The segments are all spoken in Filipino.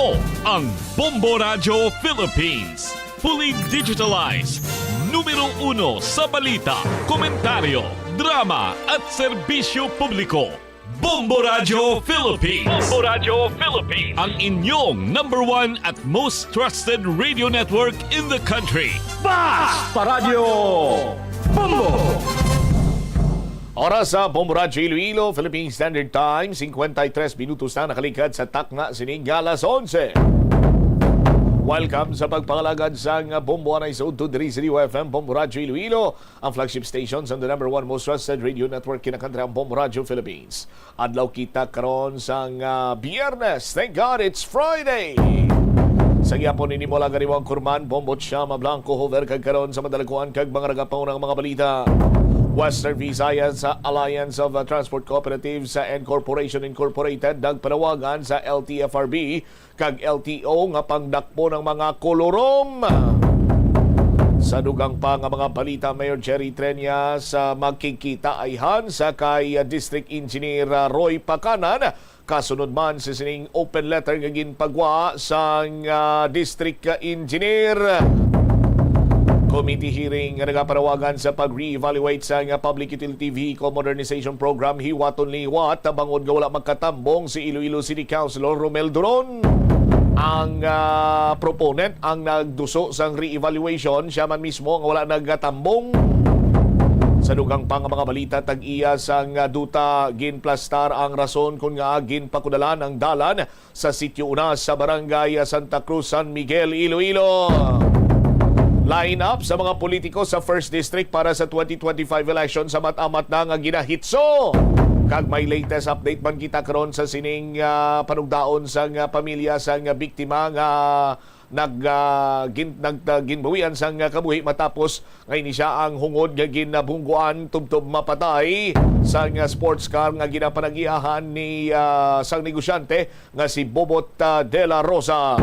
Ito ang Bombo Radio Philippines. Fully digitalized. Numero 1 sa balita, komentaryo, drama at serbisyo publiko. Bombo Radio Philippines. Bombo Radio Philippines. Ang inyong number 1 at most trusted radio network in the country. Basta Radio Bombo! Oras sa Bombo Radio Iloilo, Philippine Standard Time, 53 minutos na nakalikad sa takna sining alas 11. Welcome sa pagpangalagad sa Bombo Anay sa Udto diri sa FM Bombo Radio Iloilo, ang flagship stations on the number 1 most trusted radio network kinakantry ang Bombo Radio Philippines. Adlaw kita karon sang Biyernes. Thank God it's Friday. Sa gyapon ni Mola Gariwang Kurman, Bombo Chama Blanco Hover kag karon sa madalakuan kag mga ragapaw ng mga balita. Western Visayas Alliance of Transport Cooperatives and Corporation Incorporated nagpanawagan sa LTFRB kag LTO nga pangdakpo ng mga kolorom. Sa dugang pa nga mga balita, Mayor Jerry Treñas magkikita ayhan sa kay District Engineer Roy Pacanan. Kasunod man sa sining open letter nga ginpagwa sa District Engineer. Committee hearing nga nagapanawagan sa pag-re-evaluate sa Public Utility Vehicle Modernization Program hiwaton liwat bangod nga wala magkatambong si Iloilo City Councilor Romel Duron. Ang proponent ang nagduso sang re-evaluation, siya man mismo nga wala nagkatambong. Sa dugang pang mga balita, tag-iya sang duta ginplastar ang rason kung nga ginpakudalan ang dalan sa sitio una sa barangay Santa Cruz, San Miguel, Iloilo. Line up sa mga politiko sa 1st District para sa 2025 election sa mat-amat na nga ginahitso. Kag may latest update man kita karon sa sining panugdaon sa pamilya sa biktima nga ginbawian sang kabuhi matapos ngayon siya ang hungod nga ginabungguan tubtob mapatay sa sports car nga ginapanagiahan ni sang negosyante nga si Bobot de la Rosa.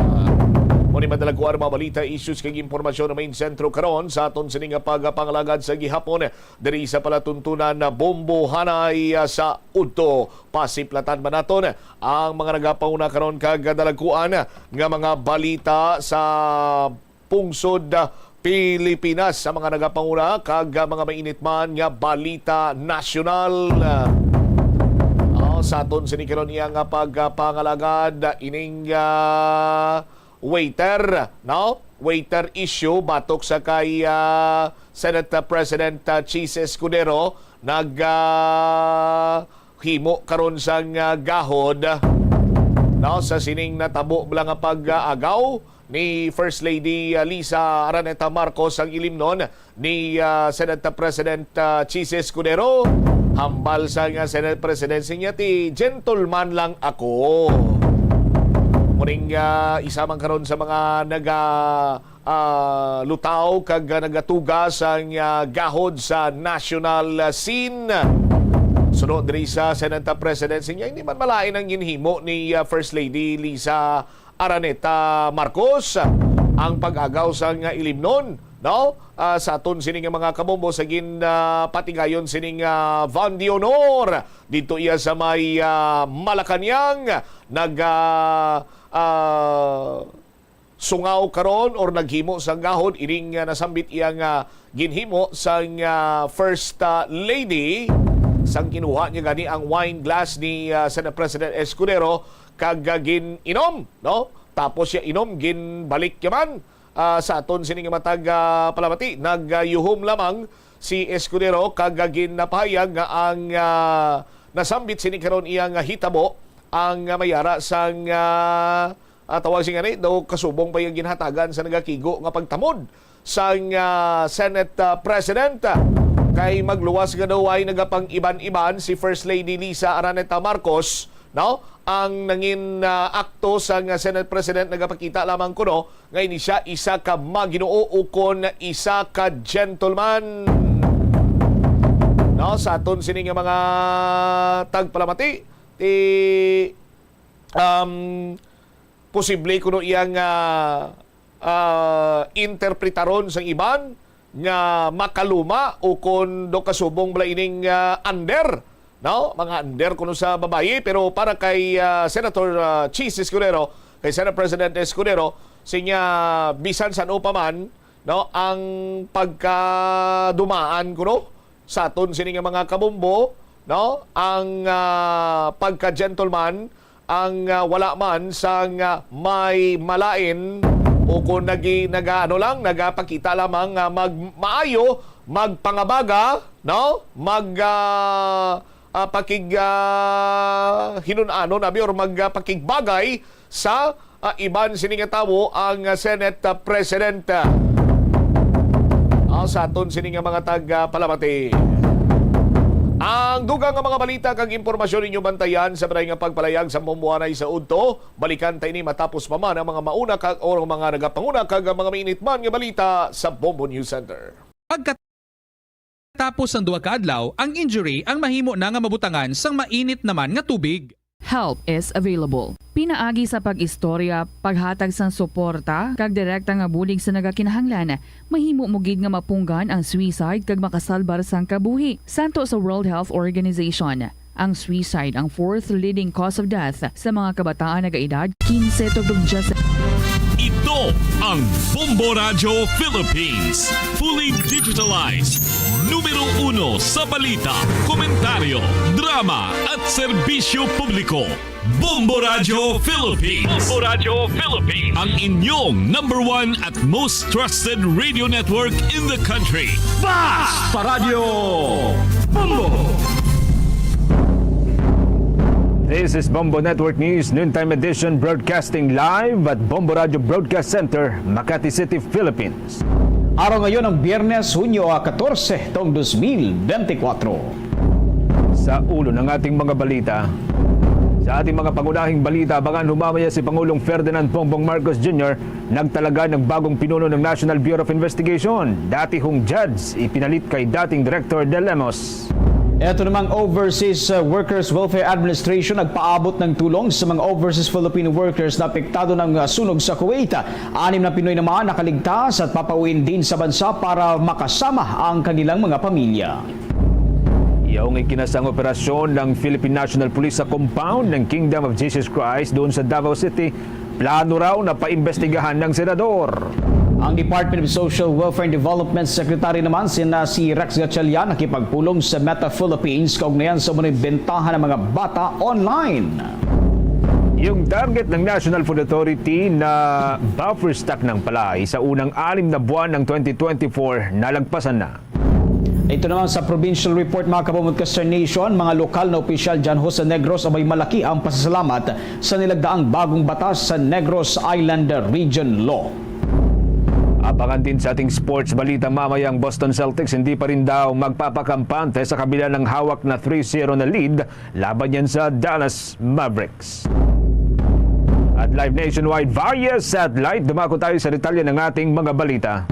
Muni madalaguan mga balita, issues kag impormasyon na main sentro karon sa aton sining pagpangalagad sa gihapon diri sa palatuntunan na Bombo Hanay sa Udto. Pasiplatan man naton ang mga nagapauna karon kag dalaguan nga mga balita sa pungsod Pilipinas sa mga nagapanguna kag mga mainit man nga balita nasyonal. Sa aton sining karon iya nga pagpangalagad ining waiter issue batok sa kay Senate President Chis Escudero himo karon sang gahod sa sining natabo bala nga pag-agaw ni First Lady Lisa Araneta Marcos ang ilimnon ni Senate President Chis Escudero. Hambal sa Senate Presidency niya ti gentleman lang ako. Muning isamang karon sa mga lutaw kag nagatugas ang gahod sa national scene. Sunod diri sa Senate Presidency niya, hindi man malain ang ginhimo ni First Lady Lisa Araneta Marcos ang pag-agaw sa ilimnon, no? Sa aton sining mga kabombo sa patigayon sining Van de Honor dito iya sa may Malacañang sungaw karon or naghimo sang gahod ining nasambit iyang ginhimo sang First Lady sang kinuha niya gani ang wine glass ni Senate President Escudero kag gin-inom, no? Tapos siya inom ginbalik yaman sa aton sining matag palamati nagyuhom lamang si Escudero kag ginapahayag nga ang nasambit sini karon iyang hitabo ang mayara sang tawag siya nga daw kasubong pa yung ginhatagan sa nagakigo nga pagtamod sang Senate President. Kay magluwas nga daw ay nagapang-iban-iban si First Lady Lisa Araneta Marcos, no? Ang nangin akto sang Senate President nagapakita lamang kuno ngayon siya isa ka maginoo ukon isa ka gentleman. No, sa aton sining mga tagpalamati posible kuno iyang interpretaron sang iban nga makaluma o kung do kasubong bala ining under, no? Mga under kuno sa babaye, pero para kay Senator Chis Escudero kay Senate President Escudero sinya bisan san upaman no ang pagkadumaan kuno sa aton sini nga mga kabumbo no ang pagka-gentleman ang wala man sang may malain o kung nagapakita lamang maayo magpangabaga no hinunano nabi or magpakigbagay sa iban sining tawo ang Senate President sa aton sining mga taga-palamati. Ang dugang nga mga balita kag impormasyon ninyo bantayan sa baray nga pagpalayag sa Bomboanay sa Udto. Balikan tayo ni matapos pa man ang mga mauna kag o mga nagapanguna kag mga mainit man nga balita sa Bombo News Center. Pagkatapos ang duha ka adlaw, ang injury ang mahimo na nga mabutangan sang mainit naman nga tubig. Help is available. Pinaagi sa pag-istorya, paghatag sang suporta, kag direkta nga bulig sa nagakinahanglan, mahimo mugid nga mapunggan ang suicide kag makasalbar sang kabuhi. Santo sa World Health Organization, ang suicide ang fourth leading cause of death sa mga kabataan nagaedad 15 tugtog 17. Ito ang Bombo Radio Philippines. Fully digitalized. Numero 1 sa balita, komentaryo, drama at serbisyo publiko. Bombo Radio Philippines. Bombo Radio Philippines. Ang inyong number 1 at most trusted radio network in the country. Basta Radio Bombo! This is Bombo Network News Noontime Edition broadcasting live at Bombo Radio Broadcast Center, Makati City, Philippines. Araw ngayon ang Biyernes, Hunyo 14, taong 2024. Sa ulo ng ating mga balita, sa ating mga pangunahing balita, abangan humamaya si Pangulong Ferdinand Bongbong Marcos Jr. nagtalaga ng bagong pinuno ng National Bureau of Investigation. Dati hong judge, ipinalit kay dating Director De Lemos. Ito namang Overseas Workers Welfare Administration nagpaabot ng tulong sa mga overseas Filipino workers na apektado ng sunog sa Kuwait. 6 na Pinoy naman nakaligtas at papauwiin din sa bansa para makasama ang kanilang mga pamilya. Iyong ikinasang operasyon ng Philippine National Police sa compound ng Kingdom of Jesus Christ doon sa Davao City, plano raw na paimbestigahan ng senador. Ang Department of Social Welfare and Development Secretary naman si Rex Gatchalian nakipagpulong sa Meta Philippines kaugnayan sa munay bentahan ng mga bata online. Yung target ng National Food Authority na buffer stock ng palay sa unang 6 na buwan ng 2024 nalagpasan na. Ito naman sa provincial report mga kapamudcaster nation, mga lokal na opisyal dyan ho sa Negros abay malaki ang pasasalamat sa nilagdaang bagong batas sa Negros Island Region Law. Abangan din sa ating sports balita mamayang Boston Celtics hindi pa rin daw magpapakampante sa kabila ng hawak na 3-0 na lead laban yan sa Dallas Mavericks. At live nationwide via satellite, dumako tayo sa detalye ng ating mga balita.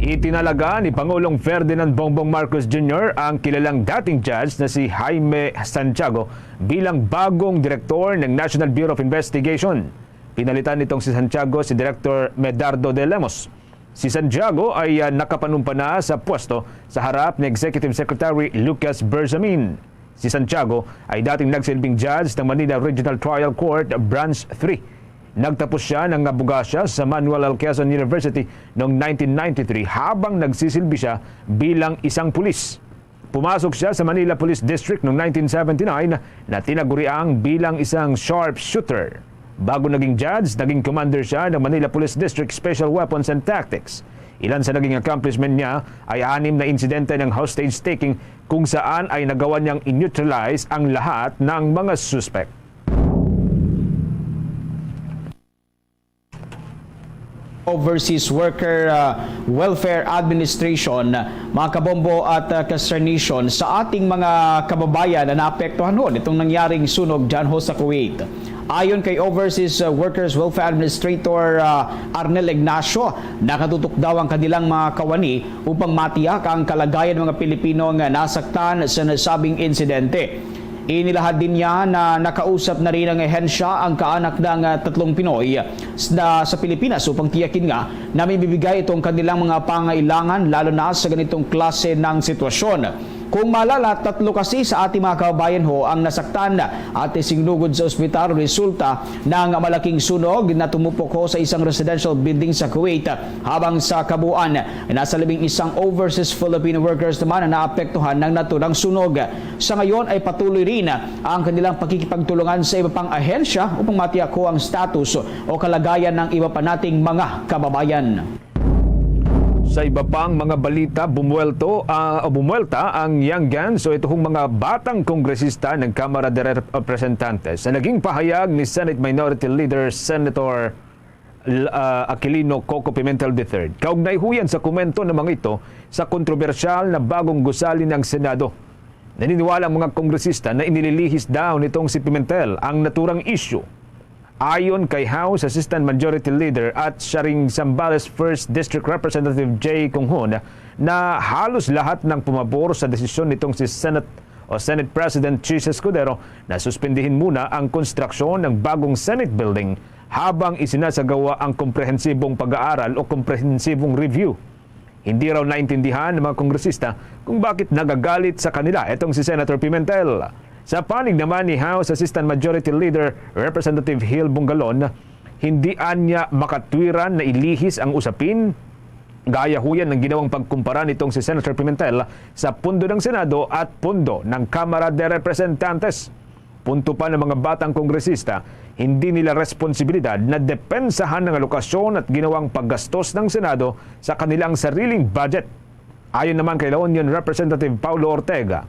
Itinalaga ni Pangulong Ferdinand Bongbong Marcos Jr. ang kilalang dating judge na si Jaime Santiago bilang bagong direktor ng National Bureau of Investigation. Pinalitan nitong si Santiago si Director Medardo de Lemos. Si Santiago ay nakapanumpa na sa pwesto sa harap ni Executive Secretary Lucas Bersamin. Si Santiago ay dating nagsilbing judge ng Manila Regional Trial Court Branch 3. Nagtapos siya ng abogasya sa Manuel L. Quezon University noong 1993 habang nagsisilbi siya bilang isang pulis. Pumasok siya sa Manila Police District noong 1979 na tinaguriang bilang isang sharpshooter. Bago naging judge, naging commander siya ng Manila Police District Special Weapons and Tactics. Ilan sa naging accomplishment niya ay 6 na insidente ng hostage taking kung saan ay nagawa niyang in-neutralize ang lahat ng mga suspect. Overseas Worker Welfare Administration, mga kabombo at kasernation, sa ating mga kababayan na naapektuhan ho itong nangyaring sunog dyan ho sa Kuwait. Ayon kay Overseas Workers Welfare Administrator Arnel Ignacio, nakatutok daw ang kanilang mga kawani upang matiyak ang kalagayan ng mga Pilipino nga nasaktan sa nasabing insidente. Inilahad din niya na nakausap na rin ng ehensya ang kaanak ng 3 Pinoy na sa Pilipinas upang tiyakin nga na may bibigay itong kanilang mga pangailangan lalo na sa ganitong klase ng sitwasyon. Kung malala, 3 kasi sa ating mga kababayan ho ang nasaktan at sinugod sa ospital resulta ng malaking sunog na tumupok ho sa isang residential building sa Kuwait. Habang sa kabuuan, nasa 11 overseas Filipino workers naman na naapektuhan ng naturang sunog. Sa ngayon ay patuloy rin ang kanilang pakikipagtulungan sa iba pang ahensya upang matiyak ho ang status o kalagayan ng iba pa nating mga kababayan. Sa iba pang mga balita, bumuelta ang Young Guns o itong mga batang kongresista ng Kamara de Representantes na naging pahayag ni Senate Minority Leader Senator Aquilino Coco Pimentel III. Kaugnay huyan sa komento ng mga ito sa kontrobersyal na bagong gusali ng Senado. Naniniwala ang mga kongresista na inililihis daw nitong si Pimentel ang naturang issue. Ayon kay House Assistant Majority Leader at Sharing Zambales 1st District Representative Jay Conghon na halos lahat ng pumabor sa desisyon nitong si Senate President Chis Escudero na suspindihin muna ang konstruksyon ng bagong Senate building habang isinasagawa ang komprehensibong pag-aaral o komprehensibong review. Hindi raw naintindihan ng mga kongresista kung bakit nagagalit sa kanila itong si Senator Pimentel. Sa panig naman ni House Assistant Majority Leader Representative Hill Bungalon, hindi anya makatwiran na ilihis ang usapin gaya huyan ng ginawang pagkumpara nitong si Senator Pimentel sa pundo ng Senado at pundo ng Kamara de Representantes. Punto pa ng mga batang kongresista, hindi nila responsibilidad na depensahan ng alokasyon at ginawang paggastos ng Senado sa kanilang sariling budget. Ayon naman kay La Union Representative Paulo Ortega,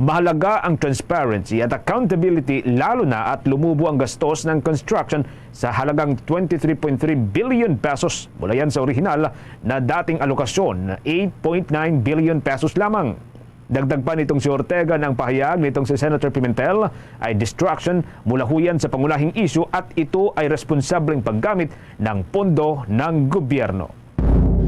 mahalaga ang transparency at accountability lalo na at lumubo ang gastos ng construction sa halagang 23.3 billion pesos mula yan sa orihinal na dating alokasyon na 8.9 billion pesos lamang. Dagdag pa nitong si Ortega ng pahayag nitong si Senator Pimentel ay distraction mula huyan sa pangunahing issue at ito ay responsableng paggamit ng pondo ng gobyerno.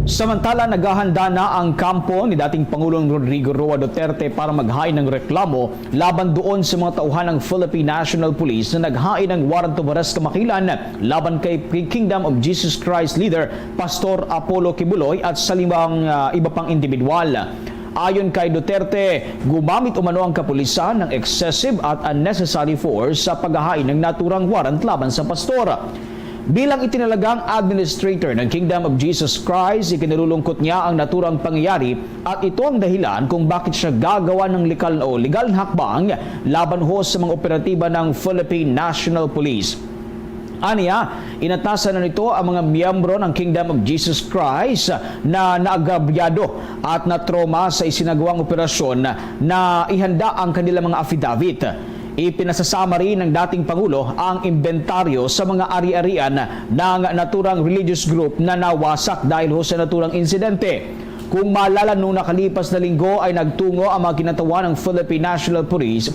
Samantala, naghahanda na ang kampo ni dating Pangulong Rodrigo Roa Duterte para maghain ng reklamo laban doon sa mga tauhan ng Philippine National Police na naghain ng warrant of arrest kamakilan laban kay Kingdom of Jesus Christ leader Pastor Apollo Kibuloy at sa limang iba pang individual. Ayon kay Duterte, gumamit umano ang kapulisan ng excessive at unnecessary force sa paghahain ng naturang warrant laban sa pastor. Bilang itinalagang administrator ng Kingdom of Jesus Christ, ikinalulungkot niya ang naturang pangyayari at ito ang dahilan kung bakit siya gagawa ng legal na hakbang laban ho sa mga operatiba ng Philippine National Police. Aniya, inatasan na nito ang mga miyembro ng Kingdom of Jesus Christ na naagabyado at na-trauma sa isinagawang operasyon na ihanda ang kanilang mga affidavit. Ipinasasama rin ng dating Pangulo ang inventaryo sa mga ari-arian ng naturang religious group na nawasak dahil ho sa naturang insidente. Kung maalala, noong nakalipas na linggo ay nagtungo ang mga kinatawan ng Philippine National Police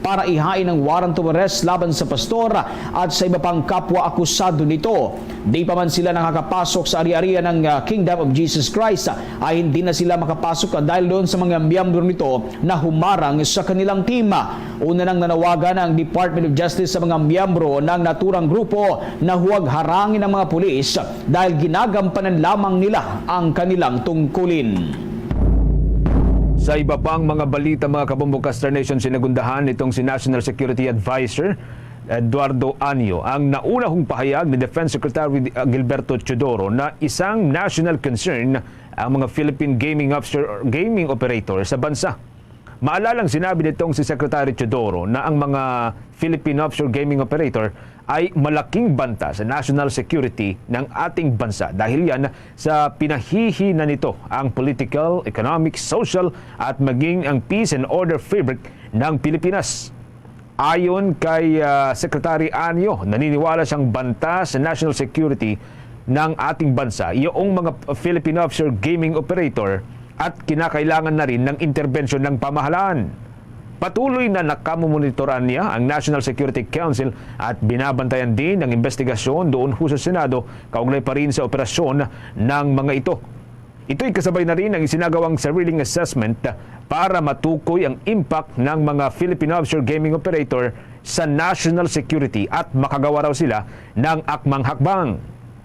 para ihain ng warrant of arrest laban sa pastor at sa iba pang kapwa akusado nito. Di pa man sila nakakapasok sa ari-arian ng Kingdom of Jesus Christ ay hindi na sila makapasok dahil doon sa mga miyembro nito na humarang sa kanilang team. Una nang nanawagan ang Department of Justice sa mga miyembro ng naturang grupo na huwag harangin ang mga pulis dahil ginagampanan lamang nila ang kanilang tungkulin. Sa iba pang mga balita, mga kabumbong Star Nation, sinagundahan itong si National Security Advisor Eduardo Anyo ang naunahong pahayag ni Defense Secretary Gilberto Teodoro na isang national concern ang mga Philippine gaming operator sa bansa. Maalalang sinabi nitong si Secretary Teodoro na ang mga Philippine offshore gaming operator ay malaking banta sa national security ng ating bansa dahil yan sa pinahihina nito ang political, economic, social at maging ang peace and order fabric ng Pilipinas. Ayon kay Secretary Anyo, naniniwala siyang banta sa national security ng ating bansa yung mga Philippine offshore gaming operator at kinakailangan na rin ng interbensyon ng pamahalaan. Patuloy na nakamonitoran niya ang National Security Council at binabantayan din ang investigasyon doon sa Senado kaugnay pa rin sa operasyon ng mga ito. Ito'y kasabay na rin ang isinagawang sariling assessment para matukoy ang impact ng mga Philippine offshore gaming operator sa national security at makagawa raw sila ng akmang hakbang.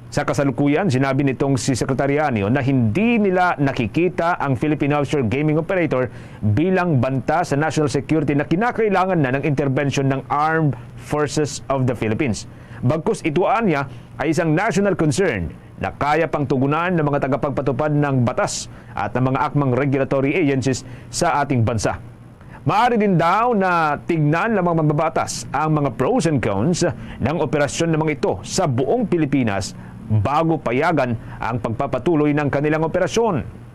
Sa kasalukuyan, sinabi nitong si Secretary Anio na hindi nila nakikita ang Philippine Offshore Gaming Operator bilang banta sa national security na kinakailangan na ng intervention ng Armed Forces of the Philippines. Bagkus ituan niya ay isang national concern na kaya pang tugunan ng mga tagapagpatupad ng batas at ng mga akmang regulatory agencies sa ating bansa. Maaari din daw na tignan ng mga mambabatas ang mga pros and cons ng operasyon ng mga ito sa buong Pilipinas bago payagan ang pagpapatuloy ng kanilang operasyon.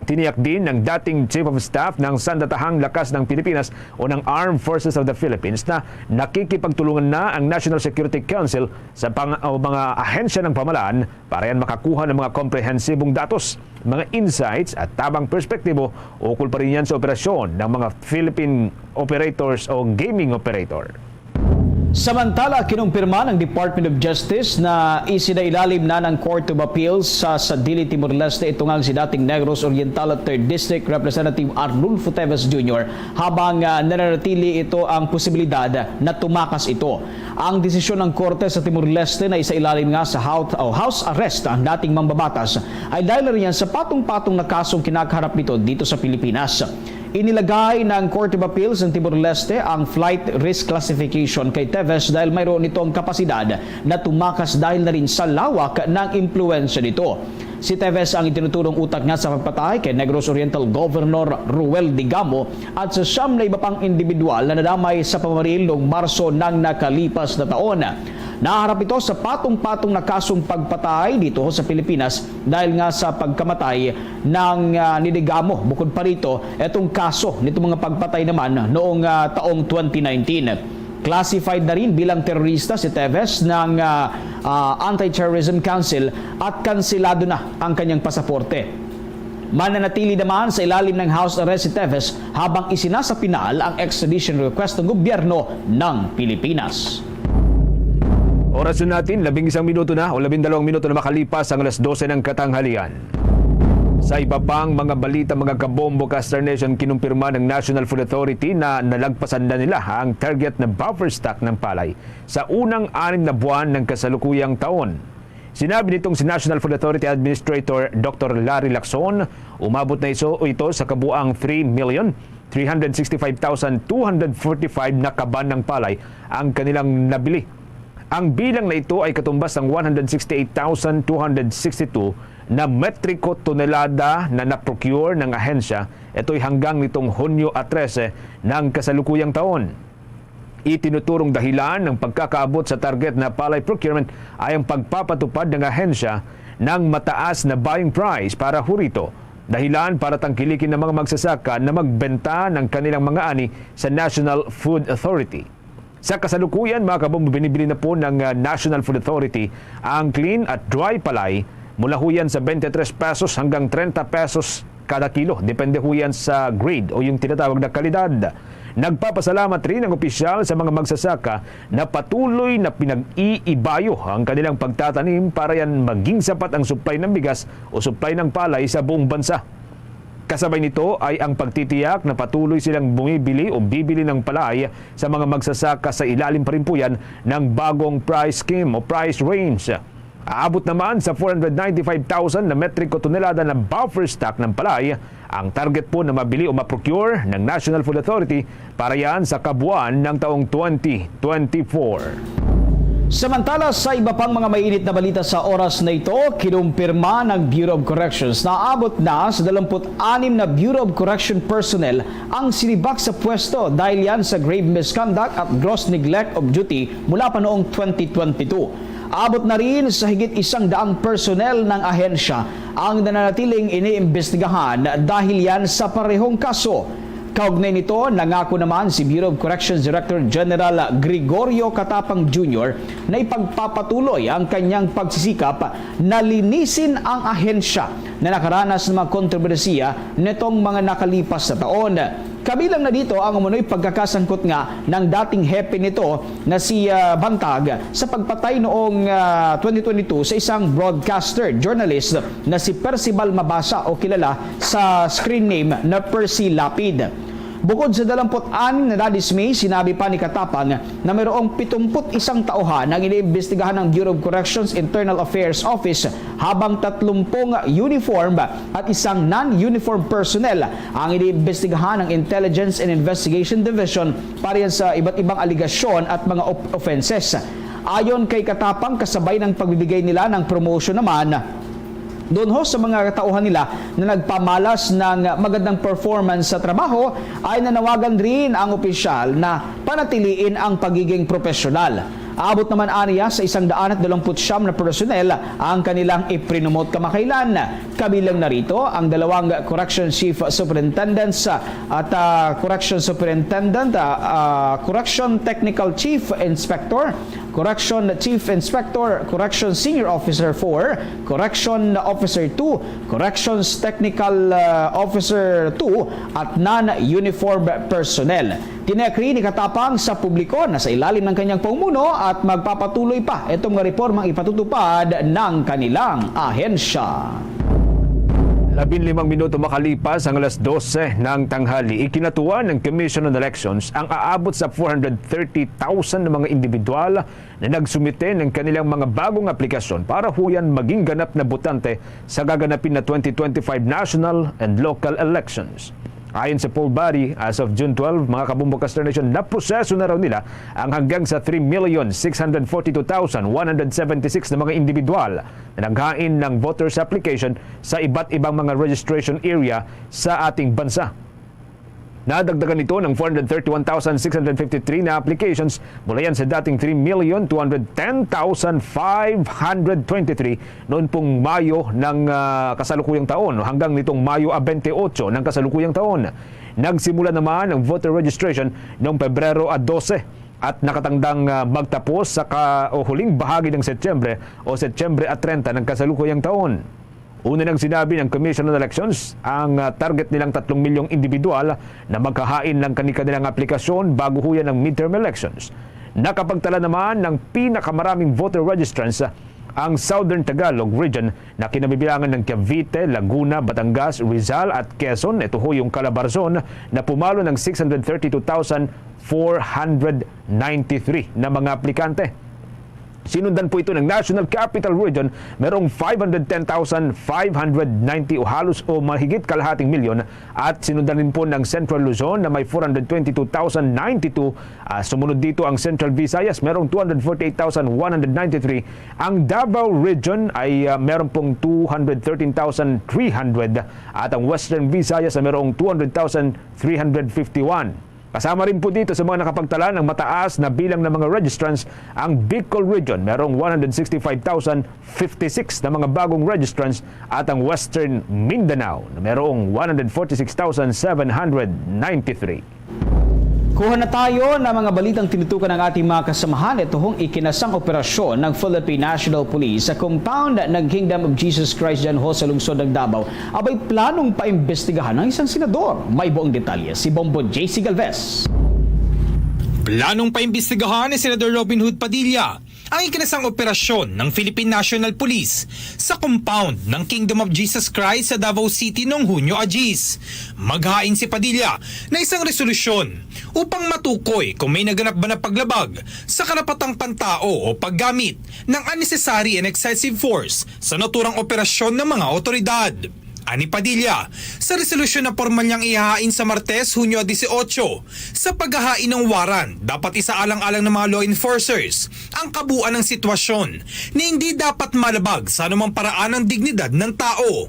Tiniyak din ng dating Chief of Staff ng Sandatahang Lakas ng Pilipinas o ng Armed Forces of the Philippines na nakikipagtulungan na ang National Security Council sa mga ahensya ng pamalaan para yan makakuha ng mga komprehensibong datos, mga insights at tamang perspektibo ukol pa rin yan sa operasyon ng mga Philippine operators o gaming operator. Samantala, kinumpirma ng Department of Justice na isinailalim na ng Court of Appeals sa Dili, Timor-Leste itong si dating Negros Oriental 3rd District Representative Arnulfo Teves Jr. habang nananatili ito ang posibilidad na tumakas ito. Ang desisyon ng Korte sa Timor-Leste na isailalim nga sa house arrest ang dating mambabatas ay dahil rin yan sa patong-patong na kasong kinakaharap nito dito sa Pilipinas. Inilagay ng Court of Appeals ng Timor-Leste ang flight risk classification kay Teves dahil mayroon itong kapasidad na tumakas dahil na rin sa lawak ng impluensya nito. Si Teves ang itinuturong utak nga sa pagpatay kay Negros Oriental Governor Ruel Digamo at sa siyam na iba pang individual na nadamay sa pamaril noong Marso ng nakalipas na taon. Naharap ito sa patong-patong na kasong pagpatay dito sa Pilipinas dahil nga sa pagkamatay ng ni Digamo. Bukod pa rito, itong kaso nitong mga pagpatay naman noong taong 2019. Classified na rin bilang terorista si Teves ng Anti-Terrorism Council at kansilado na ang kanyang pasaporte. Mananatili naman sa ilalim ng house arrest si Teves habang isinasapinal ang extradition request ng gobyerno ng Pilipinas. Oras na natin, 11 minuto na o 12 minuto na makalipas ang alas 12 ng katanghalian. Sa iba pang mga balita, mga kabombo, Castor Nation, kinumpirma ng National Food Authority na nalagpasan na nila ang target na buffer stock ng palay sa unang 6 na buwan ng kasalukuyang taon. Sinabi nitong si National Food Authority Administrator Dr. Larry Lacson, umabot na ito sa kabuang 3,365,245 na kaban ng palay ang kanilang nabili. Ang bilang na ito ay katumbas ng 168,262 na metriko tonelada na na-procure ng ahensya. Ito'y hanggang nitong Hunyo 13 ng kasalukuyang taon. Itinuturong dahilan ng pagkakaabot sa target na palay procurement ay ang pagpapatupad ng ahensya ng mataas na buying price para hurito. Dahilan para tangkilikin ng mga magsasaka na magbenta ng kanilang mga ani sa National Food Authority. Sa kasalukuyan, mga kabombo, binibili na po ng National Food Authority ang clean at dry palay mula ho yan sa 23 pesos hanggang 30 pesos kada kilo. Depende ho yan sa grade o yung tinatawag na kalidad. Nagpapasalamat rin ang opisyal sa mga magsasaka na patuloy na pinag-iibayo ang kanilang pagtatanim para yan maging sapat ang supply ng bigas o supply ng palay sa buong bansa. Kasabay nito ay ang pagtitiyak na patuloy silang bumibili o bibili ng palay sa mga magsasaka sa ilalim pa rin po yan ng bagong price scheme o price range. Aabot naman sa 495,000 na metriko tonelada na buffer stock ng palay ang target po na mabili o ma-procure ng National Food Authority para yan sa kabuuan ng taong 2024. Samantala, sa iba pang mga mainit na balita sa oras na ito, kinumpirma ng Bureau of Corrections na abot na sa 26 na Bureau of Correction personnel ang sinibak sa pwesto dahil yan sa grave misconduct at gross neglect of duty mula pa noong 2022. Abot na rin sa higit 100 personnel ng ahensya ang nananatiling iniimbestigahan dahil yan sa parehong kaso. Kaugnay nito, nangako naman si Bureau of Corrections Director General Gregorio Catapang Jr. na ipagpapatuloy ang kanyang pagsisikap na linisin ang ahensya na nakaranas ng mga kontrobersiya nitong mga nakalipas na taon. Kabilang na dito ang umunoy pagkakasangkot nga ng dating hepe nito na si Bantag sa pagpatay noong 2022 sa isang broadcaster, journalist na si Percival Mabasa o kilala sa screen name na Percy Lapid. Bukod sa 26 na nadismay, sinabi pa ni Katapang na mayroong 71 tauhan ang iniimbestigahan ng Bureau of Corrections Internal Affairs Office habang 30 uniform at isang non-uniform personnel ang iniimbestigahan ng Intelligence and Investigation Division para sa iba't ibang aligasyon at mga offenses. Ayon kay Katapang, kasabay ng pagbibigay nila ng promotion naman, doon ho sa mga tauhan nila na nagpamalas ng magandang performance sa trabaho ay nanawagan rin ang opisyal na panatiliin ang pagiging profesional. Aabot naman aniya sa 129 na personnel ang kanilang iprinomote kamakailan. Kabilang narito ang 2 Correction Chief Superintendents at Correction Superintendent, Correction Technical Chief Inspector, Correction Chief Inspector, Correction Senior Officer 4, Correction Officer 2, Corrections Technical Officer 2 at non-uniform personnel. Tinekri ni Katapang sa publiko na sa ilalim ng kanyang pamumuno at magpapatuloy pa itong reformang ipatutupad ng kanilang ahensya. 15 minuto makalipas ang alas 12 ng tanghali, ikinatuwa ng Commission on Elections ang aabot sa 430,000 na mga individual na nagsumite ng kanilang mga bagong aplikasyon para huyan maging ganap na botante sa gaganapin na 2025 national and local elections. Ayon sa poll body, as of June 12, mga kabumbukas na nation, naproseso na raw nila ang hanggang sa 3,642,176 na mga individual na naghain ng voters application sa iba't ibang mga registration area sa ating bansa. Nadagdagan ito ng 431,653 na applications mula yan sa dating 3,210,523 noon pong Mayo ng kasalukuyang taon hanggang nitong Mayo 28 ng kasalukuyang taon. Nagsimula naman ang voter registration noong Pebrero 12 at nakatangdang magtapos sa huling bahagi ng Setyembre o Setyembre 30 ng kasalukuyang taon. Una nang sinabi ng Commission on Elections, ang target nilang 3 milyong individual na magkahain ng kanilang aplikasyon bago huyan ng midterm elections. Nakapagtala naman ng pinakamaraming voter registrants ang Southern Tagalog region na kinabibilangan ng Cavite, Laguna, Batangas, Rizal at Quezon. Ito ho yung Calabarzon na pumalo ng 632,493 na mga aplikante. Sinundan po ito ng National Capital Region, merong 510,590 o halos o mahigit kalahating milyon, at sinundan rin po ng Central Luzon na may 422,092. Sumunod dito ang Central Visayas, merong 248,193. Ang Davao Region ay meron pong 213,300 at ang Western Visayas ay merong 200,351. Kasama rin po dito sa mga nakapagtala ng mataas na bilang ng mga registrants ang Bicol Region. Merong 165,056 na mga bagong registrants at ang Western Mindanao na merong 146,793. Kuha na tayo ng mga balitang tinutukan ng ating mga kasamahan. Ito hong ikinasang operasyon ng Philippine National Police sa compound ng Kingdom of Jesus Christ dyan ho sa lungsod ng Davao. Abay planong paimbestigahan ng isang senador. May buong detalye si Bombo JC Galvez. Planong paimbestigahan ni Senador Robin Hood Padilla ang ikinasang operasyon ng Philippine National Police sa compound ng Kingdom of Jesus Christ sa Davao City noong Hunyo Agis. Maghain si Padilla na isang resolusyon upang matukoy kung may naganap ba na paglabag sa karapatang pantao o paggamit ng unnecessary and excessive force sa naturang operasyon ng mga otoridad. Ani Padilla, sa resolusyon na formal niyang ihahain sa Martes, Hunyo 18, sa paghahain ng waran, dapat isaalang-alang ng mga law enforcers ang kabuuan ng sitwasyon na hindi dapat malabag sa anumang paraan ng dignidad ng tao.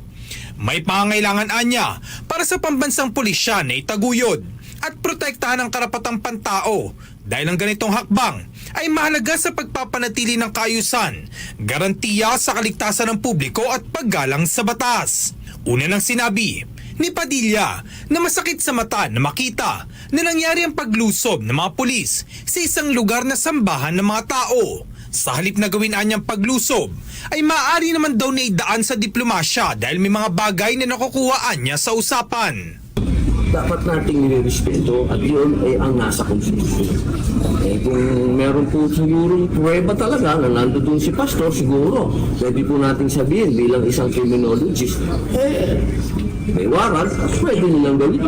May pangangailangan anya para sa pambansang pulisya na itaguyod at protektahan ang karapatang pantao dahil ang ganitong hakbang ay mahalaga sa pagpapanatili ng kaayusan, garantiya sa kaligtasan ng publiko at paggalang sa batas. Una nang sinabi ni Padilla na masakit sa mata na makita na nangyari ang paglusob ng mga pulis sa isang lugar na sambahan ng mga tao. Sa halip na gawin anyang paglusob, ay maaari naman daw na idaan sa diplomasya dahil may mga bagay na nakukuhaan niya sa usapan. Dapat nating nirespeto at yun ay ang nasa konstitusyon. Kung meron po siguro pruweba talaga na nandoon si Pastor, siguro pwede po nating sabihin bilang isang criminologist, may warrant, pwede nilang gawin.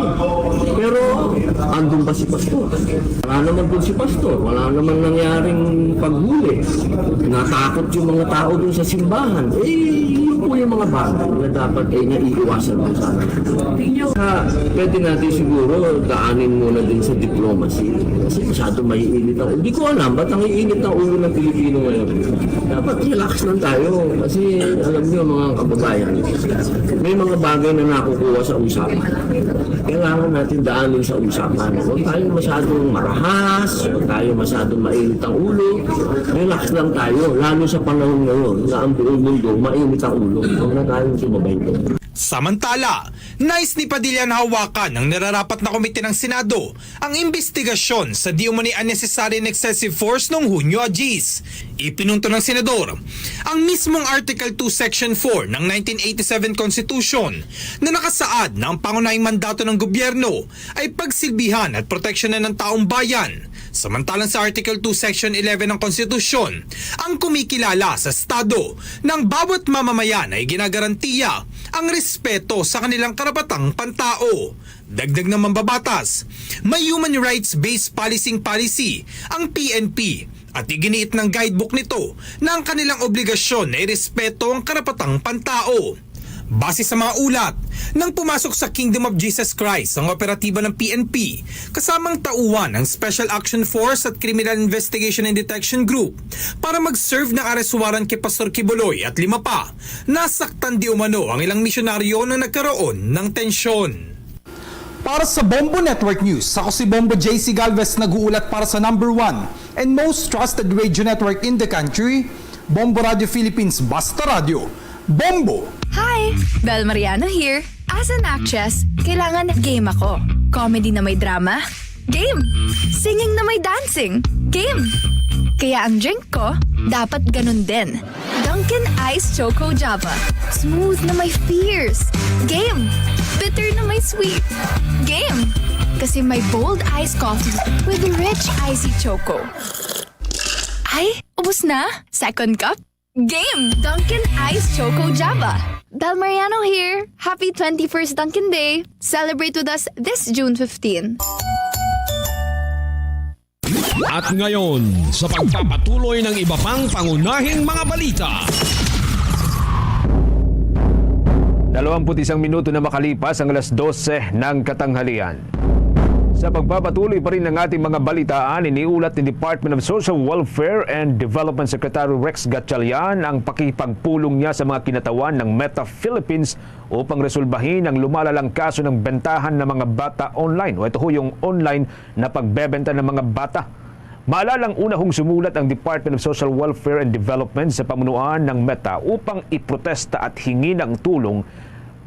Pero andun ba si Pastor? Wala naman dun si Pastor. Wala naman nangyaring paghuli. Natakot yung mga tao dun sa simbahan. Yun po yung mga bagay na dapat naiiwasan mo sana. Pwede natin siguro daanin muna din sa diplomacy. Kasi masyado maiinit ang ulo. Hindi ko alam, ba't ang iinit ng ulo ng Pilipino ngayon? Dapat relax lang tayo. Kasi alam niyo mga kababayan, may mga bagay na nakukuha sa usapan. Kailangan natin daanin sa usapan. Huwag tayo masyadong marahas, huwag tayo masyadong mainit ang ulo. Relax lang tayo, lalo sa panahon ngayon na ang buong mundo mainit ang ulo. Huwag na tayong sumabay ito. Samantala, nais ni Padilla na hawakan ng nararapat na komite ng Senado ang investigasyon sa di umani unnecessary and excessive force noong Hunyo Agis. Ipinunto ng Senador ang mismong Article 2 Section 4 ng 1987 Constitution na nakasaad na ang pangunahing mandato ng gobyerno ay pagsilbihan at proteksyonan ng taong bayan. Samantalang sa Article 2 Section 11 ng Konstitusyon, ang kumikilala sa Estado ng bawat mamamayan ay ginagarantiya ang respeto sa kanilang karapatang pantao. Dagdag ng mambabatas, may human rights-based policing policy ang PNP at iginiit ng guidebook nito na ang kanilang obligasyon ay respeto ang karapatang pantao. Base sa mga ulat, nang pumasok sa Kingdom of Jesus Christ ang operatiba ng PNP, kasamang tauhan ng Special Action Force at Criminal Investigation and Detection Group para mag-serve ng arrest warrant kay Pastor Kibuloy at 5 pa, nasaktan di umano ang ilang misyonaryo na nagkaroon ng tensyon. Para sa Bombo Network News, ako si Bombo JC Galvez nag-uulat para sa number 1 and most trusted radio network in the country, Bombo Radio Philippines Basta Radio. Bombo! Hi! Bel Mariano here. As an actress, kailangan game ako. Comedy na may drama? Game! Singing na may dancing? Game! Kaya ang drink ko, dapat ganun din. Dunkin' Ice Choco Java. Smooth na may fierce. Game! Bitter na may sweet. Game! Kasi may bold iced coffee with rich icy choco. Ay, ubos na? Second cup? Game! Dunkin' Ice Choco Java. Bel Mariano here. Happy 21st Dunkin' Day. Celebrate with us this June 15. At ngayon, sa pagpapatuloy ng iba pang pangunahing mga balita. 21 minuto na makalipas ang alas 12 ng katanghalian. Sa pagpapatuloy pa rin ng ating mga balitaan, iniulat ni Department of Social Welfare and Development Secretary Rex Gatchalian ang pakipagpulong niya sa mga kinatawan ng Meta Philippines upang resolbahin ang lumalalang kaso ng bentahan ng mga bata online. O ito ho yung online na pagbebenta ng mga bata. Maalalang una hong sumulat ang Department of Social Welfare and Development sa pamunuan ng Meta upang iprotesta at hingi ng tulong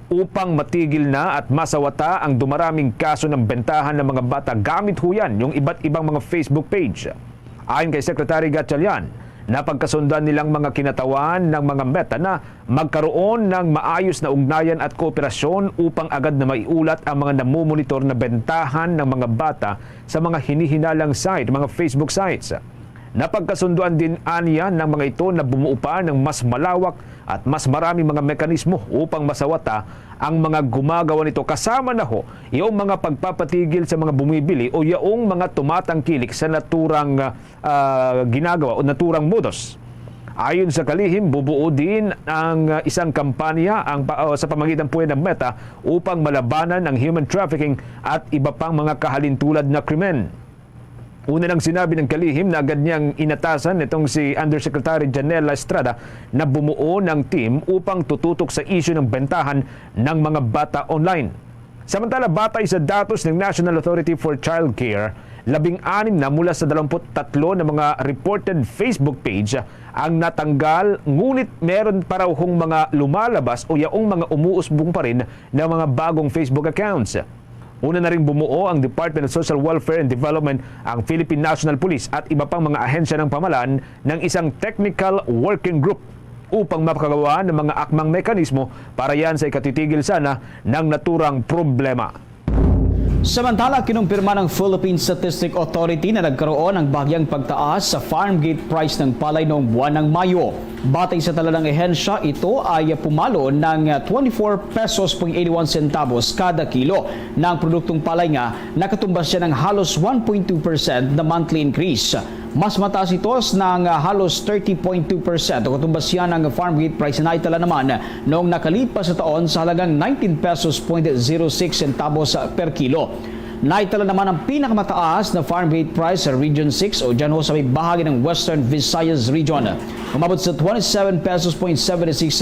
upang matigil na at masawata ang dumaraming kaso ng bentahan ng mga bata gamit ho yan yung iba't ibang mga Facebook page. Ayon kay Secretary Gatchalian, napagkasundan nilang mga kinatawan ng mga Meta na magkaroon ng maayos na ugnayan at kooperasyon upang agad na maiulat ang mga namumonitor na bentahan ng mga bata sa mga hinihinalang site, mga Facebook sites. Napagkasunduan din aniya ng mga ito na bumuo pa ng mas malawak at mas maraming mga mekanismo upang masawata ang mga gumagawa nito, kasama na ho yung mga pagpapatigil sa mga bumibili o yung mga tumatangkilik sa naturang ginagawa o naturang modus. Ayon sa kalihim, bubuo din ang isang kampanya sa pamamagitan po ng Meta upang malabanan ang human trafficking at iba pang mga kahalintulad na krimen. Una nang sinabi ng kalihim na agad niyang inatasan itong si Undersecretary Janela Estrada na bumuo ng team upang tututok sa isyu ng bentahan ng mga bata online. Samantala, batay sa datos ng National Authority for Child Care, 16 na mula sa 23 na mga reported Facebook page ang natanggal, ngunit meron pa raw hong mga lumalabas o yaong mga umuusbong pa rin na mga bagong Facebook accounts. Una na rin bumuo ang Department of Social Welfare and Development, ang Philippine National Police at iba pang mga ahensya ng pamahalaan ng isang technical working group upang makagawa ng mga akmang mekanismo para yan sa ikatitigil sana ng naturang problema. Samantala, kinumpirma ng Philippine Statistic Authority na nagkaroon ng bahagyang pagtaas sa farm gate price ng palay noong buwan ng Mayo. Batay sa tala ng ehensya, ito ay pumalo ng 24 pesos 81 centavos kada kilo ng produktong palay nga nakatumbas siya ng halos 1.2% na monthly increase. Mas mataas ito ng halos 30.2% o katumbas yan ng farm gate price na itala naman noong nakalipas sa taon sa halagang 19 pesos 06 centavos per kilo. Naitala naman ang pinakamataas na farm gate price sa Region 6 o dyan ho sa may bahagi ng Western Visayas Region. Umabot sa 27 pesos 76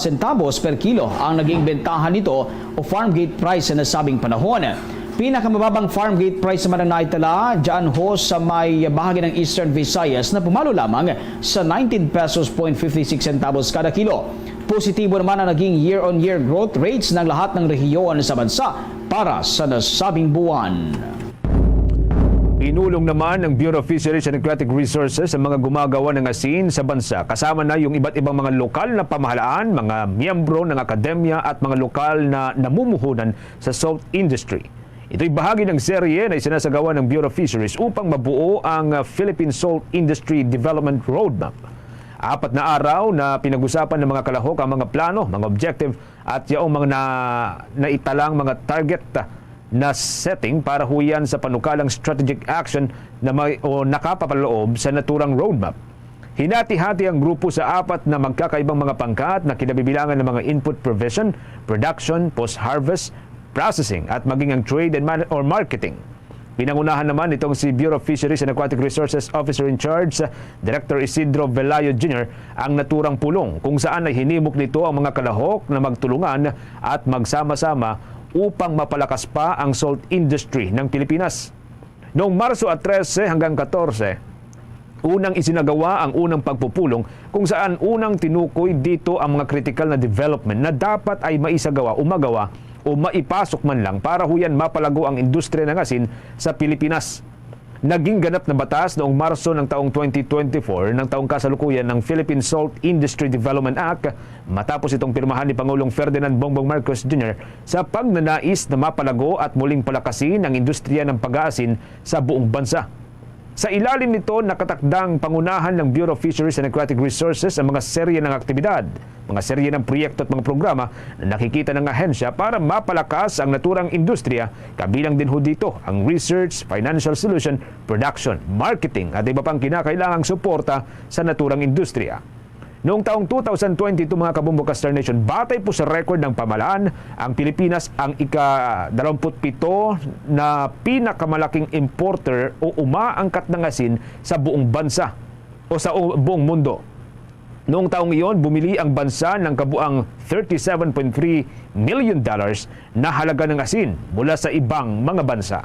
centavos per kilo ang naging bentahan nito o farm gate price sa nasabing panahon. Pinakamababang farm gate price naman ang naitala dyan ho sa may bahagi ng Eastern Visayas na pumalo lamang sa 19 pesos 56 centavos kada kilo. Positibo naman ang naging year-on-year growth rates ng lahat ng rehiyon sa bansa para sa nasabing buwan. Inulong naman ng Bureau of Fisheries and Aquatic Resources sa mga gumagawa ng asin sa bansa, kasama na yung iba't ibang mga lokal na pamahalaan, mga miyembro ng akademya at mga lokal na namumuhunan sa salt industry. Ito'y bahagi ng serye na isinasagawa ng Bureau of Fisheries upang mabuo ang Philippine Salt Industry Development Roadmap. 4 na araw na pinag-usapan ng mga kalahok ang mga plano, mga objective at yung mga naitalang mga target na setting para huyan sa panukalang strategic action na nakapapaloob sa naturang roadmap. Hinati-hati ang grupo sa 4 na magkakaibang mga pangkat na kinabibilangan ng mga input provision, production, post-harvest, processing at maging ang trade and marketing. Pinangunahan naman itong si Bureau of Fisheries and Aquatic Resources Officer in Charge, Director Isidro Velayo Jr., ang naturang pulong kung saan ay hinimok nito ang mga kalahok na magtulungan at magsama-sama upang mapalakas pa ang salt industry ng Pilipinas. Noong Marso 13 hanggang 14, unang isinagawa ang unang pagpupulong kung saan unang tinukoy dito ang mga critical na development na dapat ay maisagawa o magawa o maipasok man lang para huyan mapalago ang industriya ng asin sa Pilipinas. Naging ganap na batas noong Marso ng taong 2024 ng taong kasalukuyan ng Philippine Salt Industry Development Act matapos itong pirmahan ni Pangulong Ferdinand Bongbong Marcos Jr. sa pagnanais na mapalago at muling palakasin ang industriya ng pag-aasin sa buong bansa. Sa ilalim nito, nakatakdang pangunahan ng Bureau of Fisheries and Aquatic Resources ang mga serye ng aktibidad, mga serye ng proyekto at mga programa na nakikita ng ahensya para mapalakas ang naturang industriya, kabilang din ho dito ang research, financial solution, production, marketing at iba pang kinakailangang suporta sa naturang industriya. Noong taong 2022 mga kabumbukas Star Nation, batay po sa record ng pamahalaan, ang Pilipinas ang ika-27 na pinakamalaking importer o umaangkat ng asin sa buong bansa o sa buong mundo. Noong taong iyon, bumili ang bansa ng kabuang $37.3 million na halaga ng asin mula sa ibang mga bansa.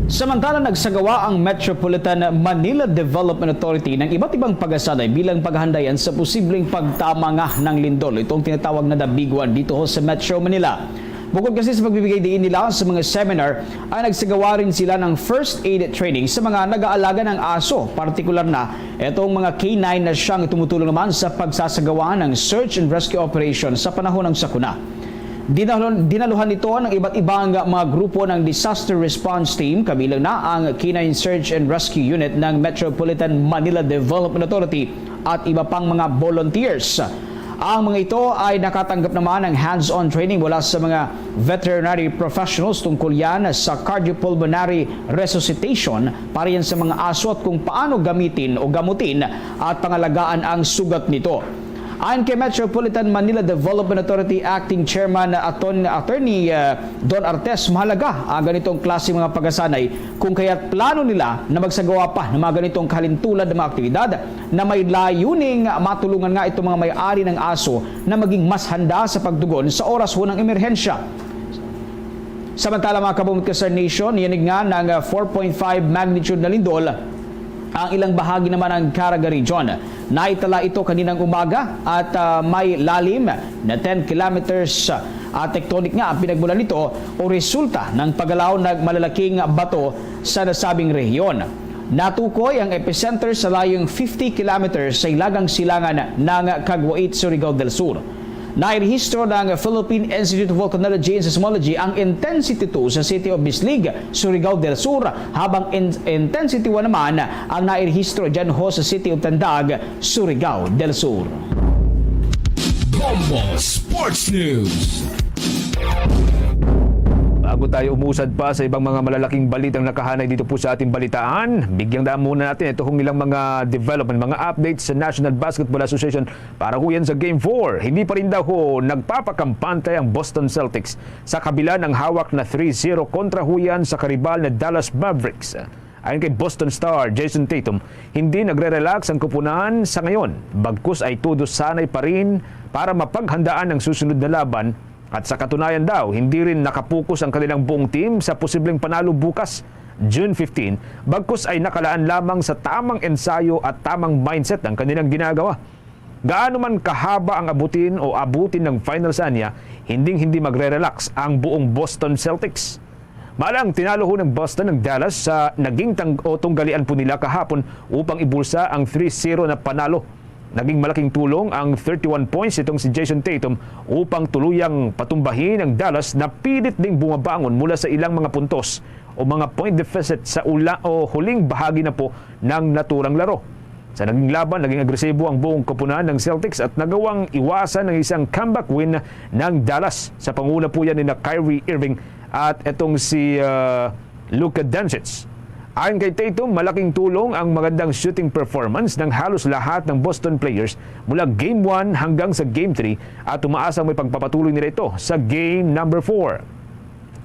Samantala, nagsagawa ang Metropolitan Manila Development Authority ng iba't ibang pag-asanay bilang paghahandayan sa posibleng pagtama nga ng lindol. Itong tinatawag na dabiguan dito sa Metro Manila. Bukod kasi sa pagbibigay diin nila sa mga seminar, ay nagsagawa rin sila ng first aid training sa mga nag-aalaga ng aso. Partikular na itong mga K9 na siyang tumutulong naman sa pagsasagawa ng search and rescue operation sa panahon ng sakuna. Dinaluhan nito ng iba't ibang mga grupo ng Disaster Response Team, kabilang na ang K9 Search and Rescue Unit ng Metropolitan Manila Development Authority at iba pang mga volunteers. Ang mga ito ay nakatanggap naman ng hands-on training mula sa mga veterinary professionals tungkol yan sa cardiopulmonary resuscitation para yan sa mga aso at kung paano gamitin o gamutin at pangalagaan ang sugat nito. Ayon kay Metropolitan Manila Development Authority Acting Chairman Attorney Don Artes, mahalaga ang ganitong klase mga pag-asanay kung kaya't plano nila na magsagawa pa ng mga ganitong kahalintulad ng mga aktibidad na may layuning matulungan nga itong mga may-ari ng aso na maging mas handa sa pagtugon sa oras ho ng emerhensya. Samantala mga kabumbukas sa nation, yanig nga ng 4.5 magnitude na lindol ang ilang bahagi naman ng Caraga Region. Naitala ito kaninang umaga at may lalim na 10 kilometers tectonic nga ang pinagmulan nito o resulta ng paggalaw ng malalaking bato sa nasabing rehiyon. Natukoy ang epicenter sa layong 50 kilometers sa ilagang silangan ng Caguait, Surigao del Sur. Nairehistro ng Philippine Institute of Volcanology and Seismology ang Intensity 2 sa City of Bislig, Surigao del Sur, habang Intensity 1 naman ang nairehistro dyan ho sa City of Tandag, Surigao del Sur. Bombo Sports News. Bago tayo umusad pa sa ibang mga malalaking balitang nakahanay dito po sa ating balitaan, bigyang daan muna natin ito kung ilang mga development, mga updates sa National Basketball Association para ho yan sa Game 4. Hindi pa rin daw ho nagpapakampante ang Boston Celtics sa kabila ng hawak na 3-0 kontra ho yan sa karibal na Dallas Mavericks. Ayon kay Boston Star Jason Tatum, hindi nagre-relax ang kupunan sa ngayon. Bagkus ay todo sanay pa rin para mapaghandaan ang susunod na laban. At sa katunayan daw, hindi rin nakapokus ang kanilang buong team sa posibleng panalo bukas, June 15, bagkus ay nakalaan lamang sa tamang ensayo at tamang mindset ang kanilang ginagawa. Gaano man kahaba ang abutin ng finals anya, hindi magre-relax ang buong Boston Celtics. Malang tinalo ho ng Boston ng Dallas sa naging tunggalian po nila kahapon upang ibulsa ang 3-0 na panalo. Naging malaking tulong ang 31 points itong si Jason Tatum upang tuluyang patumbahin ang Dallas na pilit ding bumabangon mula sa ilang mga puntos o mga point deficit sa huling bahagi na po ng naturang laro. Sa naging laban, naging agresibo ang buong koponan ng Celtics at nagawang iwasan ng isang comeback win ng Dallas. Sa panguna po yan ni Kyrie Irving at itong si Luka Doncic. Ayon kay Tatum, malaking tulong ang magandang shooting performance ng halos lahat ng Boston players mula Game 1 hanggang sa Game 3 at umaasang may pagpapatuloy nila ito sa Game number 4.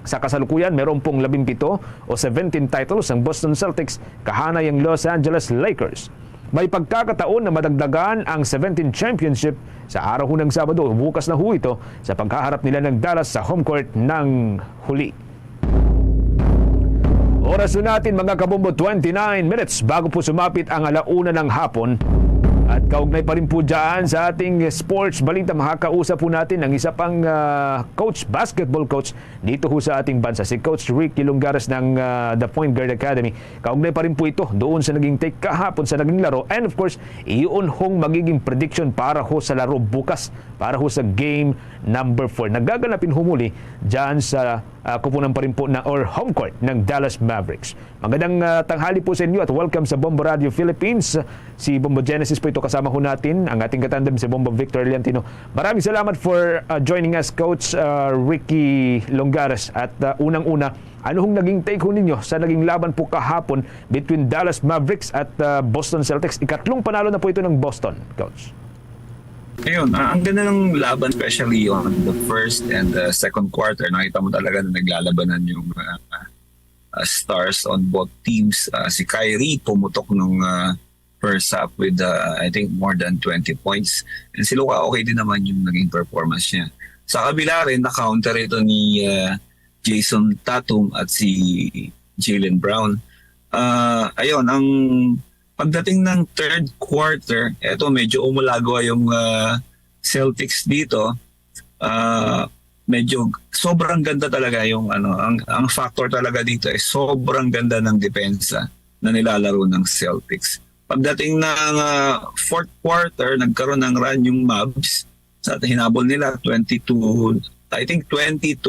Sa kasalukuyan, meron pong 17 o 17 titles ang Boston Celtics, kahanay ang Los Angeles Lakers. May pagkakataon na madagdagan ang 17 championship sa araw ng Sabado. Bukas na ho ito sa pagkaharap nila ng Dallas sa home court ng huli. Oras na natin mga kabombo, 29 minutes bago po sumapit ang 1:00 ng hapon. At kaugnay pa rin po dyan sa ating sports balita, makakausap po natin ang isa pang basketball coach dito ho sa ating bansa, si Coach Ricky Lungares ng The Point Guard Academy. Kaugnay pa rin po ito doon sa naging take kahapon sa naging laro. And of course, iyon hong magiging prediction para ho sa laro bukas, para ho sa game number 4. Nagaganapin humuli dyan sa kupunan pa rin po or home court ng Dallas Mavericks. Magandang tanghali po sa inyo at welcome sa Bombo Radio Philippines. Si Bombo Genesis po ito, kasama ho natin ang ating katandem si Bombo Victor Leantino. Maraming salamat for joining us, Coach Ricky Lungares. At unang-una, ano hong naging take ho ninyo sa naging laban po kahapon between Dallas Mavericks at Boston Celtics? Ikatlong panalo na po ito ng Boston, Coach. Ayun, ang ganda ng laban, especially on the first and the second quarter. Nakita mo talaga na naglalabanan yung stars on both teams. Si Kyrie pumutok nung first half with I think more than 20 points. And si Luka, okay din naman yung naging performance niya. Sa kabila rin, na-counter ito ni Jason Tatum at si Jaylen Brown. Ayun, ang pagdating ng third quarter, eto medyo umulagawa yung Celtics dito. Medyo sobrang ganda talaga yung ang factor talaga dito ay sobrang ganda ng depensa na nilalaro ng Celtics. Pagdating ng fourth quarter, nagkaroon ng run yung Mavs. Sa hinabol nila 20 to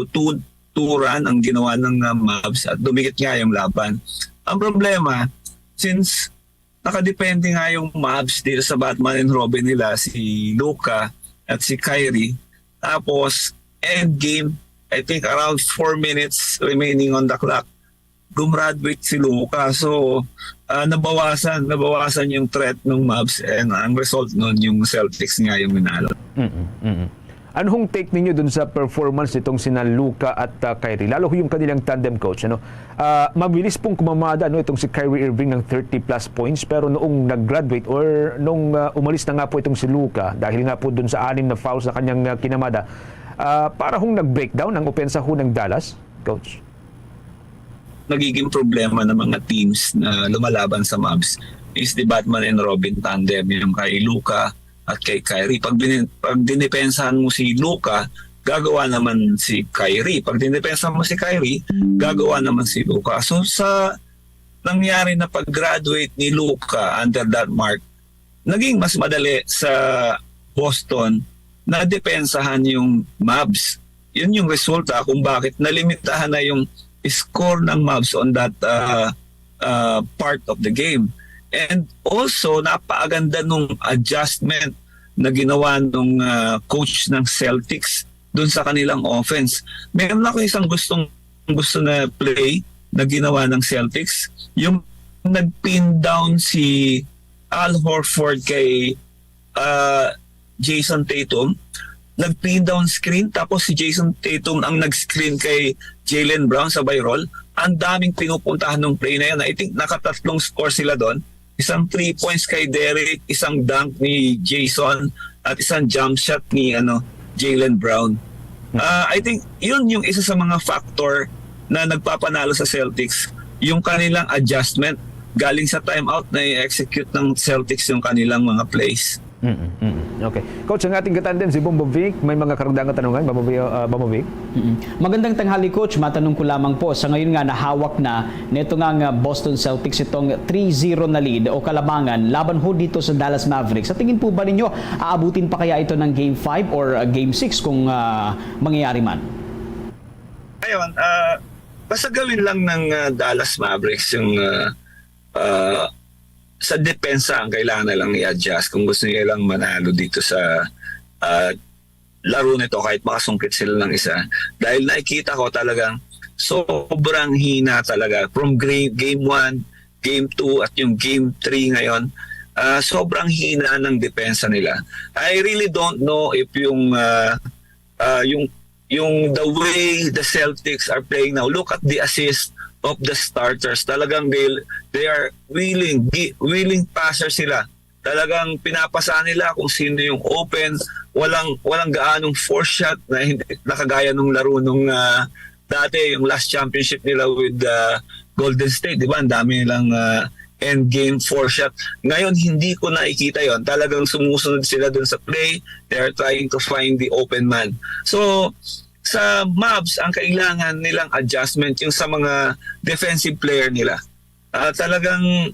2 run ang ginawa ng Mavs at dumikit nga yung laban. Ang problema, since nakadepende nga yung Mavs dito sa Batman and Robin nila, si Luka at si Kyrie. Tapos, end game, I think around 4 minutes remaining on the clock, gumraduate si Luka. So, nabawasan yung threat ng Mavs and ang result nun yung Celtics nga yung minalo. Ano hong take ninyo dun sa performance nitong sina Luka at Kyrie? Lalo yung kanilang tandem coach. Mabilis pong kumamada itong si Kyrie Irving ng 30 plus points, pero noong nag-graduate or nung umalis na nga po itong si Luka dahil nga po dun sa 6 na fouls na kanyang kinamada, para hong nag-breakdown ang opensa ho ng Dallas, coach? Nagiging problema ng mga teams na lumalaban sa Mavs is the Batman and Robin tandem, yung kay Luka at kay Kyrie. Pag dinipensahan mo si Luka, gagawa naman si Kyrie. Pag dinipensahan mo si Kyrie, gagawa naman si Luka. So sa nangyari na pag-graduate ni Luka under that mark, naging mas madali sa Boston nadepensahan yung Mavs. Yun yung resulta kung bakit nalimitahan na yung score ng Mavs on that part of the game. And also, napakaganda nung adjustment na ginawa nung coach ng Celtics dun sa kanilang offense. Meron ako isang gusto na play na ginawa ng Celtics. Yung nag-pin down si Al Horford kay Jason Tatum, nag-pin down screen, tapos si Jason Tatum ang nag-screen kay Jaylen Brown sa roll. Ang daming pinupuntahan ng play na yun. I think nakatatlong score sila doon. Isang 3 points kay Derek, isang dunk ni Jason, at isang jump shot ni Jaylen Brown. I think yun yung isa sa mga factor na nagpapanalo sa Celtics, yung kanilang adjustment galing sa timeout na i-execute ng Celtics yung kanilang mga plays. Okay. Coach, ang ating katandem si Bombo Vic, may mga karagdagang tanungan, Bombo Vic? Magandang tanghali, Coach. Matanong ko lamang po, sa ngayon nga nahawak na nito nga Boston Celtics itong 3-0 na lead o kalamangan laban ho dito sa Dallas Mavericks. Sa tingin po ba ninyo, aabutin pa kaya ito ng Game 5 or Game 6 kung mangyayari man? Ayun, basta gawin lang ng Dallas Mavericks yung sa depensa ang kailangan na lang i-adjust kung gusto nila lang manalo dito sa laro nito kahit makasungkit sila ng isa. Dahil nakikita ko talagang sobrang hina talaga from Game 1, Game 2 at yung Game 3 ngayon. Sobrang hina ng depensa nila. I really don't know if yung the way the Celtics are playing now, look at the assist of the starters. Talagang they are willing passer sila. Talagang pinapasa nila kung sino yung open. Walang gaanong force shot na hindi nakagaya nung laro nung dati yung last championship nila with Golden State, di ba? Ang dami nilang end game force shot. Ngayon hindi ko nakikita yon. Talagang sumusunod sila dun sa play. They are trying to find the open man. So sa Mavs, ang kailangan nilang adjustment yung sa mga defensive player nila. Talagang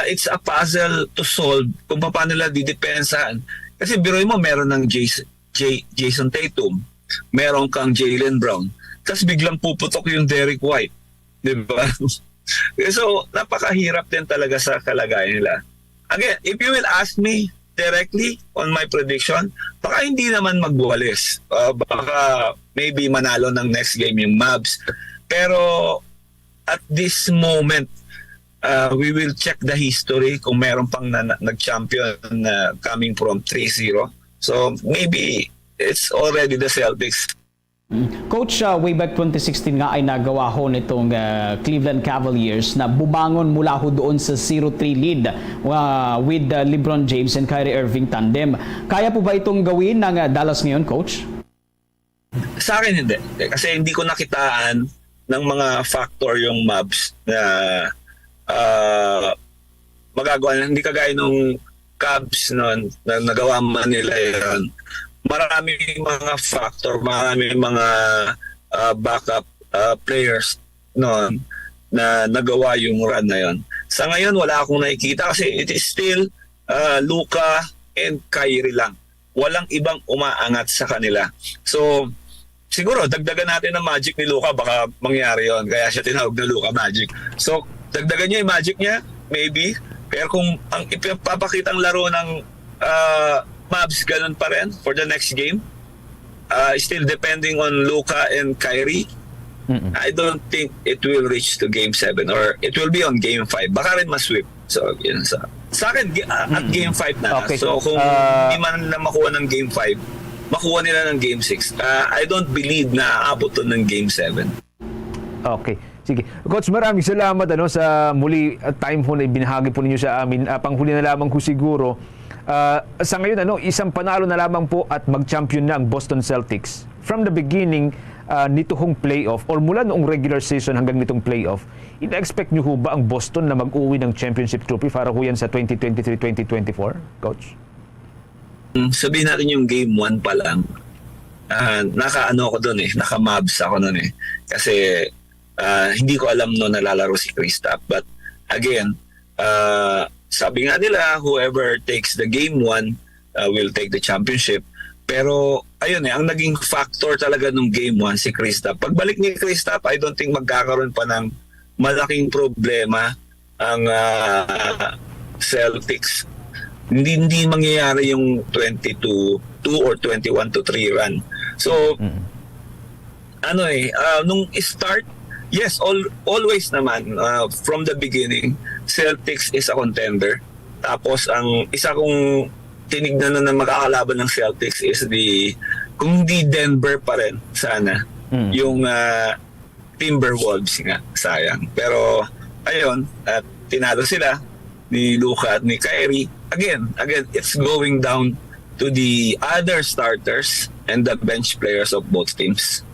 it's a puzzle to solve kung paano nila didepensahan. Kasi biroy mo, meron ng Jason Tatum, meron kang Jaylen Brown, tapos biglang puputok yung Derek White. Diba? So, napakahirap din talaga sa kalagayan nila. Again, if you will ask me directly on my prediction, baka hindi naman magwalis. Baka maybe manalo ng next game yung Mavs. Pero at this moment, we will check the history kung meron pang nag-champion coming from 3-0. So maybe it's already the Celtics. Coach, way back 2016 nga ay nagawa ho nitong Cleveland Cavaliers na bumangon mula ho doon sa 0-3 lead with LeBron James and Kyrie Irving tandem. Kaya po ba itong gawin ng Dallas ngayon, Coach? Sa akin hindi. Kasi hindi ko nakitaan ng mga factor yung Mavs na magagawa. Hindi kagaya nung Cavs noon na nagawa man nila yun. Marami mga factor, marami mga backup players noon na nagawa yung run na yon. Sa ngayon, wala akong nakikita kasi it is still Luka and Kyrie lang. Walang ibang umaangat sa kanila. So, siguro, dagdagan natin ng magic ni Luka, baka mangyari yon. Kaya siya tinawag na Luka Magic. So, dagdagan niya yung magic niya, maybe. Pero kung ang ipapakitang laro ng Mavs ganun pa rin for the next game, still depending on Luka and Kyrie, I don't think it will reach to Game 7 or it will be on Game 5. Baka rin masweep. So, yun sa akin, at Game 5 na. Okay. So, kung hindi man na makuha ng Game 5, makuha nila ng Game 6. I don't believe na aabot to ng Game 7. Okay. Sige. Coach, maraming salamat sa muli time po na ibinahagi po ninyo sa amin. Panghuli na lamang ko siguro. Sa ngayon, isang panalo na lamang po at mag-champion na ang Boston Celtics. From the beginning, nito hong playoff or mula noong regular season hanggang nitong playoff, ina-expect nyo ho ba ang Boston na mag-uwi ng championship trophy para ho yan sa 2023-2024, Coach? Sabihin natin yung Game 1 pa lang. Naka-ano ako doon naka-Mavs ako doon Kasi hindi ko alam nalalaro si Kristaps. But again, sabi nga nila, whoever takes the Game 1 will take the championship. Pero ayun ang naging factor talaga nung game 1 si Kristaps. Pagbalik ni Kristaps, I don't think magkakaroon pa ng malaking problema ang Celtics. Hindi mangyayari yung 22-2 or 21-3 run. So nung start, yes, always naman from the beginning, Celtics is a contender. Tapos ang isa kong tinignan na makakalaban ng Celtics is kung di Denver pa rin sana, yung Timberwolves nga, sayang. Pero ayun, at tinalo sila ni Luka at ni Kyrie. Again, it's going down to the other starters and the bench players of both teams.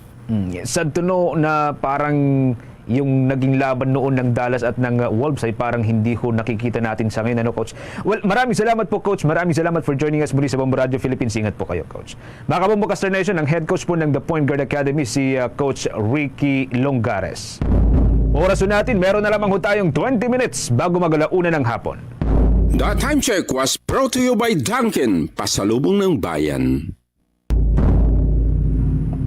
Sad to know na parang yung naging laban noon ng Dallas at ng Wolves ay parang hindi ko nakikita natin sa ngayon, ano, Coach? Well, maraming salamat po, Coach. Maraming salamat for joining us muli sa Bombo Radio Philippines. Ingat po kayo, Coach. Mga kabombo Caster Nation, ang head coach po ng The Point Guard Academy, si Coach Ricky Longares. Oras natin, meron na lamang tayong 20 minutes bago mag-alauna ng hapon. The time check was brought to you by Dunkin', pasalubong ng bayan.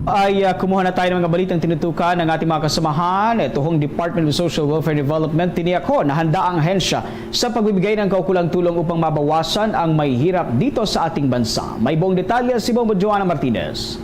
Ay kumuha na tayo ng mga balitang tinutukan ng ating mga kasamahan. Ito Department of Social Welfare Development, tiniyak ko na handa ang ahensya sa pagbibigay ng kaukulang tulong upang mabawasan ang may hirap dito sa ating bansa. May buong detalye si Bombo Joanna Martinez.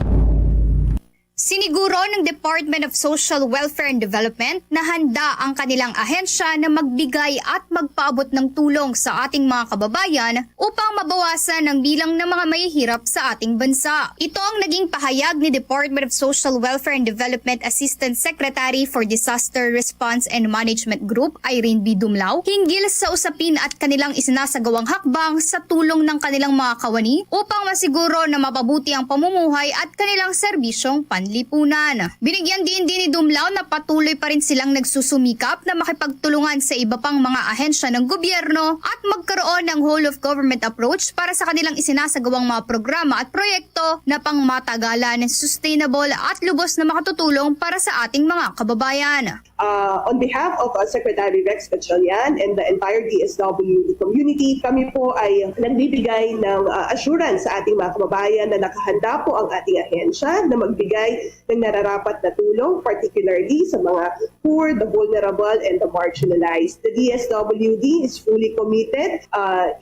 Siniguro ng Department of Social Welfare and Development na handa ang kanilang ahensya na magbigay at magpaabot ng tulong sa ating mga kababayan upang mabawasan ang bilang ng mga mahihirap sa ating bansa. Ito ang naging pahayag ni Department of Social Welfare and Development Assistant Secretary for Disaster Response and Management Group, Irene B. Dumlao, hinggil sa usapin at kanilang isinasagawang hakbang sa tulong ng kanilang mga kawani upang masiguro na mapabuti ang pamumuhay at kanilang serbisyong panlipunan. Binigyan din ni Dumlao na patuloy pa rin silang nagsusumikap na makipagtulungan sa iba pang mga ahensya ng gobyerno at magkaroon ng whole of government approach para sa kanilang isinasagawang mga programa at proyekto na pangmatagalan, sustainable at lubos na makatutulong para sa ating mga kababayan. On behalf of Secretary Rex Gatchalian and the entire DSWD community, kami po ay nagbibigay ng assurance sa ating mga kababayan na nakahanda po ang ating ahensya na magbigay ng nararapat na tulong, particularly sa mga poor, the vulnerable, and the marginalized. The DSWD is fully committed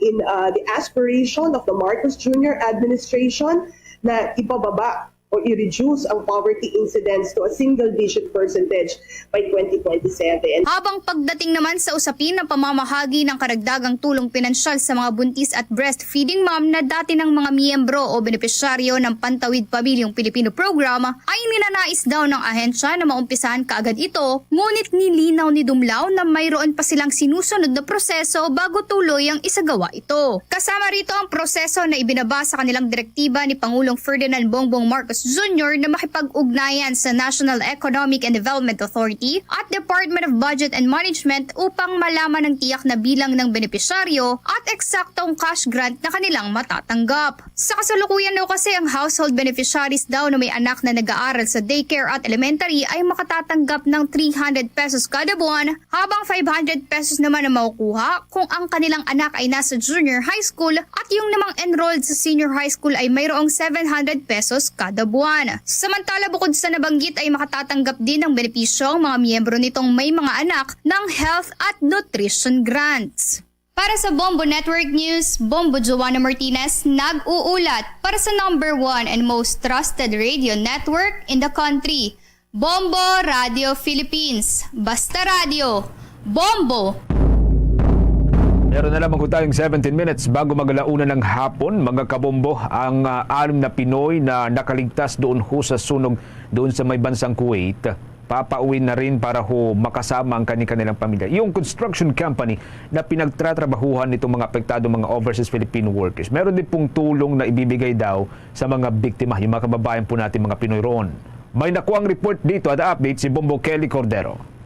in the aspiration of the Marcos Jr. administration na ipababa o i-reduce ang poverty incidence to a single-digit percentage by 2027. Habang pagdating naman sa usapin ng pamamahagi ng karagdagang tulong pinansyal sa mga buntis at breastfeeding mom na dati ng mga miyembro o benepisyaryo ng Pantawid Pamilyang Pilipino Program, ay ninanais daw ng ahensya na maumpisahan kaagad ito, ngunit nilinaw ni Dumlao na mayroon pa silang sinusunod na proseso bago tuloy ang isagawa ito. Kasama rito ang proseso na ibinaba sa kanilang direktiba ni Pangulong Ferdinand Bongbong Marcos Jr. na makipag-ugnayan sa National Economic and Development Authority at Department of Budget and Management upang malaman ang tiyak na bilang ng benepisyaryo at eksaktong cash grant na kanilang matatanggap. Sa kasalukuyan daw kasi ang household beneficiaries daw na may anak na nag-aaral sa daycare at elementary ay makatatanggap ng 300 pesos kada buwan, habang 500 pesos naman ang makukuha kung ang kanilang anak ay nasa junior high school at yung namang enrolled sa senior high school ay mayroong 700 pesos kada buwan. Samantala, bukod sa nabanggit ay makatatanggap din ng benepisyo ang mga miyembro nitong may mga anak ng health at nutrition grants. Para sa Bombo Network News, Bombo Joanna Martinez nag-uulat para sa #1 and most trusted radio network in the country, Bombo Radio Philippines. Basta Radio, Bombo! Meron na lamang tayong 17 minutes bago mag-alauna ng hapon, mga kabombo, ang 6 na Pinoy na nakaligtas doon sa sunog doon sa may bansang Kuwait, papauwi na rin para makasama ang kanilang pamilya. Yung construction company na pinagtatrabahuhan nitong mga apektadong mga overseas Filipino workers, meron din pong tulong na ibibigay daw sa mga biktima, yung mga kababayan po natin mga Pinoy roon. May nakuang report dito at update si Bombo Kelly Cordero.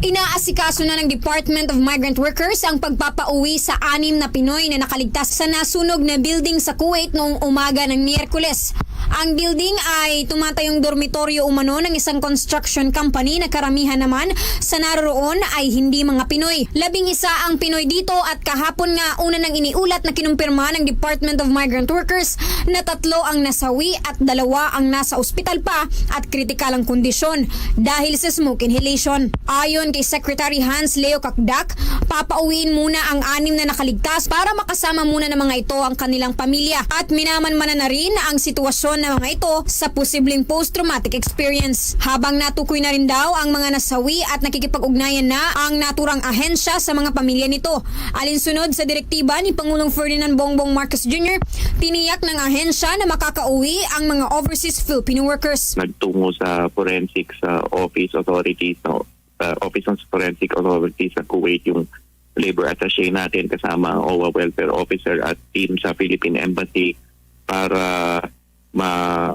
Inaasikaso na ng Department of Migrant Workers ang pagpapauwi sa 6 na Pinoy na nakaligtas sa nasunog na building sa Kuwait noong umaga ng Miyerkules. Ang building ay tumatayong dormitoryo umano ng isang construction company na karamihan naman sa naroroon ay hindi mga Pinoy. 11 ang Pinoy dito at kahapon nga una nang iniulat na kinumpirma ng Department of Migrant Workers na 3 ang nasawi at 2 ang nasa ospital pa at kritikal ang kondisyon dahil sa smoke inhalation. Ayon kay Secretary Hans Leo Kakdak, papauwiin muna ang 6 na nakaligtas para makasama muna ng mga ito ang kanilang pamilya at minamanmanan na rin ang sitwasyon ng mga ito sa posibleng post-traumatic experience. Habang natukoy na rin daw ang mga nasawi at nakikipag-ugnayan na ang naturang ahensya sa mga pamilya nito. Alinsunod sa direktiba ni Pangulong Ferdinand Bongbong Marcos Jr., tiniyak ng ahensya na makakauwi ang mga overseas Filipino workers. Nagtungo sa forensic office authorities, Office of Forensic Authorities sa Kuwait, yung labor attaché natin kasama ang OWA welfare officer at team sa Philippine Embassy para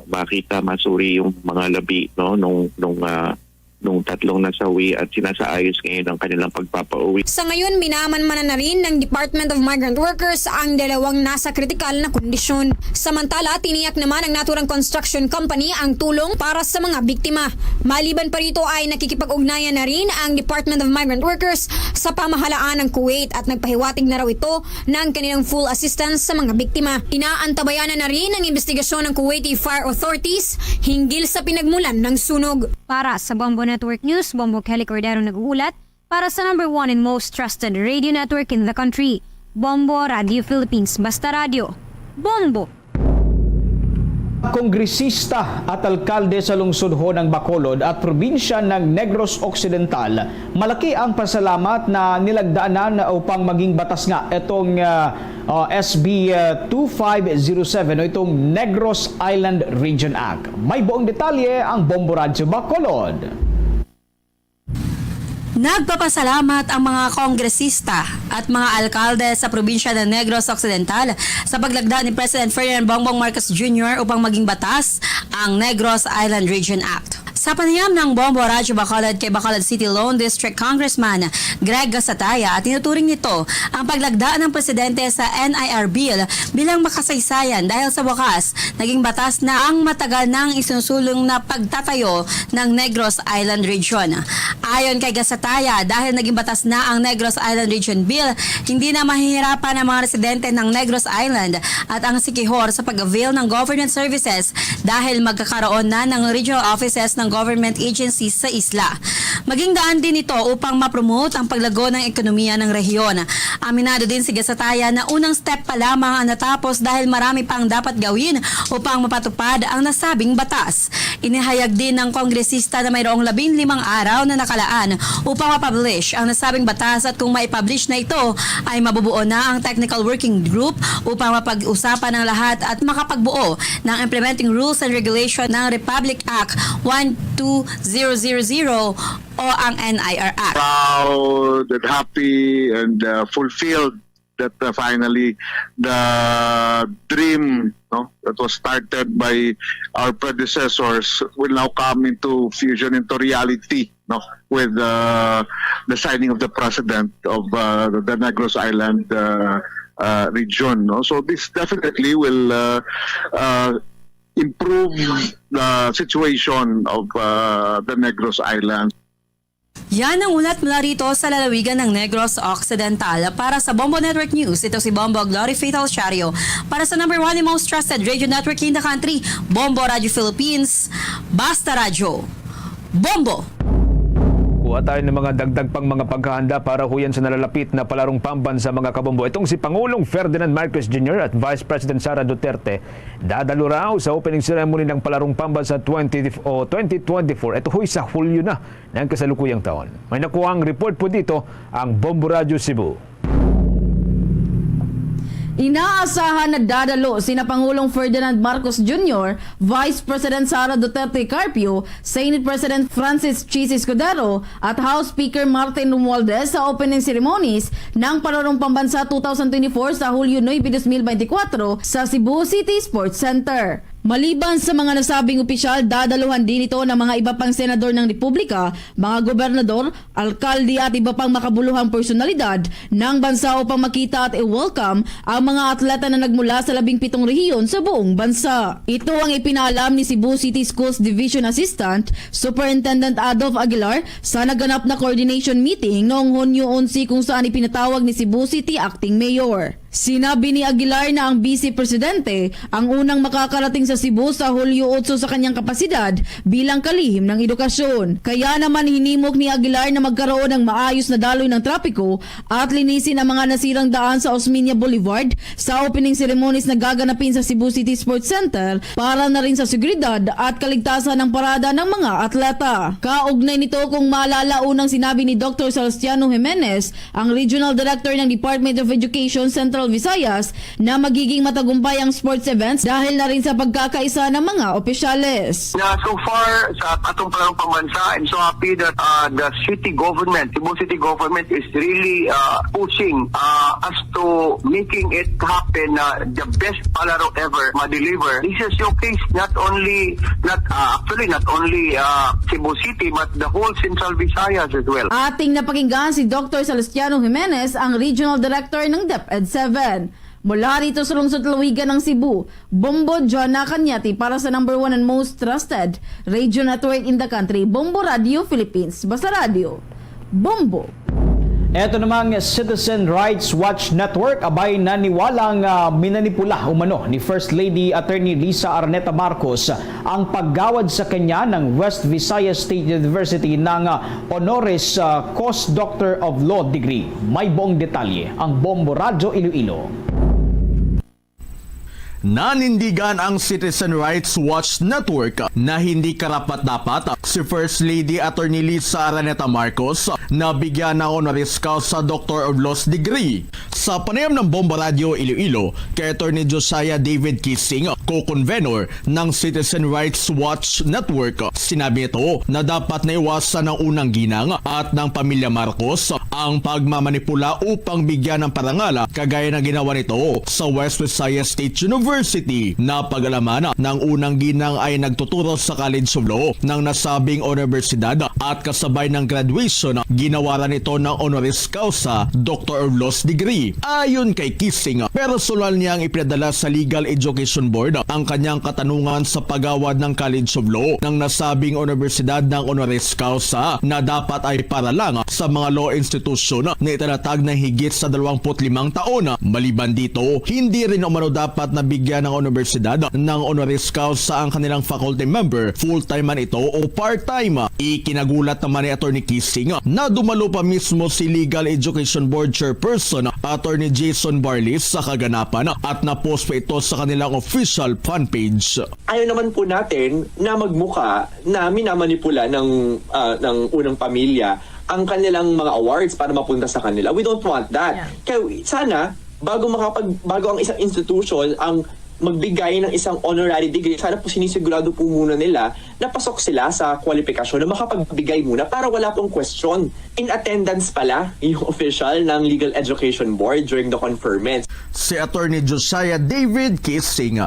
makita, masuri yung mga labi nung 3 nasawi at sinasaayos ngayon ang kanilang pagpapauwi. Sa ngayon, minamanmanan na rin ng Department of Migrant Workers ang 2 nasa kritikal na kondisyon. Samantala, tiniyak naman ng naturang construction company ang tulong para sa mga biktima. Maliban pa rito ay nakikipag-ugnayan na rin ang Department of Migrant Workers sa pamahalaan ng Kuwait at nagpahiwatig na raw ito ng kanilang full assistance sa mga biktima. Inaantabayanan na rin ang investigasyon ng Kuwaiti Fire Authorities hinggil sa pinagmulan ng sunog. Para sa Bombo Network News, Bombo Kelly Cordero nag-uulat para sa number 1 and most trusted radio network in the country, Bombo Radio Philippines. Basta Radio, Bombo! Kongresista at alkalde sa lungsod ho ng Bacolod at probinsya ng Negros Occidental, malaki ang pasalamat na nilagdaanan upang maging batas nga itong SB 2507 o itong Negros Island Region Act. May buong detalye ang Bombo Radio Bacolod. Nagpapasalamat ang mga kongresista at mga alkalde sa probinsya ng Negros Occidental sa paglagda ni President Ferdinand Bongbong Marcos Jr. upang maging batas ang Negros Island Region Act. Sa panayam ng Bombo Radio Bacolod kay Bacolod City Lone District Congressman Greg Gasataya, tinuturing nito ang paglagda ng presidente sa NIR Bill bilang makasaysayan dahil sa wakas naging batas na ang matagal nang isinusulong na pagtatayo ng Negros Island Region. Ayon kay Gasataya, dahil naging batas na ang Negros Island Region Bill, hindi na mahihirapan ang mga residente ng Negros Island at ang Siquijor sa pag-avail ng government services dahil magkakaroon na ng regional offices ng government agencies sa isla. Maging daan din ito upang mapromote ang paglago ng ekonomiya ng rehiyon. Aminado din si Gasataya na unang step pa lamang ang natapos dahil marami pang dapat gawin upang mapatupad ang nasabing batas. Inihayag din ng kongresista na mayroong 15 araw na nakalaan upang mapublish ang nasabing batas at kung maipublish na ito ay mabubuo na ang technical working group upang mapag-usapan ng lahat at makapagbuo ng implementing rules and regulation ng Republic Act 12000 o ang NIR Act. Proud and happy and fulfilled that finally the dream that was started by our predecessors will now come into fusion, into reality, with the signing of the president of the Negros Island region. So this definitely will improve the situation of the Negros Island. Yan ang ulat mula rito sa lalawigan ng Negros Occidental. Para sa Bombo Network News, ito si Bombo Glory Faith Alciario. Para sa number 1 and most trusted radio network in the country, Bombo Radio Philippines, Basta Radio, Bombo! Kuha tayo ng mga dagdag pang mga paghahanda para huyan sa nalalapit na palarong pambansa mga kabombo. Itong si Pangulong Ferdinand Marcos Jr. at Vice President Sara Duterte dadalo raw sa opening ceremony ng palarong pambansa 2024. Ito huy sa Hulyo na ng kasalukuyang taon. May nakuhang report po dito ang Bombo Radio Cebu. Inaasahan na dadalo sina Pangulong Ferdinand Marcos Jr., Vice President Sara Duterte Carpio, Senate President Francis Chis Escudero at House Speaker Martin Romualdez sa opening ceremonies ng Palarong Pambansa 2024 sa Hulyo 9, 2024 sa Cebu City Sports Center. Maliban sa mga nasabing opisyal, dadaluhan din ito ng mga iba pang senador ng Republika, mga gobernador, alkalde at iba pang makabuluhang personalidad ng bansa upang makita at i-welcome ang mga atleta na nagmula sa 17 rehiyon sa buong bansa. Ito ang ipinaalam ni Cebu City Schools Division Assistant Superintendent Adolf Aguilar sa naganap na coordination meeting noong Hunyo 11 kung saan ipinatawag ni Cebu City Acting Mayor. Sinabi ni Aguilar na ang Vice Presidente ang unang makakarating sa Cebu sa Hulyo 8 sa kanyang kapasidad bilang kalihim ng edukasyon. Kaya naman hinimok ni Aguilar na magkaroon ng maayos na daloy ng trapiko at linisin ang mga nasirang daan sa Osmeña Boulevard sa opening ceremonies na gaganapin sa Cebu City Sports Center para na rin sa seguridad at kaligtasan ng parada ng mga atleta. Kaugnay nito kung maalala unang sinabi ni Dr. Celestiano Jimenez, ang Regional Director ng Department of Education Central Visayas, na magiging matagumpay ang sports events dahil na rin sa pagkakaisa ng mga opisyales. So far sa atong parang pambansa, I'm so happy that the city government, Cebu City government is really pushing us to making it happen the best palaro ever ma-deliver. This is showcase not only Cebu City but the whole Central Visayas as well. Ating napakinggan si Dr. Celestiano Jimenez, ang Regional Director ng DepEd 7. Mula rito sa lungsod Lawigan ng Cebu, Bombo Joanna Cañati para sa number 1 and most trusted radio network in the country, Bombo Radio Philippines. Basta Radio, Bombo. Ito namang Citizen Rights Watch Network abay naniwalang minanipula umano ni First Lady Attorney Lisa Araneta Marcos ang paggawad sa kanya ng West Visayas State University ng Honoris Causa Doctor of Law degree. May buong detalye ang Bombo Radio Iloilo. Nanindigan ang Citizen Rights Watch Network na hindi karapat-dapat si First Lady Attorney Lisa Araneta Marcos na bigyan ng honoris causa Doctor of Laws degree. Sa panayam ng Bombo Radio Iloilo kay Attorney Josiah David Kissing, co-convenor ng Citizen Rights Watch Network, sinabi ito na dapat naiwasan ng unang ginang at ng pamilya Marcos ang pagmamanipula upang bigyan ng parangal kagaya ng ginawa nito sa West Visayas State University na pag-alaman ng unang ginang ay nagtuturo sa College of Law ng nasabing universidad at kasabay ng graduation ginawaran ito ng honoris causa Doctor of Laws degree. Ayon kay Kissing, personal niyang ipinadala sa Legal Education Board ang kanyang katanungan sa pagawad ng College of Law ng nasabing universidad ng honoris causa na dapat ay para lang sa mga law institution na itinatag na higit sa 25 taon. Maliban dito, hindi rin umano dapat nabigyan ng universidad ng honoris causa ang kanilang faculty member, full-time man ito o part-time. Ikinagulat naman ni Attorney Kissing na dumalo pa mismo si Legal Education Board Chairperson Attorney Jason Barlis sa kaganapan at na-post pa ito sa kanilang official fanpage. Ayaw naman po natin na magmuka na minamanipula ng unang pamilya ang kanilang mga awards para mapunta sa kanila. We don't want that. Yeah. Kaya sana, bago ang isang institution ang magbigay ng isang honorary degree, sana po sinisigurado po muna nila na pasok sila sa kwalifikasyon na makapagbigay muna para wala pong question. In attendance pala yung official ng Legal Education Board during the conferment. Si Attorney Josiah David Kissing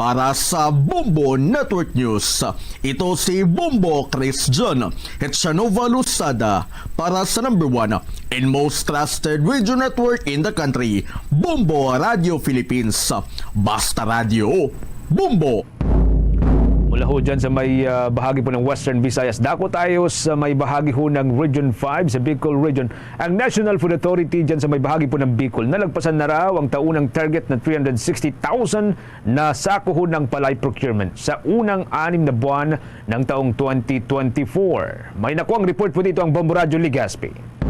para sa Bombo Network News. Ito si Bombo Chris John Hetchanova Lusada para sa number 1 and most trusted radio network in the country, Bombo Radio Philippines. Basta Radio, Bombo! Mula ho dyan sa may bahagi po ng Western Visayas, dako tayo sa may bahagi ho ng Region 5 sa Bicol Region. Ang National Food Authority dyan sa may bahagi po ng Bicol, nalagpasan na raw ang taunang target na 360,000 na sako ho ng palay procurement sa unang 6 na buwan ng taong 2024. May nakuang report po dito ang Bombo Radio Ligaspi.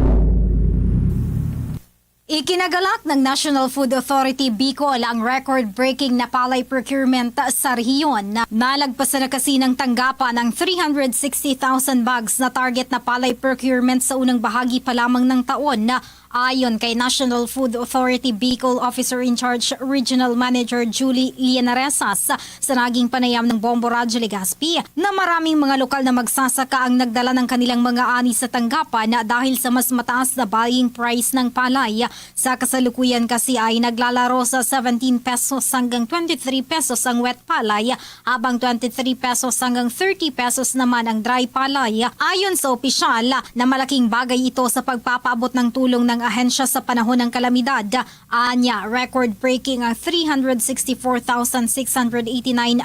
Ikinagalak ng National Food Authority Bicol ang record-breaking na palay procurement sa rehiyon na nalagpasan na kasi ng tanggapan ng 360,000 bags na target na palay procurement sa unang bahagi pa lamang ng taon na Ayon kay National Food Authority Bicol Officer in Charge Regional Manager Julie Lianaresas sa naging panayam ng Bombo Radyo Legazpi na maraming mga lokal na magsasaka ang nagdala ng kanilang mga ani sa tanggapan dahil sa mas mataas na buying price ng palay. Sa kasalukuyan kasi ay naglalaro sa 17 pesos hanggang 23 pesos ang wet palay habang 23 pesos hanggang 30 pesos naman ang dry palay. Ayon sa opisyal na malaking bagay ito sa pagpapaabot ng tulong ng ahensya sa panahon ng kalamidad. Anya, record-breaking ang 364,689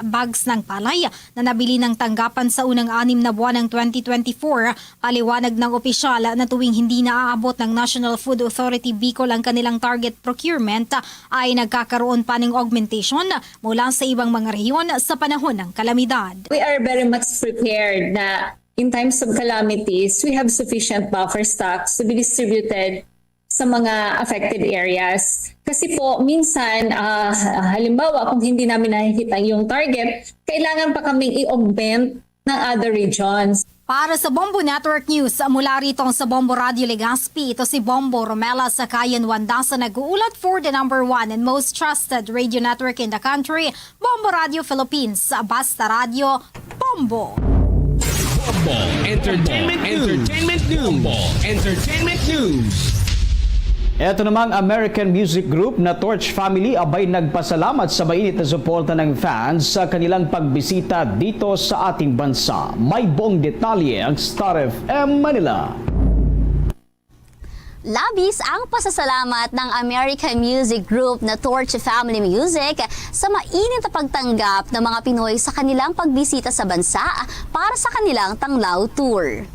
bags ng palay na nabili ng tanggapan sa unang 6 na buwan ng 2024. Paliwanag ng opisyal na tuwing hindi naaabot ng National Food Authority Bicol ang kanilang target procurement ay nagkakaroon pa ng augmentation mula sa ibang mga rehiyon sa panahon ng kalamidad. We are very much prepared na in times of calamities, we have sufficient buffer stocks to be distributed sa mga affected areas. Kasi po, minsan, halimbawa, kung hindi namin nakikita yung target, kailangan pa kaming i-augment ng other regions. Para sa Bombo Network News, mula rito sa Bombo Radio Legazpi, ito si Bombo Romela sa Kayan Wandasa nag-uulat for the number 1 and most trusted radio network in the country, Bombo Radio Philippines. Basta Radio, Bombo! Bombo Entertainment News. Ito namang American music group na Torch Family abay nagpasalamat sa mainit na suporta ng fans sa kanilang pagbisita dito sa ating bansa. May buong detalye ang Star FM Manila. Labis ang pasasalamat ng American music group na Torch Family Music sa mainit na pagtanggap ng mga Pinoy sa kanilang pagbisita sa bansa para sa kanilang Tanglaw Tour.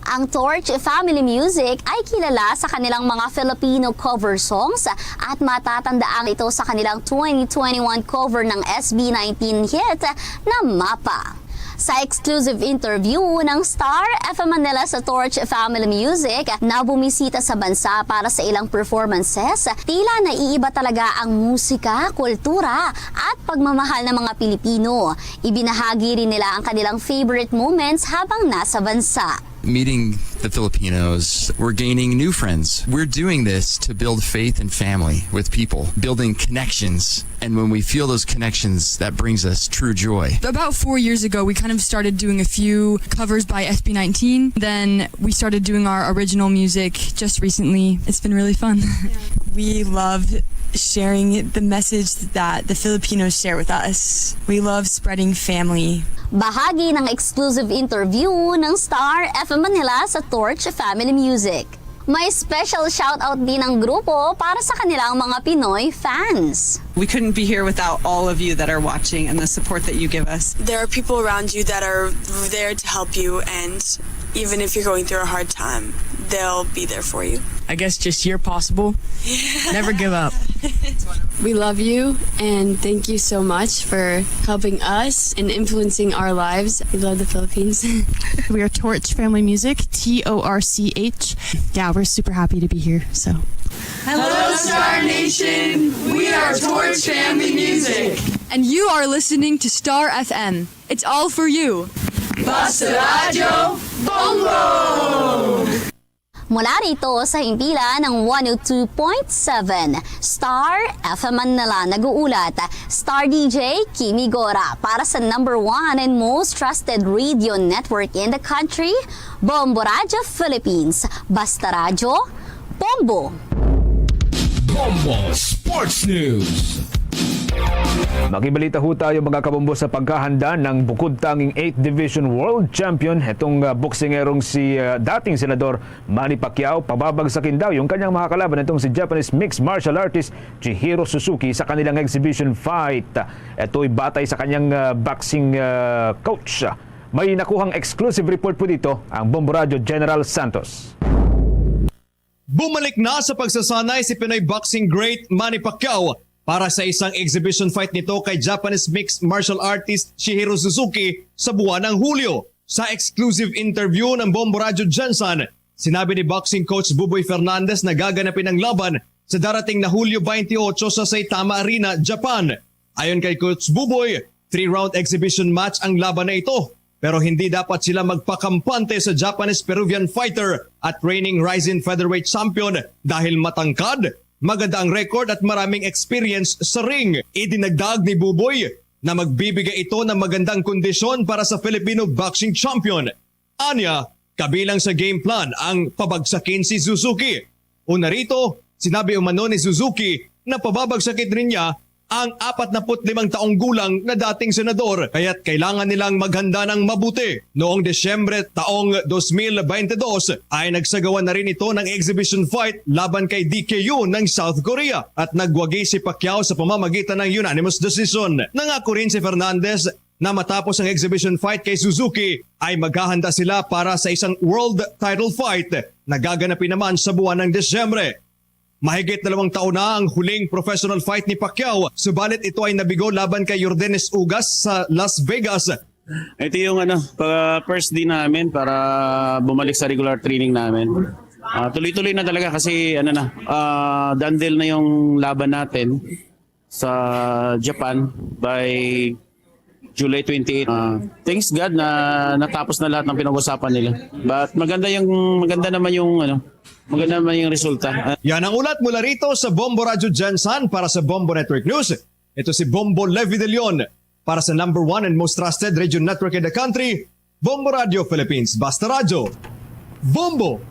Ang Torch Family Music ay kilala sa kanilang mga Filipino cover songs at matatandaan ito sa kanilang 2021 cover ng SB19 hit na Mapa. Sa exclusive interview ng Star FM Manila sa Torch Family Music na bumisita sa bansa para sa ilang performances, tila naiiba talaga ang musika, kultura at pagmamahal ng mga Pilipino. Ibinahagi rin nila ang kanilang favorite moments habang nasa bansa. Meeting the Filipinos, we're gaining new friends. We're doing this to build faith and family with people, building connections. And when we feel those connections, that brings us true joy. About 4 years ago, we kind of started doing a few covers by SB19. Then we started doing our original music just recently. It's been really fun. We love sharing the message that the Filipinos share with us. We love spreading family. Bahagi ng exclusive interview ng Star FM Manila sa Torch Family Music. May special shoutout din ng grupo para sa kanilang mga Pinoy fans. We couldn't be here without all of you that are watching and the support that you give us. There are people around you that are there to help you, and even if you're going through a hard time, they'll be there for you. I guess just here possible. Never give up. We love you and thank you so much for helping us and influencing our lives. We love the Philippines. We are Torch Family Music, TORCH. Yeah, we're super happy to be here. So. Hello, Star Nation. We are Torch Family Music. And you are listening to Star FM. It's all for you. Basta Radio Bongo! Mula rito sa himpilan ng 102.7 Star FM Manila nag-uulat, Star DJ Kimi Gora para sa number 1 and most trusted radio network in the country, Bombo Radio Philippines. Basta Radio, Bombo! Bombo Sports News. Makibalita ho tayo mga kabombo sa pagkahanda ng bukod tanging 8th Division World Champion. Itong boksingerong si dating Senador Manny Pacquiao. Pababagsakin daw yung kanyang makakalaban itong si Japanese mixed martial artist Chihiro Suzuki sa kanilang exhibition fight. Ito'y batay sa kanyang boxing coach. May nakuhang exclusive report po dito ang Bombo Radio General Santos. Bumalik na sa pagsasanay si Pinoy boxing great Manny Pacquiao para sa isang exhibition fight nito kay Japanese mixed martial artist Chihiro Suzuki sa buwan ng Hulyo. Sa exclusive interview ng Bombo Radio Jensen, sinabi ni boxing coach Buboy Fernandez na gaganapin ang laban sa darating na Hulyo 28 sa Saitama Arena, Japan. Ayon kay Coach Buboy, 3-round exhibition match ang laban na ito. pero hindi dapat sila magpakampante sa Japanese-Peruvian fighter at reigning Rising Featherweight champion dahil matangkad, maganda ang record at maraming experience sa ring. Idinagdag ni Buboy na magbibigay ito ng magandang kondisyon para sa Filipino boxing champion. Anya, kabilang sa game plan ang pabagsakin si Suzuki. Una rito, sinabi umano ni Suzuki na pababagsakin rin niya ang 45 taong gulang na dating senador kaya't kailangan nilang maghanda ng mabuti. Noong Desyembre taong 2022 ay nagsagawa na rin ito ng exhibition fight laban kay DKU ng South Korea at nagwagi si Pacquiao sa pamamagitan ng unanimous decision. Nangako rin si Fernandez na matapos ang exhibition fight kay Suzuki ay maghahanda sila para sa isang world title fight na gaganapin naman sa buwan ng Desyembre. Mahigit 2 taon na ang huling professional fight ni Pacquiao, subalit ito ay nabigo laban kay Yordenes Ugas sa Las Vegas. Ito yung first day namin para bumalik sa regular training namin. Tuloy-tuloy na talaga kasi dandel na yung laban natin sa Japan by July 28. Thanks God na natapos na lahat ng pinag-usapan nila. But maganda naman yung resulta. Yan ang ulat mula rito sa Bombo Radio Jansan para sa Bombo Network News. Ito si Bombo Levi De Leon para sa number 1 and most trusted radio network in the country, Bombo Radio Philippines. Basta Radio, Bombo!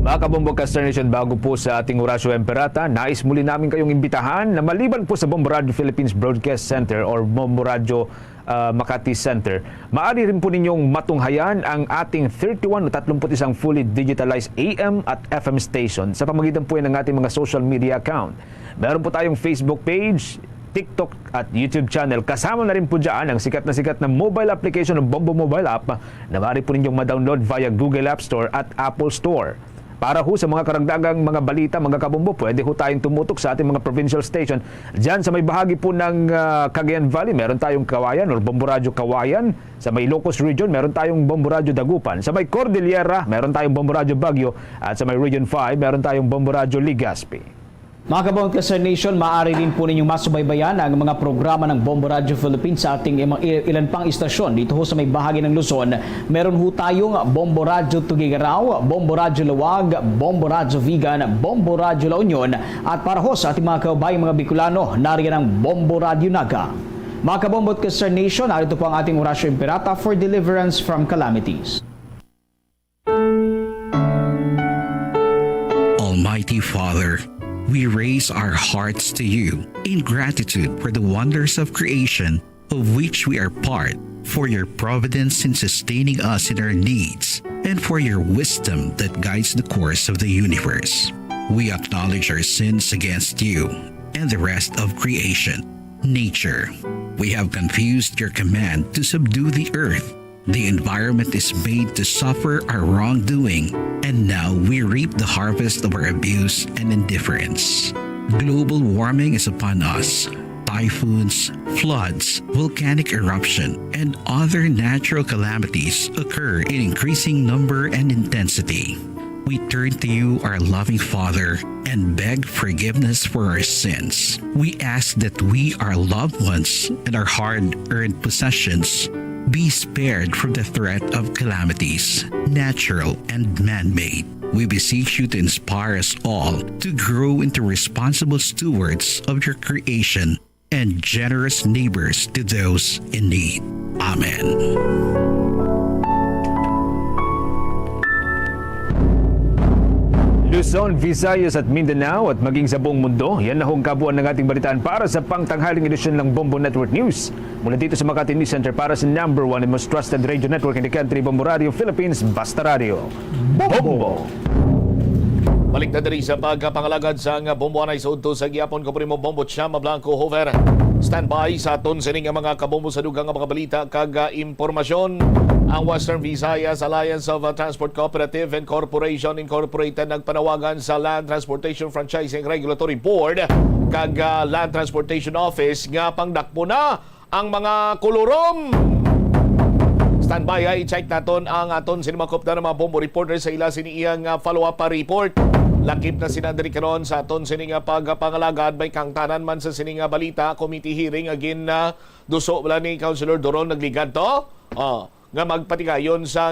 Mga kabombo Caster Nation, bago po sa ating Horacio Emperata, nais muli namin kayong imbitahan na maliban po sa Bombo Radio Philippines Broadcast Center or Bombo Radio Makati Center, maaari rin po ninyong matunghayan ang ating 31 o 31 fully digitalized AM at FM station sa pamagitan po ng ating mga social media account. Meron po tayong Facebook page, TikTok at YouTube channel. Kasama na rin po dyan ang sikat na mobile application ng Bombo Mobile App na maaari po ninyong ma-download via Google App Store at Apple Store. Para ho sa mga karagdagang mga balita, mga kabombo, pwede ho tayong tumutok sa ating mga provincial station. Diyan sa may bahagi po ng Cagayan Valley, meron tayong Kawayan or Bombo Radio Kawayan. Sa may Ilocos Region, meron tayong Bombo Radio Dagupan. Sa may Cordillera, meron tayong Bombo Radio Baguio. At sa may Region 5, meron tayong Bombo Radio Legazpi. Mga kabombo Caster Nation, maaari rin po ninyong masubaybayan ang mga programa ng Bombo Radio Philippines sa ating ilan pang istasyon. Dito ho sa may bahagi ng Luzon, meron ho tayong Bombo Radio Tugigaraw, Bombo Radio Lawag, Bombo Radio Vigan, Bombo Radio La Union, at para ho sa ating mga kababayang mga Bicolano, nariyan ang Bombo Radio Naga. Mga kabombo Caster Nation, narito po ang ating Horacio Emperata for deliverance from calamities. Almighty Father, we raise our hearts to you in gratitude for the wonders of creation of which we are part, for your providence in sustaining us in our needs, and for your wisdom that guides the course of the universe. We acknowledge our sins against you and the rest of creation, nature. We have confused your command to subdue the earth. The environment is made to suffer our wrongdoing, and now we reap the harvest of our abuse and indifference. Global warming is upon us. Typhoons, floods, volcanic eruption, and other natural calamities occur in increasing number and intensity. We turn to you, our loving Father, and beg forgiveness for our sins. We ask that we, our loved ones, and our hard-earned possessions be spared from the threat of calamities, natural and man-made. We beseech you to inspire us all to grow into responsible stewards of your creation and generous neighbors to those in need. Amen. Luzon, Visayas at Mindanao at maging sa buong mundo, yan na hong kabuuan ng ating balitaan para sa pangtanghaling edisyon ng Bombo Network News. Mula dito sa Makati News Center para sa number 1 and most trusted radio network in the country, Bombo Radio Philippines, Basta Radio, Bombo! Balik na diri sa pagkapangalagad sa Bombo Anay sa udto sa giyapon ko primo Bombo Chama Blanco Hover. Standby sa aton sining nga mga kabombo sa dugang nga mga balita kag impormasyon. Ang Western Visayas Alliance of Transport Cooperative and Corporation Incorporated nagpanawagan sa Land Transportation Franchising Regulatory Board kag Land Transportation Office nga pangdakpo na ang mga kolorom. Standby ay check naton ang aton sinimakop na mga bombo reporter sa ila siniyang follow-up report Lakip na sinadri karon sa aton sininga pagpangalagad may kangtanan man sa sininga balita committee hearing again na duso wala ni Councilor Doron nagligad to. Nga magpatigayon sa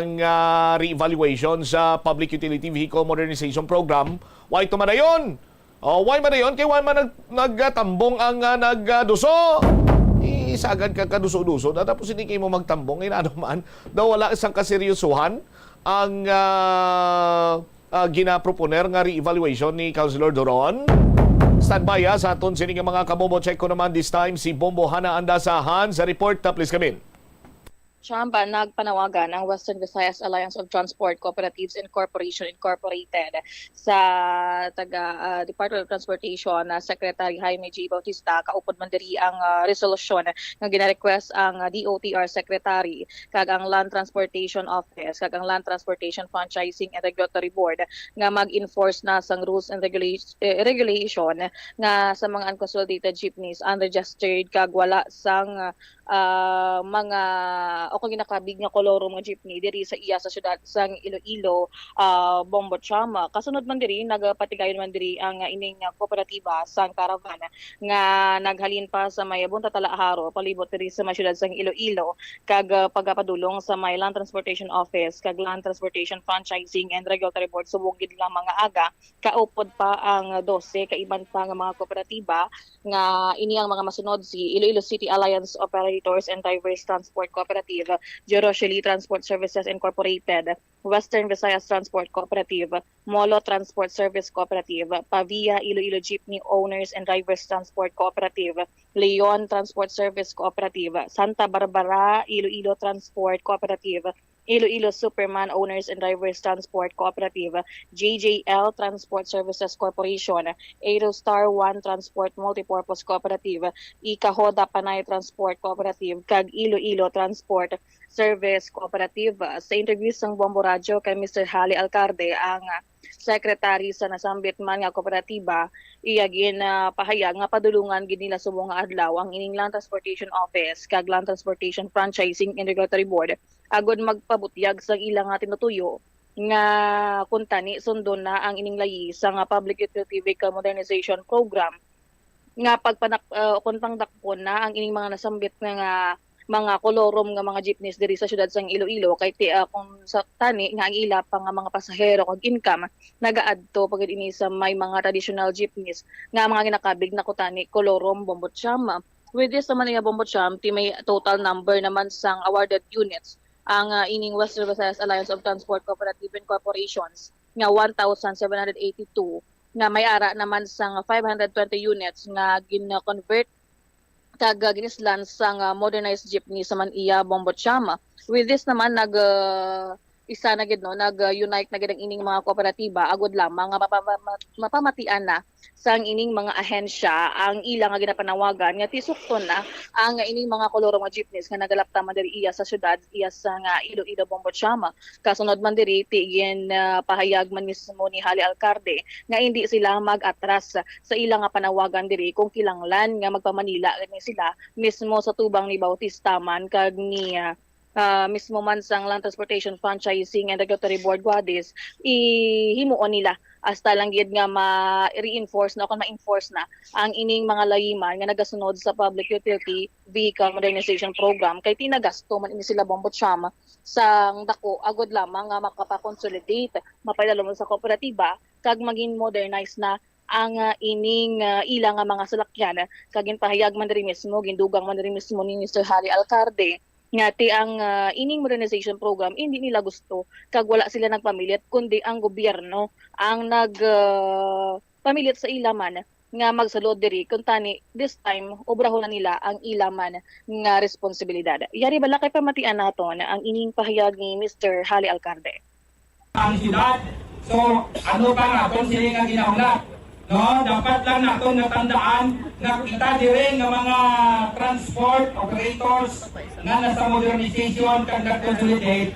re-evaluation sa Public Utility Vehicle Modernization Program. Why to madayon? Why madayon? Kay why man nagtambong ang nagduso? Isagad ka kaduso-duso. Tapos hindi kayo mo magtambong. Ano man, daw wala isang kaseryosuhan ang ginaproponer nga re-evaluation ni Councilor Doron. Standby sa aton sining mga kabombo. Check ko naman this time si Bombo Hana Andasahan sa report. Please come in. Chamba, nagpanawagan ang Western Visayas Alliance of Transport Cooperatives and Corporation Incorporated sa Department of Transportation na Secretary Jaime J. Bautista kaupod man diri ang resolusyon nga gina-request ang DOTR Secretary kag ang Land Transportation Office kag ang Land Transportation Franchising and Regulatory Board nga mag-enforce na sang rules and regulation nga sa mga unconsolidated jeepneys unregistered kag wala sang mga o kung ginakabig nga koloro mga jeepney diri sa iya sa syudad sang Iloilo, Bombo Chama. Kasunod man diri nagpatigayon man diri ang ining kooperatiba sang Caravan nga naghalin pa sa may Bunta Talaharo palibot diri sa may syudad sang Iloilo kag pagapadulong sa may Land Transportation Office kag Land Transportation Franchising and Regulatory Board subong gid lang mga aga kaupod pa ang 12 kaiban pa nga mga kooperatiba nga ini ang mga masunod si Iloilo City Alliance Operators and Diverse Transport Cooperative, Joroshili Transport Services Incorporated, Western Visayas Transport Cooperative, Molo Transport Service Cooperative, Pavia Iloilo Jeepney Owners and Drivers Transport Cooperative, Leon Transport Service Cooperative, Santa Barbara Iloilo Transport Cooperative, Iloilo Superman Owners and Drivers Transport Cooperative, JJL Transport Services Corporation, Aerostar One Transport Multipurpose Cooperative, Ikahoda Panay Transport Cooperative, kag Iloilo Transport Service Cooperative. Sa interview sang Bombo Radio kay Mr. Hali Alcarde, ang secretary sa nasambit man nga kooperatiba, iyagin pahayag nga padulungan gid nila subong nga adlaw ang ining Land Transportation Office kag Land Transportation Franchising and Regulatory Board agod magpabutyag sa ilang tinutuyo nga kuntani sundon na ang ining layi sa nga Public Utility Vehicle Modernization Program nga kuntang dakpon na ang ining mga nasambit nga mga kolorom nga mga jeepneys diri sa syudad sang Iloilo kay kung sa tani nga ang ila pa nga mga pasahero kag income nagaadto pagid ini sa may mga traditional jeepneys nga mga ginakabig na kutani kolorom Bombo Cham. With this naman nga Bombo Cham, may total number naman sang awarded units ang ining Western Visayas Alliance of Transport Cooperative and Corporations nga 1,782 nga may ara naman sang 520 units nga gina-convert kag ginislan sang modernized jeepney sa man iya Bombo Cham. With this naman isa na gid nag-unite na gid ang ining mga kooperatiba agud lamang nga mapamatian na sang ining mga ahensya ang ilang nga ginapanawagan nga tisukton na ang ining mga koloro nga jeepneys nga nagalapta man diri iya sa syudad iya sa nga Iloilo Bombo Cham. Kasunod man diri tigin pahayag man mismo ni Hali Alcarde nga hindi sila mag-atras sa ilang nga panawagan diri kung kilanglan nga magpamanila ni sila mismo sa tubang ni Bautista man kag ni mismo man sang Land Transportation Franchising and Regulatory Board Guadis ihimuon nila hasta lang gid nga ma-reinforce na o ma-enforce na ang ining mga layiman nga nagasunod sa Public Utility Vehicle Modernization Program kay tinagasto man ini sila Bombo Cham sang dako agud lamang nga makapa-consolidate mapaidalo sa kooperatiba kag maging modernize na ang ining ilang nga mga salakyan kag pahayag man diri mismo gindugang man diri mismo ni Mr. Hali Alcarde nga ang ining modernization program hindi nila gusto kag wala sila nagpamilit kundi ang gobyerno ang nagpamilit sa ilaman nga magsalod diri kun tani this time obrahon na nila ang ilaman nga responsibilidad. Yari bala kay pamatian naton ang ining pahayag ni Mr. Hali Alcarde. Ang siyudad, so ano pa naton sila nga ginahula? No, dapat lang naton natandaan na kita dire nga mga transport operators nga nasa modernization kag nag-consolidate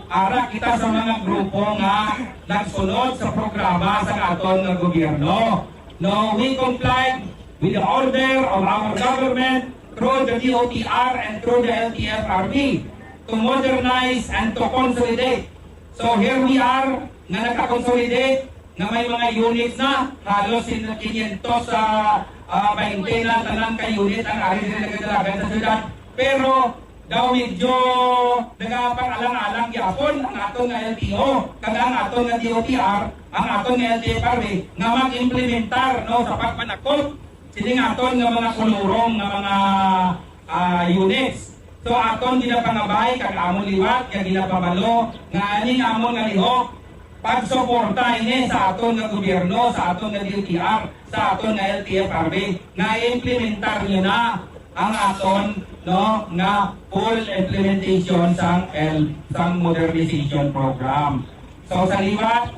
ara kita sa mga grupo nga nagsunod sa programa sa aton nga gobyerno. No, we complied with the order of our government through the DOTR and through the LTFRB to modernize and to consolidate. So here we are nga naka-consolidate nga may mga units na halos 500 sa 20 na tanan ka unit ang ari din nagdalagan sa syudad. Pero daw medyo nagapang-alang-alang gyapon ang aton nga LTO kag ang aton nga DOTR, ang aton nga LTFRB nga mag-implementar no sa pagpanakop sining aton nga mga kulurong nga mga units. So aton ginapangabay kag amon liwat kag ginapabalo nga aning amon nga lihok pagsuporta ini sa aton nga gobyerno, sa aton nga DOTR, sa aton nga LTFRB nga implementar niyo na ang aton no nga full implementation sang modernization program. So sa liwat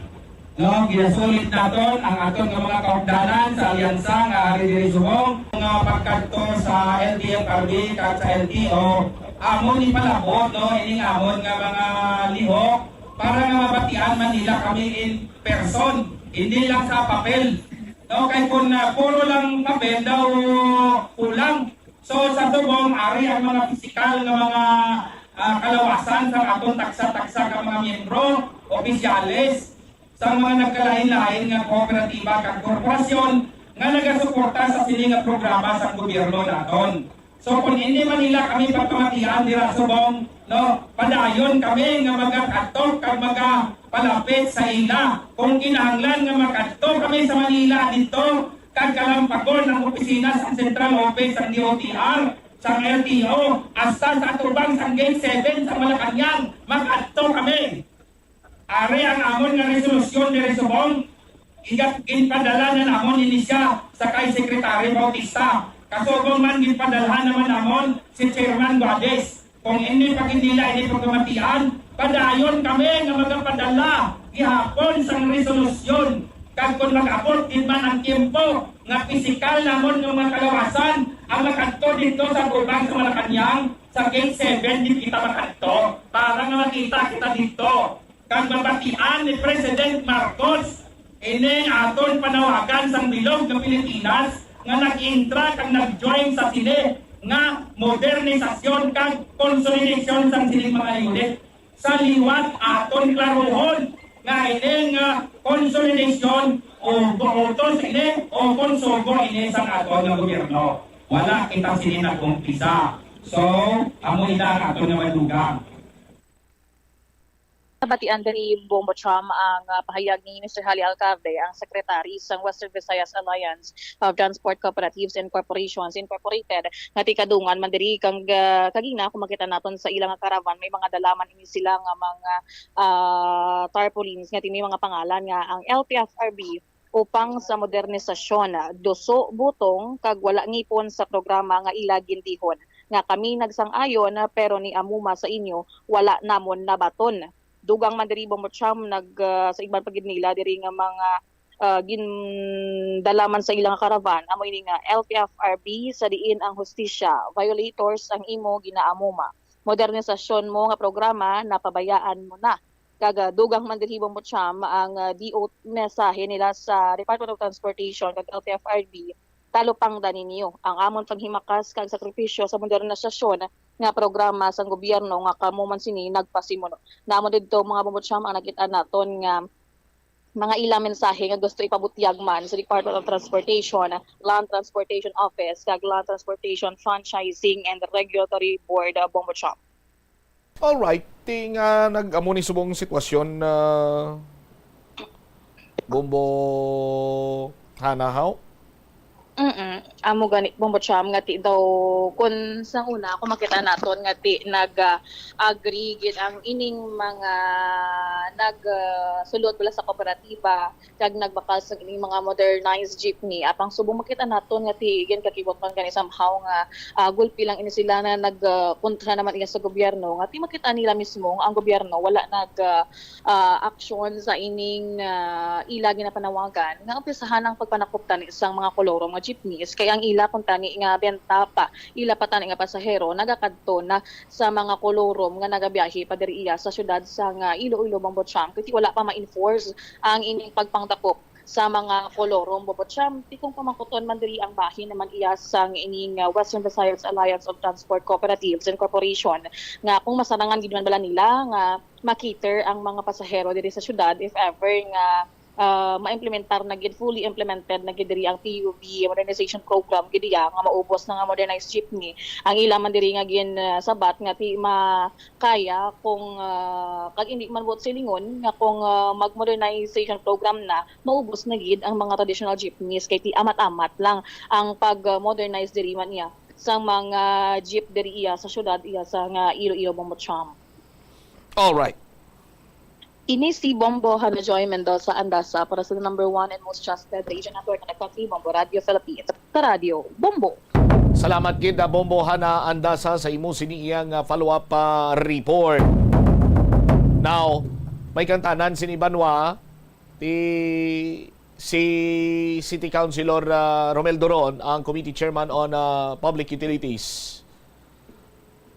no ginasulit naton ang aton nga mga kaugdanan sa alyansa nga ari diri subong nga pagkadto sa LTFRB kag sa LTO amon ipalabot no ining amon nga mga lihok para nga mabatian man nila kami in person, hindi lang sa papel. No, kay kung puro lang papel daw kulang. So sa subong ari ang mga pisikal na mga kalawasan sa atong taksa-taksa ka mga miyembro, opisyales, sa mga nagkalain-lain nga kooperatiba kag korporasyon nga nagasuporta sa sini nga programa sa gobyerno naton. So kung hindi man nila kami pagpamatian dira subong, no, padayon kami nga magakadto kag magapalapit sa ila. Kung kinahanglan nga makadto kami sa Manila dito kag kalampagon ang opisina sa Central Office ng DOTR sa LTO hasta sa tubang sa Gate 7 sa Malacanang, makadto kami. Ari ang amon nga resolusyon diri subong ginpadala na namon ini siya sa kay Secretary Bautista. Kasubong man ginpadalhan naman namon si Chairman Guades. Kung hindi pagindila ini pagkamatian, padayon kami nga magapadala gihapon sang resolusyon. Kag kung mag-abot din man ang tiempo nga pisikal namon ng mga kalawasan ang makadto dito sa Tubang sa Malacanang sa Gate 7 di kita makadto para nga makita kita dito. Kag mabatian ni President Marcos ini aton panawagan sang bilog ng Pilipinas nga nag-intra kag nag-join sa sine nga modernisasyon kag konsolidasyon sang sining mga unit. Sa liwat aton klarohon nga ini nga konsolidasyon o buotos ini o konsogo ini sang aton nga gobyerno. Wala kita sini nag-umpisa. So, amo ila aton nga madugang. Nabatian diri Bombo Cham ang pahayag ni Mr. Hali Alcavde, ang Secretary sa Western Visayas Alliance of Transport Cooperatives and Corporations Incorporated. Ngati kadungan man diri kang kagina kung makita naton sa ilang karavan may mga dalaman ini sila nga mga tarpaulins ngati may mga pangalan nga ang LTFRB upang sa modernisasyon doso butong kag wala ngipon sa programa nga ila gindihon nga kami nagsang-ayon pero ni amuma sa inyo wala namon nabaton. Dugang man diri Bombo Cham sa ibang pagid nila diri nga mga gindalaman sa ilang karavan amo ini nga LTFRB sa diin ang hustisya violators ang imo ginaamuma modernisasyon mo nga programa napabayaan mo na kaga dugang man diri Bombo Cham ang DO mensahe nila sa Department of Transportation kag LTFRB talupang daninyo ang amon paghimakas kag sakripisyo sa modernisasyon nga programa sa gobyerno nga kamo man sini nagpasimuno. Namo didto mga Bombo Cham ang nakita naton nga mga ilang mensahe nga gusto ipabutyag man sa Department of Transportation, Land Transportation Office, kag Land Transportation Franchising and Regulatory Board Bombo Cham. Alright, ting nag-amo ni subong sitwasyon na Bombo Hanahaw. Amo ganit Bombo Cham nga ti daw kun sa una ako makita naton nga ti nag-agree gid ang ining mga nagsulod pala sa kooperatiba kag nagbakal sa ining mga modernized jeepney apang subong makita naton nga ti gin kakibot man kani somehow nga gulpi lang ini sila na nagpunta naman iya sa gobyerno nga ti makita nila mismo ang gobyerno wala action sa ining ila ginapanawagan nga umpisahan ang pagpanakop isang mga koloro mga jeepneys kaya ang ila kung tani nga benta pa ila pa tani nga pasahero nagakadto na sa mga kolorom nga nagabiyahe pa diri iya sa syudad sa nga Iloilo Bombo Cham kasi wala pa ma-enforce ang ining pagpangtakop sa mga kolorom Bombo Cham ti kung pamangkuton man diri ang bahin naman iya sang ining Western Visayas Alliance of Transport Cooperatives and Corporation nga kung masarangan gid man bala nila nga makiter ang mga pasahero diri sa syudad if ever nga ma-implementar na gid, fully implemented na gid diri ang PUV modernization program gid nga maubos na nga modernized jeepney. Ang ila man diri nga gin sabat nga ti makaya kung kag hindi man bot silingon nga kung mag-modernization program na maubos na gid ang mga traditional jeepneys kay ti amat-amat lang ang pag-modernize diri man iya sa mga jeep diri iya sa syudad iya sa nga Iloilo Bombocham. All right. Ini si Bombo Hana Joy Mendoza Andasa para sa number 1 and most trusted radio network na nagpapili Bombo Radio Philippines. Sa Radio Bombo. Salamat gid Bombo Hana Andasa sa imo siniyang follow-up report. Now, may kantanan si Banwa si City Councilor Romel Doron, ang Committee Chairman on Public Utilities.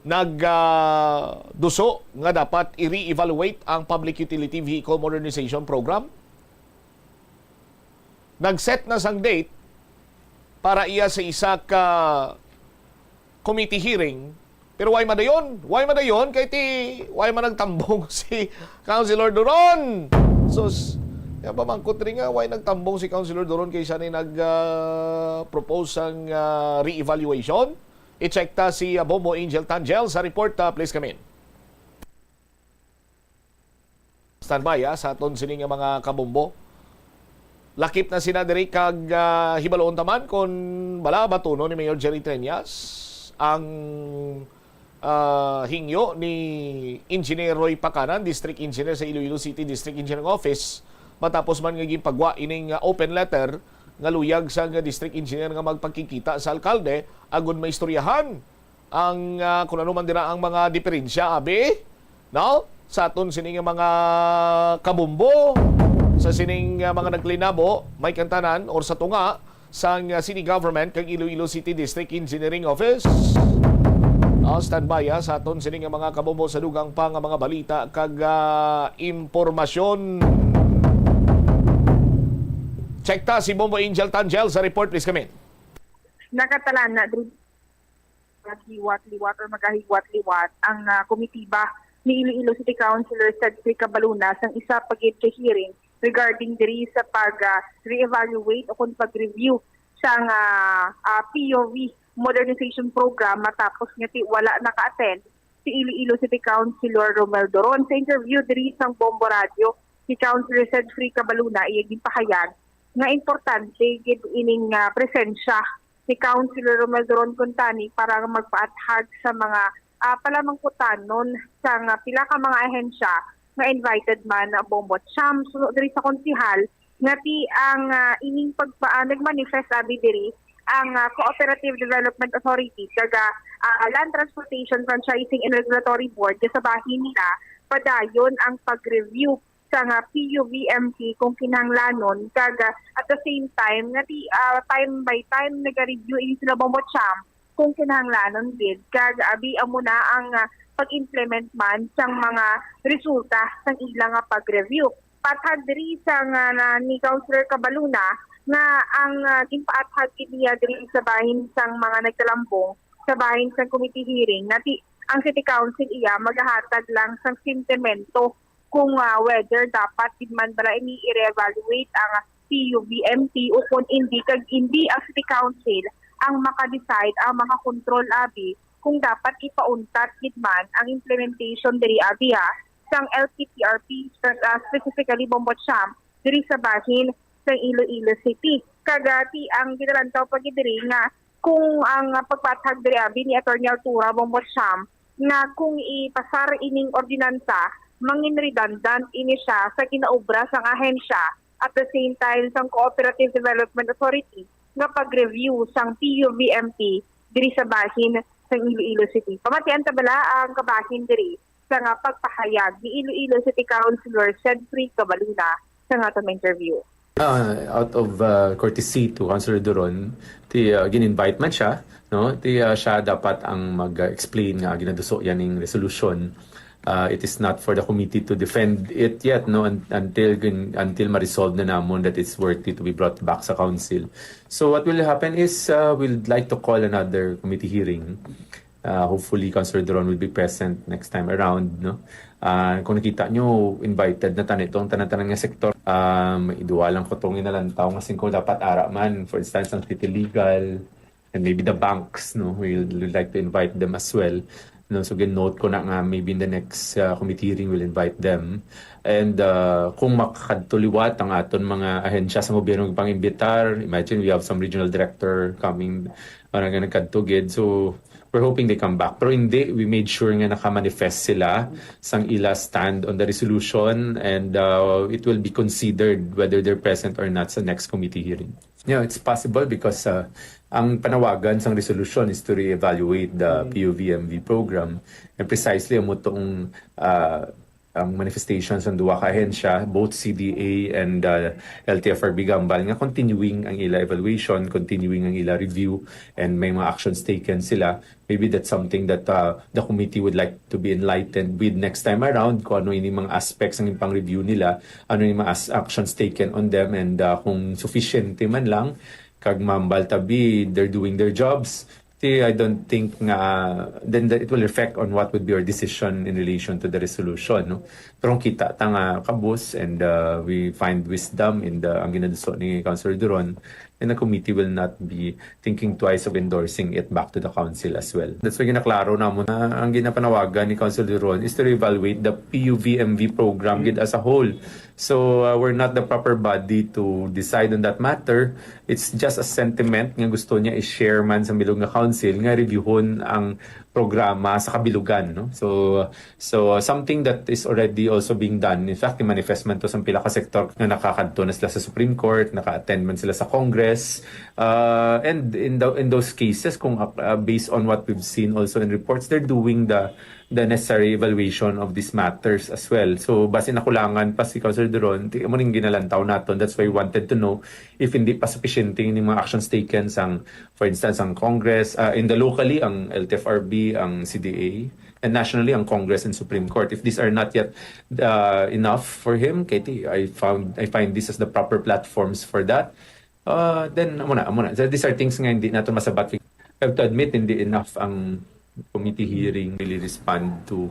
Nagduso nga dapat i-re-evaluate ang Public Utility Vehicle Modernization Program. Nag-set na sang date para iya sa isa ka committee hearing. Pero why madayon? Why madayon? Kay why man nagtambong si Councilor Doron? Sus, kaya ba mangkot rin nga, why nagtambong si Councilor Doron kay siya ni nag-propose ang re-evaluation? I-check ta si Bombo Angel Tangel sa report. Please come in. Standby sa aton sining mga kabombo. Lakip na sina diri kag hibaloon taman kon bala batuno ni Mayor Jerry Treñas ang hingyo ni Engineer Roy Pacanan, District Engineer sa Iloilo City District Engineering Office, matapos man nga pagwa ining open letter nga luyag sa district engineer nga magpagkikita sa alkalde agon maistoryahan ang kung ano man dira ang mga diferensya no sa aton sining mga kabumbo sa sining mga naglinabo may kantanan or sa tunga sa city government kag Iloilo City District Engineering Office. Standby sa aton sining mga kabumbo sa dugang pa nga mga balita kag impormasyon. Check ta si Bombo Angel Tangel sa report. Please come in. Nakatalan na liwat-liwat or magkahiwat-liwat ang komitiba ni Iloilo City Councilor Cedric Cabaluna sang isa pagit hearing regarding diri sa pag-re-evaluate o kung pag-review sang POV modernization program matapos nga wala naka-attend si Iloilo City Councilor Romel Doron. Sa interview diri sang Bombo Radio, si Councilor Cedric Cabaluna iyaging pahayag nga importante gid ining presensya ni Councilor Romel Doron Contani para magpaathag sa mga palamangkutanon sa pila ka mga ahensya nga invited man na Bombocham. So diri sa konsihal nga ti ang ining nagmanifest abi diri ang Cooperative Development Authority kaga Land Transportation Franchising and Regulatory Board sa bahin nila padayon ang pag-review sa PUVMT kung kinahanglanon kaga at the same time nga time by time naga-review ini sila Bombocham kung kinahanglanon din kaga abi amo na ang pag-implement man sang mga resulta sang ilang pag-review. Pathag diri sang ni Councilor Cabaluna nga ang ginpaathag niya diri sa bahin sang mga nagtalambong sa bahin sang committee hearing nati ang City Council iya maghahatag lang sang sentimento kung whether dapat man bala ini i-reevaluate ang PUVMT o kung hindi ang City Council ang maka-decide ang maka-control abi kung dapat ipauntat man ang implementation diri abi sang LTPRP specifically Bombocham diri sa bahin sa Iloilo City. Kagati ang ginalantaw pag diri nga kung ang pagpatag diri abi ni Attorney Altura Bombocham nga kung ipasar ining ordinansa mangin redundant ini siya sa kinaobra sang ahensya at the same time sang Cooperative Development Authority nga pag-review sang PUVMT diri sa bahin sa Iloilo City. Pamatian ta bala ang kabahin diri sa nga pagpahayag ni Iloilo City Councilor Cedric Cabaluna sa nga interview. Out of courtesy to Councilor Doron, gin-invite man siya, no? Siya dapat ang mag-explain nga ginaduso yaning resolution. It is not for the committee to defend it yet, no, until ma-resolve na namon that it's worthy to be brought back sa council. So what will happen is we'll like to call another committee hearing Hopefully, Councilor Doron will be present next time around. No? Kung nakita nyo, invited na tanitong tanan-tanan nga sektor. Iduwalang ko itong inalantaw nga kung dapat ara man. For instance, ang city legal and maybe the banks. No? We'll like to invite them as well. No? So, note ko na nga maybe in the next committee hearing we'll invite them. And kung makakatuliwat ang aton mga ahensya sa gobyerno pang-imbitar, imagine we have some regional director coming parang nagkadtugid. So, we're hoping they come back. Pero hindi, we made sure nga naka-manifest sila sang ila stand on the resolution and it will be considered whether they're present or not sa next committee hearing. Yeah, it's possible because ang panawagan sang resolution is to re-evaluate the PUVMV program. And precisely, ang mutong ang manifestations ng duwa ka ahensya, both CDA and LTFRB Gambal, nga continuing ang ila evaluation, continuing ang ila review, and may mga actions taken sila. Maybe that's something that the committee would like to be enlightened with next time around, kung ano yung mga aspects ng pang review nila, ano yung mga actions taken on them, and kung sufficient man lang, kag Mambal tabi, they're doing their jobs. I don't think then it will reflect on what would be our decision in relation to the resolution. No? Pero kita tanga kabus and we find wisdom in ang ginaduso ni Councilor Doron, and the committee will not be thinking twice of endorsing it back to the council as well. That's why ginaklaro namon na ang ginapanawagan ni Councilor Doron is to evaluate the PUVMV program as a whole. So we're not the proper body to decide on that matter. It's just a sentiment nga gusto niya i-share man sa bilog nga council nga reviewon ang programa sa kabilugan. No? So something that is already also being done. In fact, manifest man to sa pila ka sektor na nakakadto na sila sa Supreme Court, naka-attend man sila sa Congress. And in those cases, kung based on what we've seen also in reports, they're doing the necessary evaluation of these matters as well. So, base nakulangan pa si Councilor Doron, mo ning ginalantaw naton. That's why we wanted to know if hindi pa sufficient yung mga actions taken sang, for instance, ang Congress, in the locally, ang LTFRB, ang CDA, and nationally, ang Congress and Supreme Court. If these are not yet enough for him, Katie, I find this as the proper platforms for that. Then, muna. So, these are things nga hindi natin masabat. I have to admit, hindi enough ang committee hearing really respond to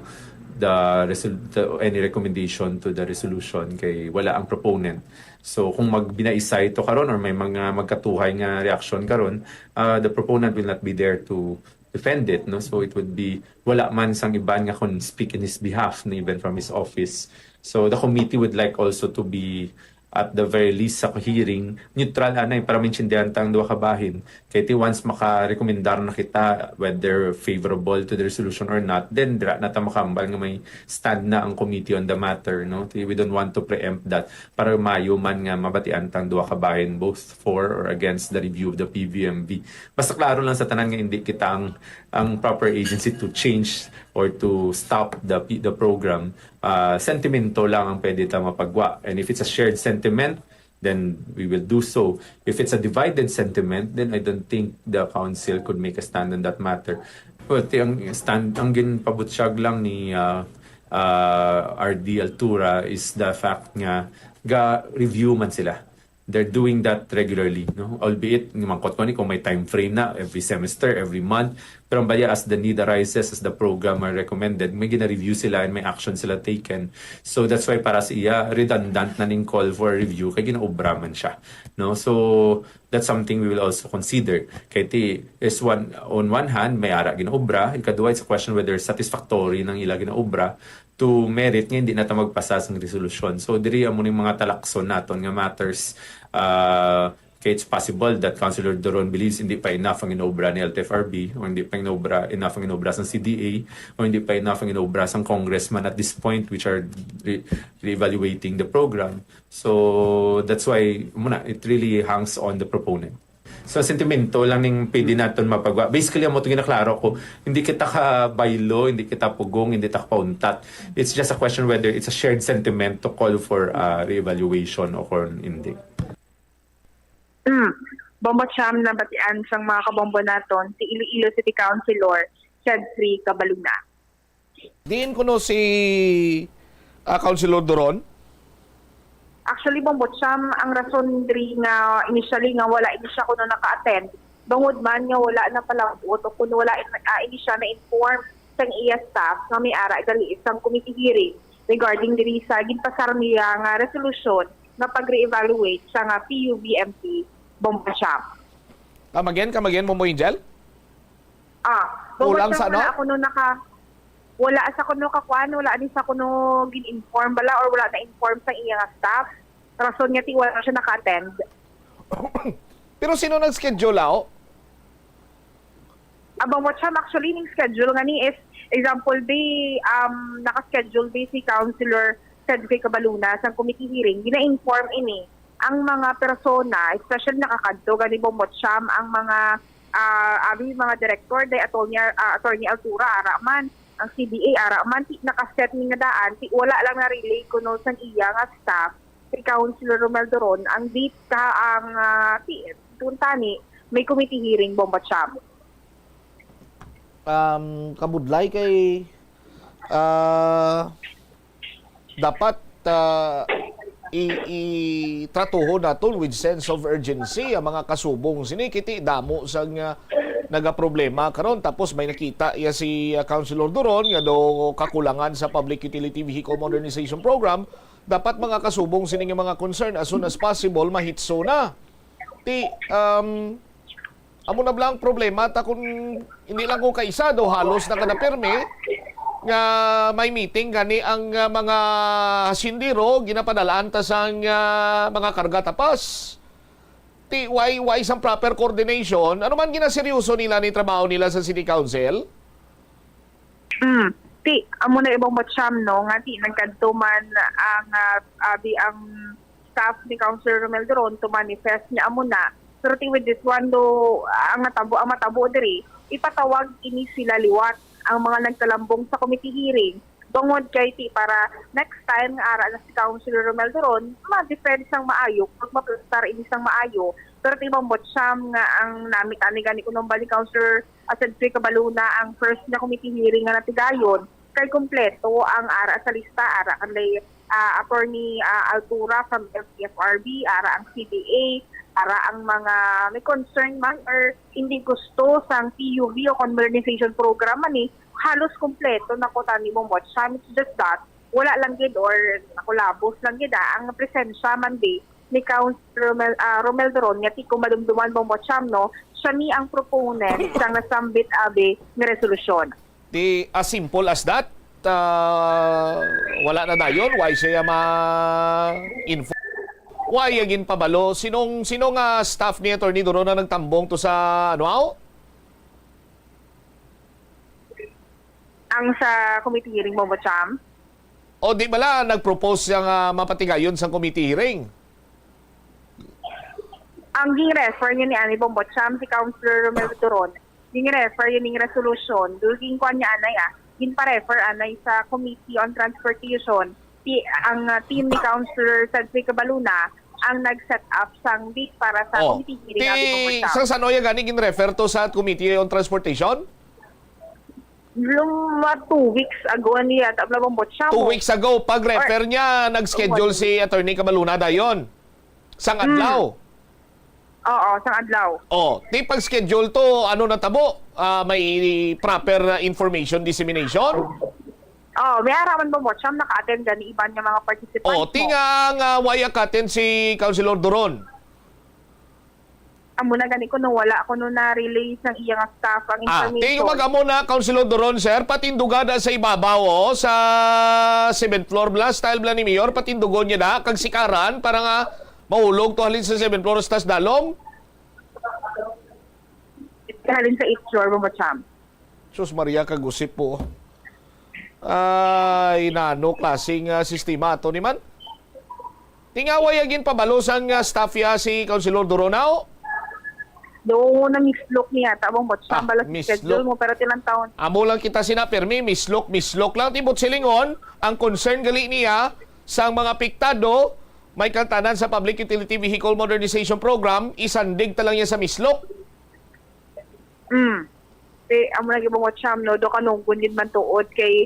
any recommendation to the resolution kay wala ang proponent. So kung magbinaisa ito karon or may mga magkatuhay nga reaction karon, the proponent will not be there to defend it, no? So it would be wala man sang iban nga kon speak in his behalf na even from his office. So the committee would like also to be at the very least sa hearing, neutral anay para maintindihan tang duwa ka bahin. Kaya once makarekomendar na kita whether favorable to the resolution or not, then dira na ta makambal nga may stand na ang committee on the matter. No? We don't want to preempt that para mayo man nga mabatian tang duwa ka bahin both for or against the review of the PVMV. Basta klaro lang sa tanan nga hindi kita ang proper agency to change or to stop the program. Sentimento lang ang pwede ta mapagwa. And if it's a shared sentiment, then we will do so. If it's a divided sentiment, then I don't think the council could make a stand on that matter. But ang ginpabutsyag lang ni RD Altura is the fact nga review man sila. They're doing that regularly, no? Albeit, mangkot ko ni kung may time frame na every semester, every month. Pero baya as the need arises, as the program are recommended, may gina-review sila and may action sila taken. So that's why para sa iya, redundant na ning call for review kay ginaobra man siya. No? So that's something we will also consider. Kaya on one hand, may ara ginaobra. Ikaduwa, it's a question whether satisfactory ng ila ginaobra to merit nga hindi natin magpasa ng resolution. So diri amo ning mga talakson naton nga matters. Kaya it's possible that Councilor Doron believes hindi pa enough ang inobra ni LTFRB o hindi pa enough ang inobra ng CDA o hindi pa enough ang inobra ng congressman at this point which are re-evaluating the program. So that's why it really hangs on the proponent. So sentimento lang ning pwede natin mapagwa. Basically, ang mo itong ginaklaro ko, hindi kita ka-baylo, hindi kita pugong, hindi kita kauntat. It's just a question whether it's a shared sentiment to call for re-evaluation o kung hindi. Bombo siyam na batian sang mga kabombo naton si Iloilo City Councilor Chedfrey Cabaluna. Diin ko no si Councilor Doron? Actually, bombo siyam ang rason diri nga initially nga wala ini siya kuno naka-attend Bangod man nga wala na palabot o kung wala ini siya na inform sang iya staff nga may ara gali isang committee hearing regarding diri sa ginpasar niya nga resolution nga pag-re-evaluate sa nga PUBMP Bomba Shop. Kamagyan mo Angel? Kulang sa ano? Wala sa kuno kakuan, wala din sa kuno gin-inform bala or wala na inform sa iya staff. Rason nga ti wala siya naka-attend. Pero sino nag-schedule Abang what siya actually ning schedule nga ni is example be naka-schedule be si Councilor Cedric Cabaluna sa committee hearing, gina-inform ini ang mga persona, especially nakakadto gani Bomot Siam, ang mga mga director day attorney Altura araman, ang CBA araman ti nakaset ni nga daan ti wala lang na relay kuno sang iya nga staff si Councilor Romel Doron ang date ka ang tuntani may committee hearing Bomot Siam. Kabudlay kay dapat i-tratuho naton with sense of urgency ang mga kasubong sinikiti damo sang nagaproblema karon tapos may nakita iya si Councilor Doron nga do kakulangan sa Public Utility Vehicle Modernization Program. Dapat mga kasubong sining mga concern as soon as possible mahitso na ti amo na blang problema ta kung hindi lang ko kaisa do halos na kada perme nga may meeting gani ang mga sindiro ginapadalaan ta sang mga karga tapas. Ti why some proper coordination? Ano man ginaseryoso nila ni trabaho nila sa City Council? Ti amo na ibang matsyam no nga ti nagkadto man ang staff ni Councilor Romel Doron to manifest niya amo na. Pero with this one do ang matabo diri ipatawag ini sila liwat ang mga nagtalambong sa committee hearing tungod kay ti para next time nga ara na si Councilor Romel Doron ma-defend sang maayo pag ma-prestar ini sang maayo. Pero ti mambot siyam nga ang namit ani gani kunong bali Councilor Cedric Cabaluna ang first na committee hearing nga natigayon kay kompleto ang ara sa lista ara kanlay attorney Altura from LTFRB, ara ang CBA, ara ang mga may concern man or hindi gusto sang PUV o modernization program man halos kompleto na ko tani mong watch. It's just that wala lang gid or nakulabos lang gid ang presensya man di ni Councilor Romel Doron nga ti kumalumduman mong watch no siya ni ang proponent sang nasambit abe nga resolusyon. Di as simple as that. Wala na dayon why siya ma-info why agin pabalo sinong staff ni Attorney Doron na nagtambong to sa ang sa committee hearing mo Cham? O di bala nagpropose yang mapatigayon sa committee hearing? Ang gi-refer niya ni Ani Bombo Cham si Councilor Romel Doron gi-refer yun yung resolution duging kuan niya anay gin-pa-refer anay sa Committee on Transportation. Ang team ni Councilor Cedric Cabaluna ang nag-set up sang date para sa committee hearing. Sa sanoya gani gin-refer to sa Committee on Transportation? 2 weeks ago niya tablabang botsa 2 weeks ago pag-refer niya nag-schedule si Attorney Cabaluna dayon. Sang adlaw. Oo, sang adlaw. Di pag-schedule to, ano natabo? May proper information dissemination? May araman mo siyam naka-attend gani iban niya mga participants tingang wayakaten si Councilor Doron. Amo na gani ko no wala ko no na-relay ng iyang staff ang information. Tingnan mag-amo na Councilor Doron, sir, patindugada sa ibabaw sa 7th floor style bla ni Mayor, patindugon niya na kag sikaran para nga mahulog to halin sa 7th floor tas dalom. Halin sa 8th floor mo Cham. Sus Maria kagusip po. Ay nano klaseng sistema ato ni man. Tingaway agin pabalusan nga staff ya si Councilor Doronao. Do na mislok niya tabong bot sa balas schedule mo pero tilang taon. Amo lang kita sinapermi mislok lang tibot silingon ang concern gali niya sang mga piktado may kantanan sa Public Utility Vehicle Modernization Program isandig ta lang niya sa mislok. Amo lagi mo Cham no do kanong gundin man tuod kay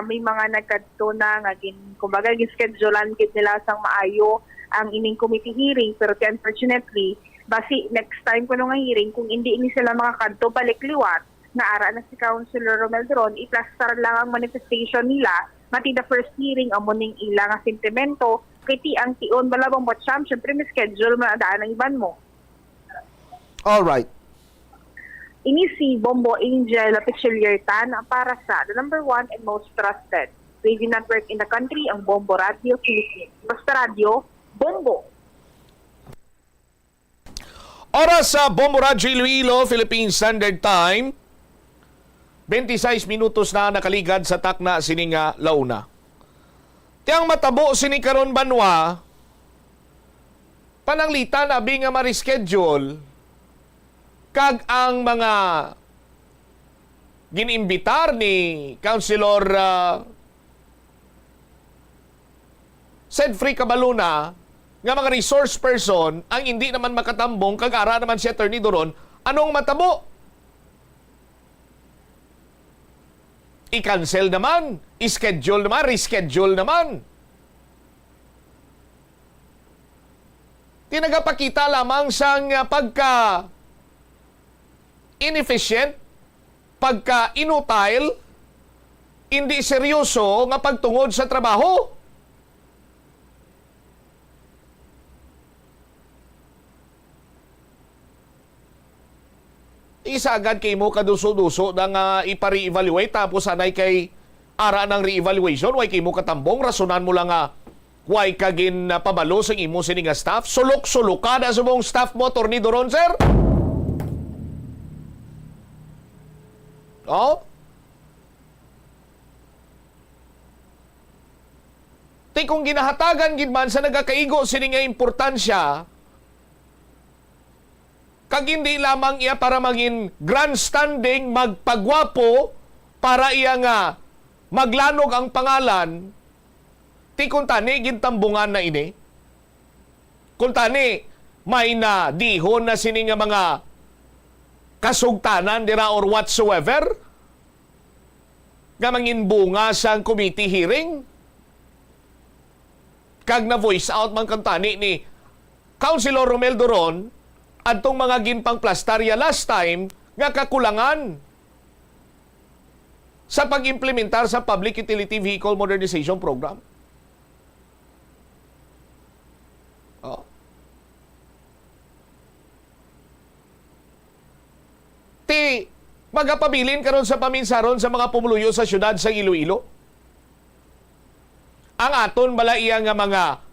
may mga nagkadto na nga kumbaga gin-schedulean kit nila sang maayo ang ining committee hearing pero unfortunately Basi next time ko nga hearing, kung hindi ini sila makakadto balik liwat, nga ara na si Councilor Romel Doron, iplastar lang ang manifestation nila, mati the first hearing, amuning ilang nga sentimento, kay ti ang tion balabang botsyam, syempre may schedule maadaan ang iban mo. Alright. Ini si Bombo Angel Pichiliertan para sa the number 1 and most trusted radio network in the country, ang Bombo Radio Philippines. Basta Radio, Bombo! Oras sa Bombo Radyo Iloilo, Philippine Standard Time. 26 minutos na nakaligad sa takna sininga launa. Tiyang matabo sini karon banwa, pananglitan abi nga ma-reschedule kag ang mga ginimbitar ni Councilor Sedfrey Cabaluna nga mga resource person ang hindi naman makatambong kag ara naman si Attorney Doron, anong matabo? I-cancel naman, i-schedule naman, reschedule naman. Tinagapakita lamang sang pagka inefficient, pagka inutile, hindi seryoso nga pagtungod sa trabaho. Isa agad kay mo kaduso-duso na ipare-evaluate tapos anay kay ara ng re-evaluation, way kay mo katambong, rasunan mo lang way kagin pabalo sa imo sini nga staff, sulok-suluka na sa mong staff mo, Attorney Doron, sir? Oh? Ti kung ginahatagan gid man sa nagakaigo sini nga importansya, kag hindi lamang iya para maging grandstanding, magpagwapo, para iya nga maglanog ang pangalan, ti kung tani, gintambungan na ini. Kung tani, may na dihon na sini nga mga kasugtanan dira or whatsoever, nga manginbunga sa committee hearing, kag na voice out man kang tani ni Councilor Romel Doron, adtong mga ginpangplastarya last time nga kakulangan sa pag-implementar sa Public Utility Vehicle Modernization Program. Oh. Ti magapabilin karon sa paminsaron sa mga pumuluyo sa syudad sa Iloilo. Ang aton bala iya nga mga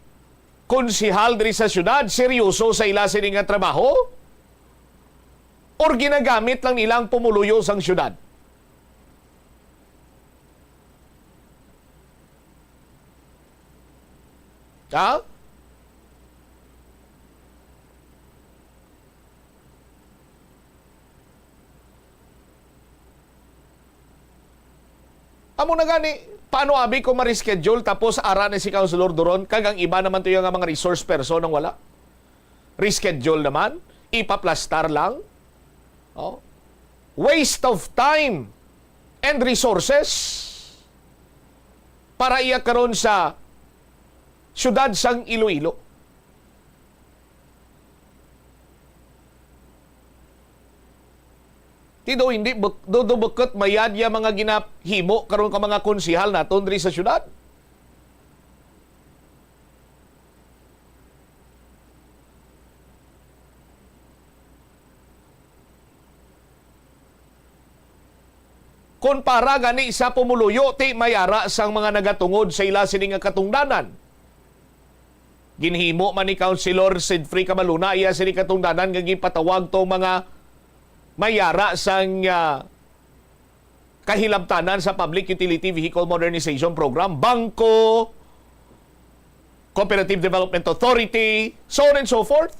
konsihal diri sa syudad, seryoso sa ila sini nga trabaho? Or ginagamit lang nilang pumuluyo sang syudad? Ha? Amo na gani, paano abi ko ma-reschedule tapos ara ni si Councilor Doron, kag ang iba naman to yung mga resource person ang wala? Reschedule naman? Ipaplastar lang? Oh. Waste of time and resources para iya karon sa syudad sang Iloilo. Tido hindi do bukot mayad ya mga ginahimo karon ka mga konsihal naton diri sa syudad. Kung para gani sa pumuluyo ti mayara sang mga nagatungod sa ila sini nga katungdanan. Ginhimo man ni Councilor Sedfrey Cabaluna iya sini katungdanan nga gipatawag tong mga mayara sang kahilabtanan sa Public Utility Vehicle Modernization Program, bangko, Cooperative Development Authority, so on and so forth.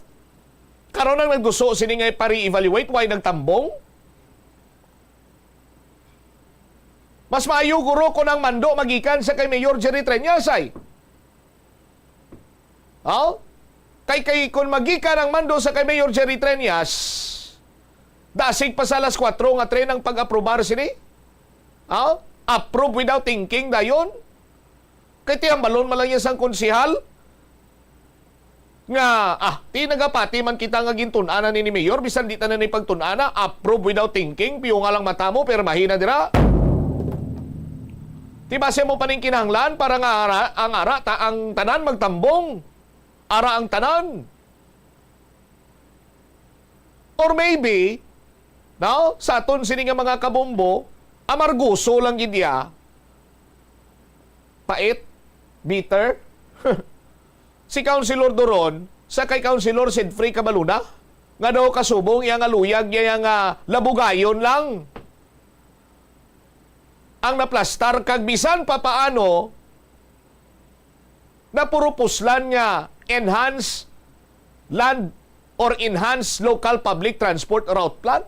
Karon ang nagduso sini nga pari-evaluate why nagtambong. Mas maayo guro ko ng mando magikan sa kay Mayor Jerry Treñasay. Oh? Kay kung magikan ang mando sa kay Mayor Jerry Treñas, dasig pa sa alas 4 nga tren ang pag-aprobar sini. Oh? Approve without thinking dayon. Kay tiyang balon man lang yan sang konsihal. nga ti nagapati man kita nga gintun-ana ni Mayor bisan di ta na ni pagtun-ana approve without thinking piyo nga lang mata mo pero mahina dira. Ti base mo paning kinahanglan para nga ang tanan magtambong. Ara ang tanan. Or maybe no, sa aton sini nga mga kabombo, amarguso lang gid ya. Pait, bitter. Si Councilor Doron sa kay Councilor Sidfrey Cabaluna nga daw kasubong iya nga luyag iya nga labugayon lang. Ang naplastar kag bisan papaano na puro puslan nga enhanced land or enhanced local public transport route plan.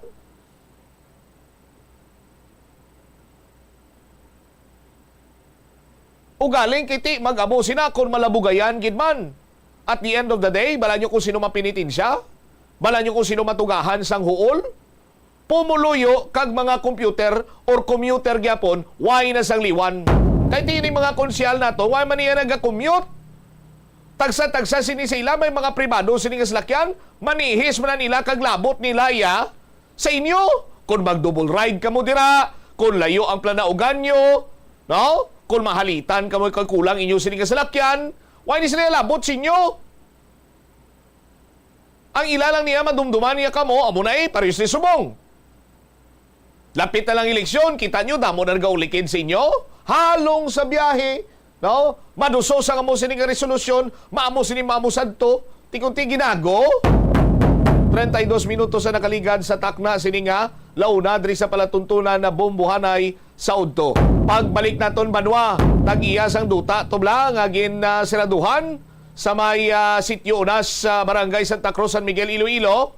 Ugaling kiti mag-amo sina kung malabugayan gid man. At the end of the day, bala nyo kung sino mapinitin siya? Bala nyo kung sino matugahan sang huol? Pumuluyo kag mga computer or commuter gyapon, why na sang liwan? Kay tini mga konsyal nato, why man niya naga-commute? Tagsa-tagsa sini sila, may mga pribado sini nga salakyan, manihis man nila kag labot nila ya sa inyo. Kung mag-double ride ka mo dira, kung layo ang planaugan nyo, no? Kung mahalitan ka mo kulang inyo sini nga salakyan, why ni sila labot sa inyo? Ang ilalang niya madumduman niya kamo, amo na paris ni subong. Lapit na lang eleksyon, kita nyo, damo na nagaulikid sa inyo. Halong sa biyahe, no? Maduso sa amo sini nga resolusyon, maamo sini maamusad to, tikunti ginago. 32 minutos sa nakaligad sa takna sini nga launa diri sa palatuntunan na bombohanay sa udto. Pagbalik naton banwa, tag-iya sang duta tubla nga siraduhan sa may sitio unas sa barangay Santa Cruz, San Miguel, Iloilo.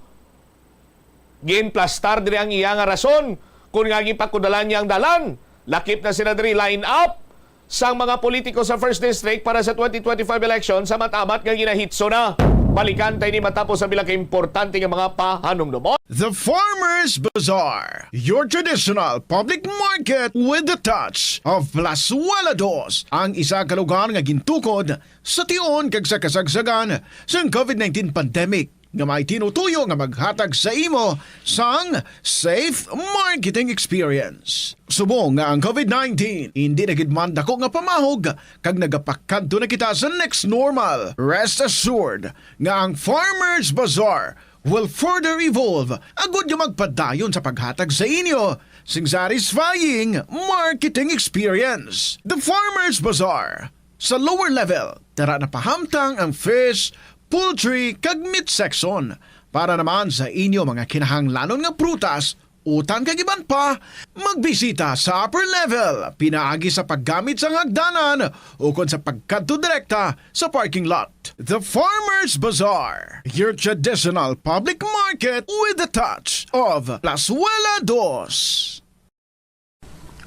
Ginplastar diri ang iya nga rason kung nga gipakudalan niya ang dalan. Lakip na sila diri line up sang mga politiko sa First District para sa 2025 election sa matamat nga ginahitso na. Balikan tayo ni matapos ang bilang importante nga mga pahanumdumon. The Farmers Bazaar, your traditional public market with the touch of Plazuela Dos, ang isa ka lugar nga gintukod sa tion kag sa kasagsagan sa COVID-19 pandemic nga may tinutuyo nga maghatag sa imo sang safe marketing experience. Subong nga ang COVID-19 hindi na gid man dako nga pamahog kag nagapakadto na kita sa next normal. Rest assured nga ang Farmers Bazaar will further evolve agud nga magpadayon sa paghatag sa inyo sing satisfying marketing experience. The Farmers Bazaar sa lower level tara na pahamtang ang fish, poultry kag meat section para naman sa inyo mga kinahanglanon nga prutas, utan kag iban pa, magbisita sa upper level pinaagi sa paggamit sa hagdanan o kon sa pagkadto direkta sa parking lot. The Farmers Bazaar, your traditional public market with the touch of Plazuela Dos.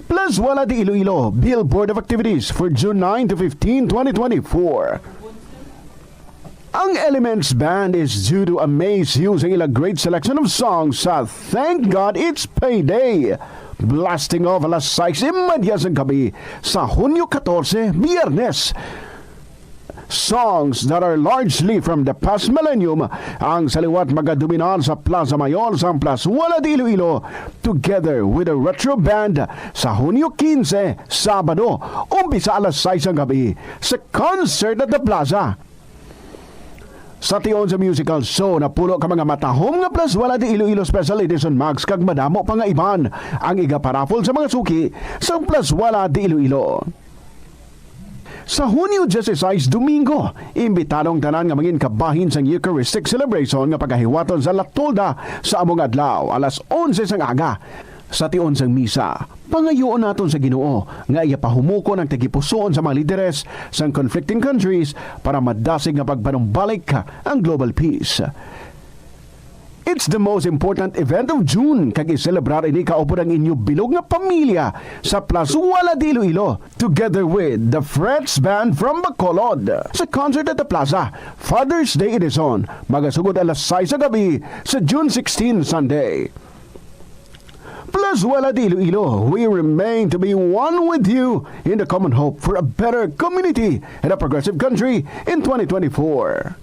Plazuela de Iloilo Billboard of Activities for June 9 to 15, 2024. Ang Elements Band is due to amaze you sa ilang great selection of songs sa Thank God It's Payday. Blasting off alas 6 imadyas ng gabi sa Hunyo 14, Biyernes. Songs that are largely from the past millennium ang saliwat magadominan sa Plaza Mayor sa Plazuela de Iloilo together with a retro band sa Hunyo 15, Sabado, umpisa alas 6 ng gabi sa Concert at the Plaza. Sa tion sa musical show na pulo ka mga matahom nga Plazuela de Iloilo Special Edition Max kag madamo pa nga iban ang igaparapol sa mga suki sa Plazuela de Iloilo. Sa Hunyo 16, Domingo, imbitadong tanan nga mangin kabahin sang Eucharistic celebration nga pagahiwaton sa Latolda sa among adlaw alas 11 sang aga. Sa tion sang misa, pangayoon naton sa Ginoo nga iyapahumuko ng tagipusoon sa mga lideres sang conflicting countries para madasig nga pagpanumbalik ang global peace. It's the most important event of June kag i-celebrar ini kaupo ng inyo bilog nga pamilya sa Plazuela de Iloilo together with the Frets Band from Bacolod sa Concert at the Plaza Father's Day Edition magasugod alas 6 sa gabi sa June 16 Sunday. Plazuela de Iloilo, we remain to be one with you in the common hope for a better community and a progressive country in 2024.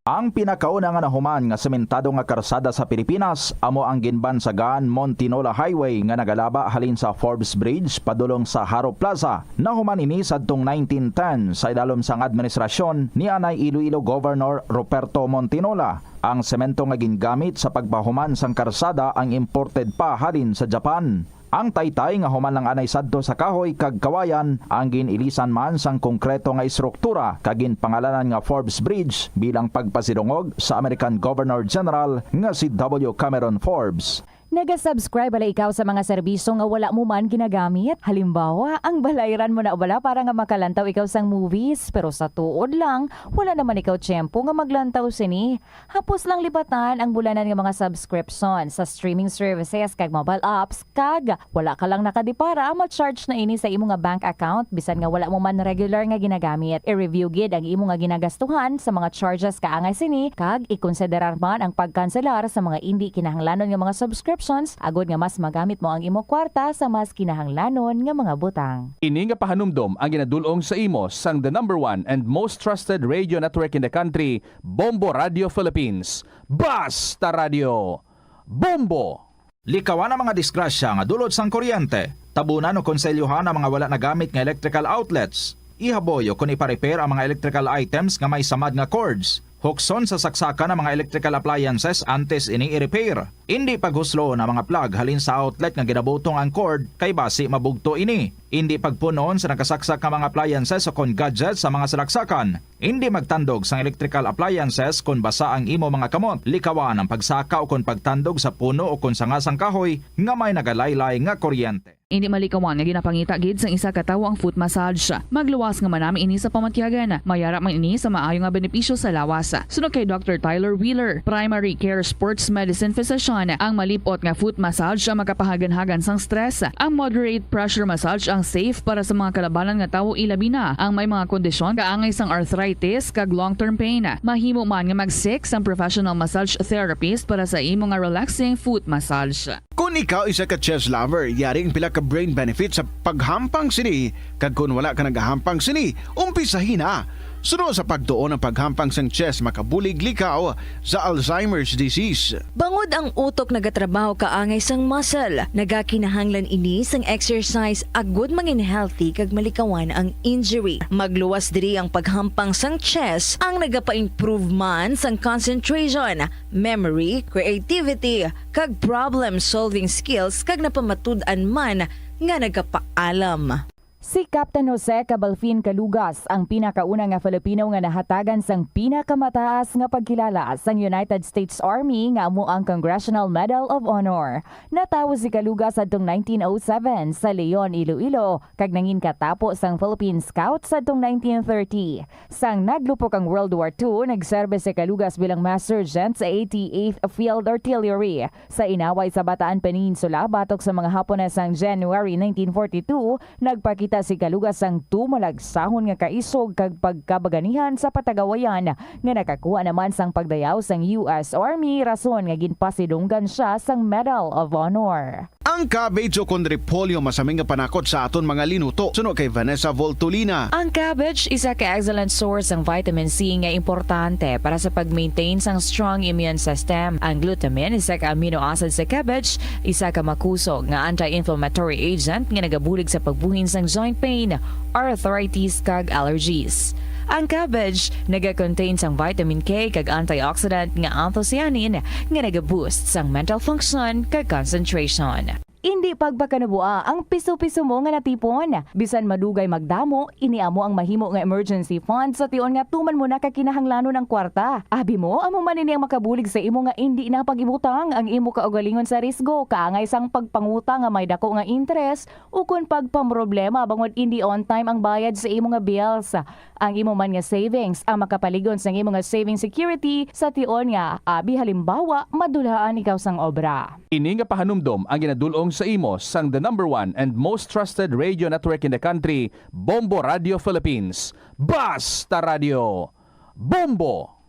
Ang pinakauna nga nahuman nga sementado nga karsada sa Pilipinas amo ang ginbansagan Montinola Highway nga nagalaba halin sa Forbes Bridge padulong sa Haro Plaza. Nahuman ini sadtong 1910 sa idalom sang administrasyon ni anay Iloilo Governor Ruperto Montinola. Ang semento nga gingamit sa pagpahuman sang karsada ang imported pa halin sa Japan. Ang taytay nga human lang anay sadto sa kahoy kag kawayan ang ginilisan man sang konkreto nga istruktura kag ginpangalanan nga Forbes Bridge bilang pagpasidungog sa American Governor General nga si W. Cameron Forbes. Naga-subscribe ala ikaw sa mga serbisyo nga wala mo man ginagamit. Halimbawa, ang balayran mo na wala para nga makalantaw ikaw sang movies. Pero sa tuod lang, wala naman ikaw tiyempo nga maglantaw sini. Hapos lang libatan ang bulanan nga mga subscription sa streaming services kag mobile apps kag wala ka lang nakadipara ma-charge na ini sa imo nga bank account bisan nga wala mo man regular nga ginagamit. I-review gid ang imo nga ginagastuhan sa mga charges kaangay sini kag ikonsiderar man ang pagkanselar sa mga hindi kinahanglanon nga mga subscription agod nga mas magamit mo ang imo kwarta sa mas kinahanglanon nga mga butang. Ini nga pahanumdom ang ginadulong sa imo sang the number 1 and most trusted radio network in the country, Bombo Radio Philippines. Basta Radio Bombo! Likawan ang mga disgrasya nga dulot sang kuryente. Tabunan o konselyuhan ang mga wala nagamit nga electrical outlets. Ihaboyo kung ipa-repair ang mga electrical items nga may samad nga cords. Hukson sa saksakan ng mga electrical appliances antes ini i-repair. Hindi paghuslo na mga plug halin sa outlet nga ginabutong ang cord kay basi mabugto ini. Hindi pagpunon sa nakasaksak ng mga appliances o kon gadgets sa mga salaksakan. Hindi magtandog sa electrical appliances kung basa ang imo mga kamot. Likawan ang pagsaka o kon pagtandog sa puno o kon sangasang kahoy nga may nagalaylay nga kuryente. Hindi malikawan nga ginapangita gid sang isa ka tawo ang foot massage. Magluwas nga manami ini sa pamatyagan. Mayara man ini sa maayo nga benepisyo sa lawas. Sunod kay Dr. Tyler Wheeler, Primary Care Sports Medicine Physician, ang malipot nga foot massage ang makapahagan-hagan sang stress. Ang moderate pressure massage ang safe para sa mga kalabanan nga tawo ilabi na ang may mga kondisyon kaangay sang arthritis kag long-term pain. Mahimo man nga mag-seek sang professional massage therapist para sa imo nga relaxing foot massage. Kung ikaw isa ka chess lover, yaring pila ka brain benefit sa paghampang sini. Kag kung wala ka nagahampang sini, umpisahin na. Sunod sa pagtuon ng paghampang sang chess makabulig likaw sa Alzheimer's disease. Bangod ang utok nagatrabaho kaangay sang muscle, nagakinahanglan ini sang exercise agud mangin healthy kag malikawan ang injury. Magluwas diri ang paghampang sang chess ang nagapa-improve man sang concentration, memory, creativity kag problem solving skills kag napamatud-an man nga nagapaalam. Si Captain Jose Cabalfin Calugas ang pinakauna nga Filipino nga nahatagan sang pinakamataas nga pagkilala sang United States Army nga amo ang Congressional Medal of Honor. Natawo si Calugas adtong 1907 sa Leon, Iloilo kag nangin katapo sang Philippine Scouts adtong 1930. Sang naglupok ang World War II, nagserbe si Calugas bilang Master Sergeant sa 88th Field Artillery. Sa inaway sa Bataan Peninsula batok sa mga Hapones sang January 1942, nagpakita si Calugas ang tumalagsahon nga kaisog kag pagkabaganihan sa patagawayan nga nakakuha naman sang pagdayaw sang US Army rason nga ginpasidunggan siya sang Medal of Honor. Ang cabbage o kon repolyo masaming nga panakot sa aton mga linuto. Suno kay Vanessa Voltolina. Ang cabbage isa ka excellent source ng vitamin C nga importante para sa pag-maintain sang strong immune system. Ang glutamine isa ka amino acid sa cabbage, isa ka makusog nga anti-inflammatory agent nga nagabulig sa pagbuhin sang joint pain, arthritis kag allergies. Ang cabbage naga-contain sang vitamin K kag antioxidant nga anthocyanin nga naga-boost sang mental function kag concentration. Hindi pagbakanabua ang piso-piso mo nga natipon. Bisan madugay magdamo, iniamo ang mahimo nga emergency fund sa tion nga tuman mo na kakinahanglanon ang kwarta. Abi mo, amo man ini ang makabulig sa imo nga hindi na pag-ibutang ang imo kaugalingon sa risgo, kaangay sang pagpangutang nga may dako nga interest o kun pagpamroblema bangod hindi on time ang bayad sa imo nga bills. Ang imo man nga savings ang makapaligon sa imo nga saving security sa tion nga abi halimbawa madulaan ikaw sang obra. Ini nga pahanumdom ang ginadulong sa imo sang the number 1 and most trusted radio network in the country, Bombo Radio Philippines. Basta Radio Bombo!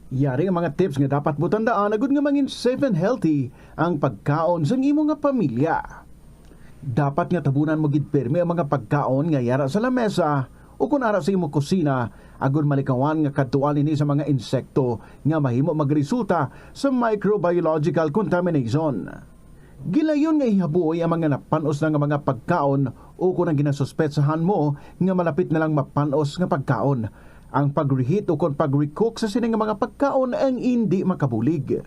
Yari ang mga tips nga dapat mo tandaan agud nga mangin safe and healthy ang pagkaon sa imo nga pamilya. Dapat nga tabunan mo gid pirmi ang mga pagkaon nga yara sa lamesa o kung ara sa imo kusina agud malikawan nga kadtuan ini sa mga insekto nga mahimo magresulta sa microbiological contamination. Gilayon nga ihabuoy ang mga napanos na nga mga pagkaon o kung ang ginasuspetsahan mo nga malapit na lang mapanos nga pagkaon. Ang pag-reheat o kung pag-recook sa sining mga pagkaon ang hindi makabulig.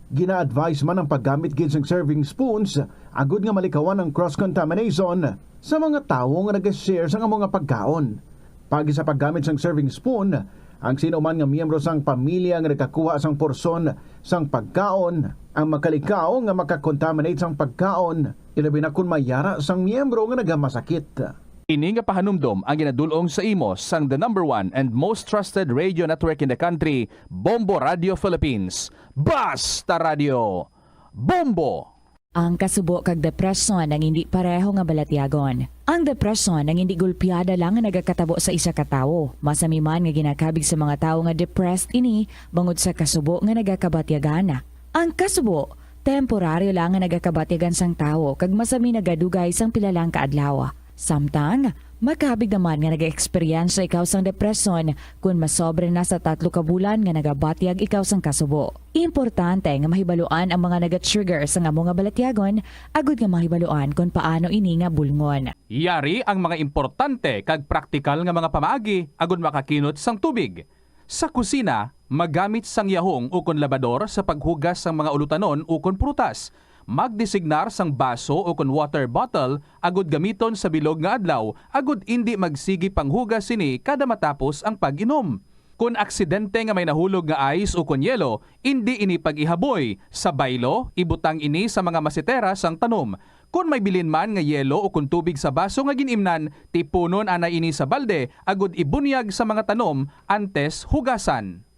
Gina-advise man ang paggamit gid ng serving spoons agud nga malikawan ang cross-contamination sa mga tawo nga nag-share sa mga pagkaon. Pagi sa paggamit ng serving spoon, ang sino man nga miyembro sang pamilya nga nagkakuha sang porson sang pagkaon ang makalikaw nga makakontaminate sang pagkaon, ilabi na kung mayara sang miyembro nga nagamasakit. Ini nga pahanumdom ang ginadulong sa imo sang the number 1 and most trusted radio network in the country, Bombo Radio Philippines. Basta Radio! Bombo! Ang kasubo kag depresyon ang hindi pareho nga balatyagon. Ang depresyon ang hindi gulpiyada lang nga nagakatabo sa isa ka tawo. Masami man nga ginakabig sa mga tawo nga depressed ini bangod sa kasubo nga nagakabatyagan. Ang kasubo, temporaryo lang nga nagakabatyagan sang tawo kag masami nagadugay sang pilalang kaadlaw. Samtang, makabig naman nga nag-experience ikaw sang depresyon kung masobre na sa 3 ka bulan nga nagabatyag ikaw sang kasubo. Importante nga mahibaluan ang mga naga-trigger sa nga mga balatyagon, agud nga mahibaluan kung paano ini nga bulngon. Yari ang mga importante kag praktikal nga mga pamaagi agud makakinot sang tubig. Sa kusina, magamit sang yahong o kon labador sa paghugas sang mga ulutanon o kon prutas. Magdesignar sang baso o kon water bottle agud gamiton sa bilog nga adlaw agud indi magsigi panghugas sini kada matapos ang pag-inom. Kung aksidente nga may nahulog nga ice o kon yelo, indi ini pag-ihaboy. Sa baylo, ibutang ini sa mga masitera sang tanom. Kung may bilin man nga yelo o kung tubig sa baso nga ginimnan, tipunon ana ini sa balde agud ibunyag sa mga tanom antes hugasan.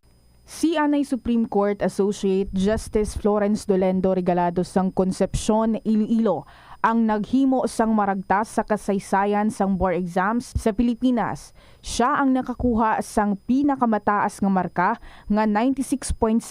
Si Anay Supreme Court Associate Justice Florence Dolendo Regalado sang Concepcion, Iloilo ang naghimo sang maragtas sa kasaysayan sang board exams sa Pilipinas. Siya ang nakakuha sang pinakamataas nga marka nga 96.7%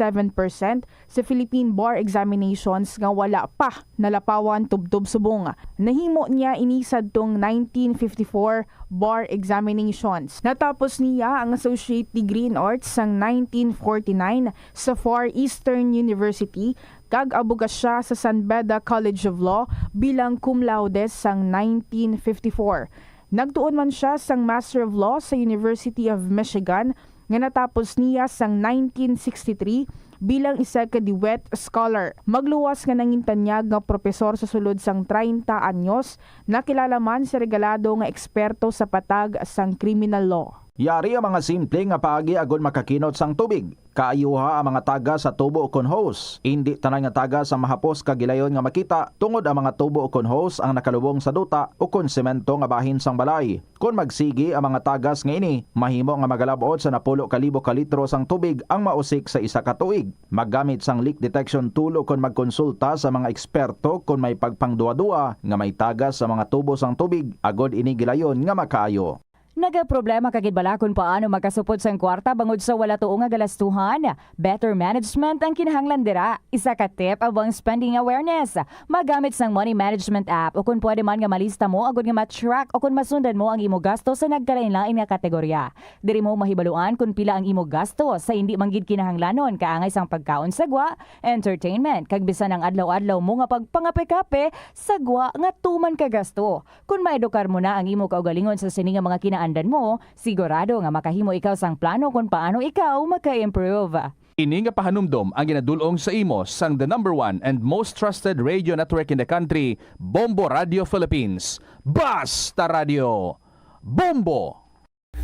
sa Philippine Bar Examinations nga wala pa nalapawan tubtob subong. Nahimo niya inisad tong 1954 bar examinations. Natapos niya ang Associate Degree in Arts sang 1949 sa Far Eastern University kag abugas siya sa San Beda College of Law bilang cum laude sang 1954. Nagtuon man siya sang Master of Law sa University of Michigan nga natapos niya sang 1963 bilang isa ka Dewitt Scholar. Magluwas nga nangintanyag nga propesor sa sulod sang 30 anyos, nakilala man si Regalado nga eksperto sa patag sang criminal law. Yari ang mga simple nga paagi agud makakinot sang tubig. Kaayuha ang mga taga sa tubo o kon hose. Hindi tanan nga taga sa mahapos kagilayon nga makita tungod ang mga tubo o kon hose ang nakalubong sa duta o kon semento nga bahin sang balay. Kung magsigi ang mga tagas nga ini, mahimo nga magalabot sa 10,000 ka litro sang tubig ang mausik sa isa ka tuig. Maggamit sang leak detection tool o kon magkonsulta sa mga eksperto kung may pagpangduwa-duwa nga may tagas sa mga tubo sang tubig agod ini gilayon nga makaayo. Nagaproblema kagid bala kung paano makasupod sang kwarta bangod sa wala tuong nga galastuhan. Better management ang kinahanglan dira. Isa ka tip abang spending awareness. Magamit sang money management app o kung pwede man nga malista mo agud nga ma-track o kung masundan mo ang imo gasto sa nagkalain-lain nga kategorya. Diri mo mahibaluan kung pila ang imo gasto sa hindi manggid kinahanglanon kaangay sang pagkaon sagwa, entertainment kag bisan ang adlaw-adlaw mo nga pagpangape-kape sagwa nga tuman ka gasto. Kung maedukar mo na ang imo kaugalingon sa sini nga mga andan mo, sigurado nga makahimo ikaw sang plano kung paano ikaw maka-improve. Ini nga pahanumdom ang ginadulong sa imo sang the number 1 and most trusted radio network in the country, Bombo Radio Philippines. Basta Radio! Bombo!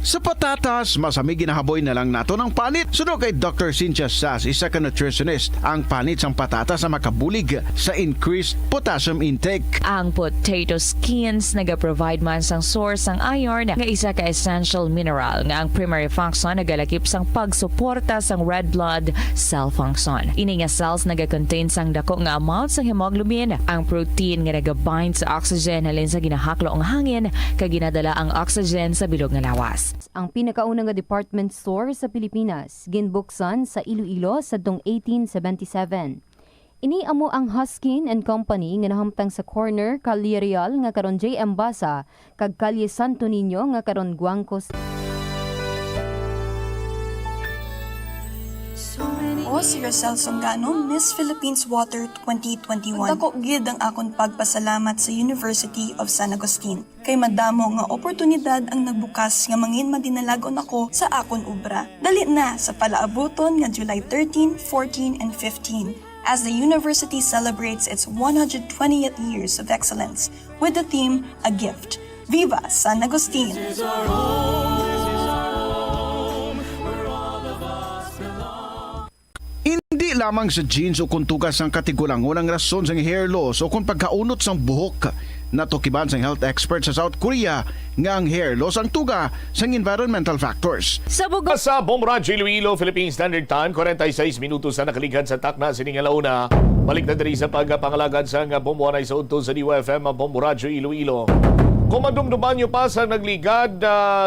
Sa patatas, masami ginahaboy na lang nato ng panit. Suno kay Dr. Cynthia Sass, isa ka nutritionist, ang panit sang patatas sa makabulig sa increased potassium intake. Ang potato skins nagaprovide man sang source sang iron nga isa ka essential mineral nga ang primary function nagalakip sang pagsuporta sang red blood cell function. Ini nga cells nagakontain sang dako nga amount sang hemoglobin, ang protein nga nagabind sa oxygen halin sa ginahaklo ang hangin kag ginadala ang oxygen sa bilog nga lawas. Ang pinakaunang department store sa Pilipinas, ginbuksan sa Iloilo sa 1877. Ini amo ang Huskin and Company nga nahamtang sa corner Calle Real nga karon JM Basa kag Calle Santo Niño nga karon Guangcos. O si Rosel Songano, Miss Philippines Water 2021. Dako gid ang akon pagpasalamat sa University of San Agustin. Kay madamo nga oportunidad ang nagbukas nga mangin madinalagon ako sa akon obra. Dali na sa palaabuton nga July 13, 14, and 15 as the university celebrates its 120th years of excellence with the theme A Gift. Viva San Agustin! Hindi lamang sa jeans o kung tugas ang katigulangon ang rason sa hair loss o kung pagkaunot sang buhok. Natukiban sang health expert sa South Korea nga ang hair loss ang tuga sang environmental factors. Sa Bombo Radyo Iloilo, Philippine Standard Time, 46 minutos na nakalighan sa takna sining alauna. Balik na diri sa pagpangalagad sa Bombo Anay sa udto sa DWFM Bombo Radyo Iloilo. Kung madumduman nyo pa sa nagligad,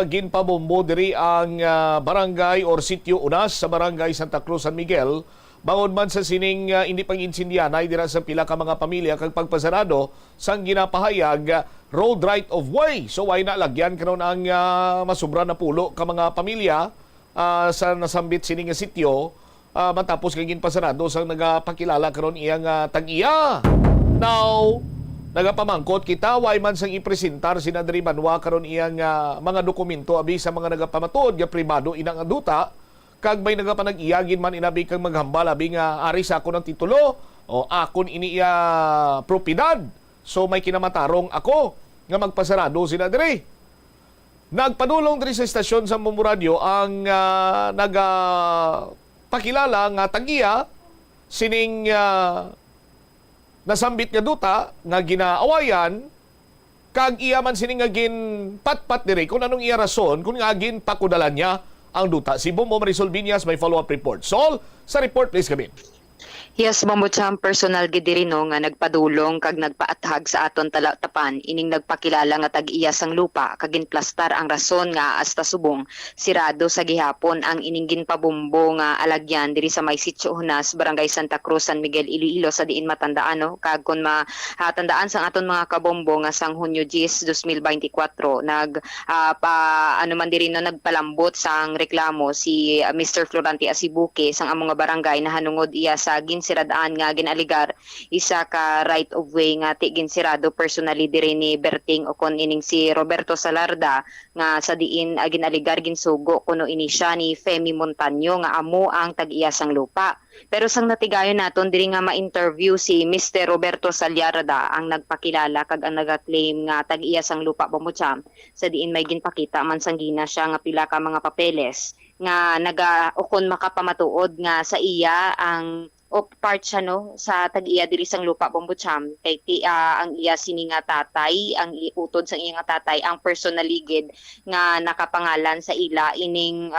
ginpabombo diri ang barangay or sitio Unas sa barangay Santa Cruz, San Miguel. Bangod man sa sining hindi pang-insindihan ay dira sa pila ka mga pamilya kag pagpasarado sang ginapahayag road right of way. So why na lagyan karon ang masubra na pulo ka mga pamilya sa nasambit sining sitio matapos kay ginpasarado sang nagapakilala karon iyang tag-iya. Now, nagapamangkot kita why man sang ipresentar si Nadri Manwa karon iyang mga dokumento abi sa mga nagapamatuod nga pribado inang aduta kag may nagapanag-iyagin man inabi kang maghambal abi nga ari sa ako ng titulo o akon ini propiedad. So may kinamatarong ako nga magpasarado si Nadri. Nagpadulong diri sa estasyon sa Bombo Radio ang nagapakilala nga tag-iya sining nasambit nga duta nga ginaawayan kag iya man sining nga gin patpat diri kung anong iya rason kung nga gin pakudalan niya ang duta. Si Bombo Marisol Viñas may follow-up report. Sol, sa report please kami. Yes, Bombo Cham, personal gid diri no nga nagpadulong kag nagpaathag sa aton tapan ining nagpakilala nga tag-iya sang lupa kag ginplastar ang rason nga hasta subong sirado sa gihapon ang ining ginpabombo nga alagyan diri sa may sitio Unas, barangay Santa Cruz, San Miguel, Iloilo sa diin matandaan no kag kun matandaan sang aton mga kabombo nga sang Hunyo 10, 2024 ano man diri no nagpalambot sang reklamo si Mr. Florante Asibuque sang among nga barangay na hanungod iya sa ginsiradaan nga ginaligar isa ka right of way nga ti ginsirado personally diri ni Berting o kon ining si Roberto Salarda nga sa diin ginaligar ginsugo kuno ini siya ni Femi Montaño nga amo ang tag-iya sang lupa. Pero sang natigayon naton diri nga ma-interview si Mr. Roberto Salarda ang nagpakilala kag ang nagaklaim nga tag-iya sang lupa Bombo Cham sa diin may ginpakita man sang gina siya nga pila ka mga papeles nga ukon makapamatuod nga sa iya ang o part siya no sa tag-iya diri sang lupa Bombo Cham kay ang iya sini nga tatay ang iutod sa iya nga tatay ang personal ligid nga nakapangalan sa ila ining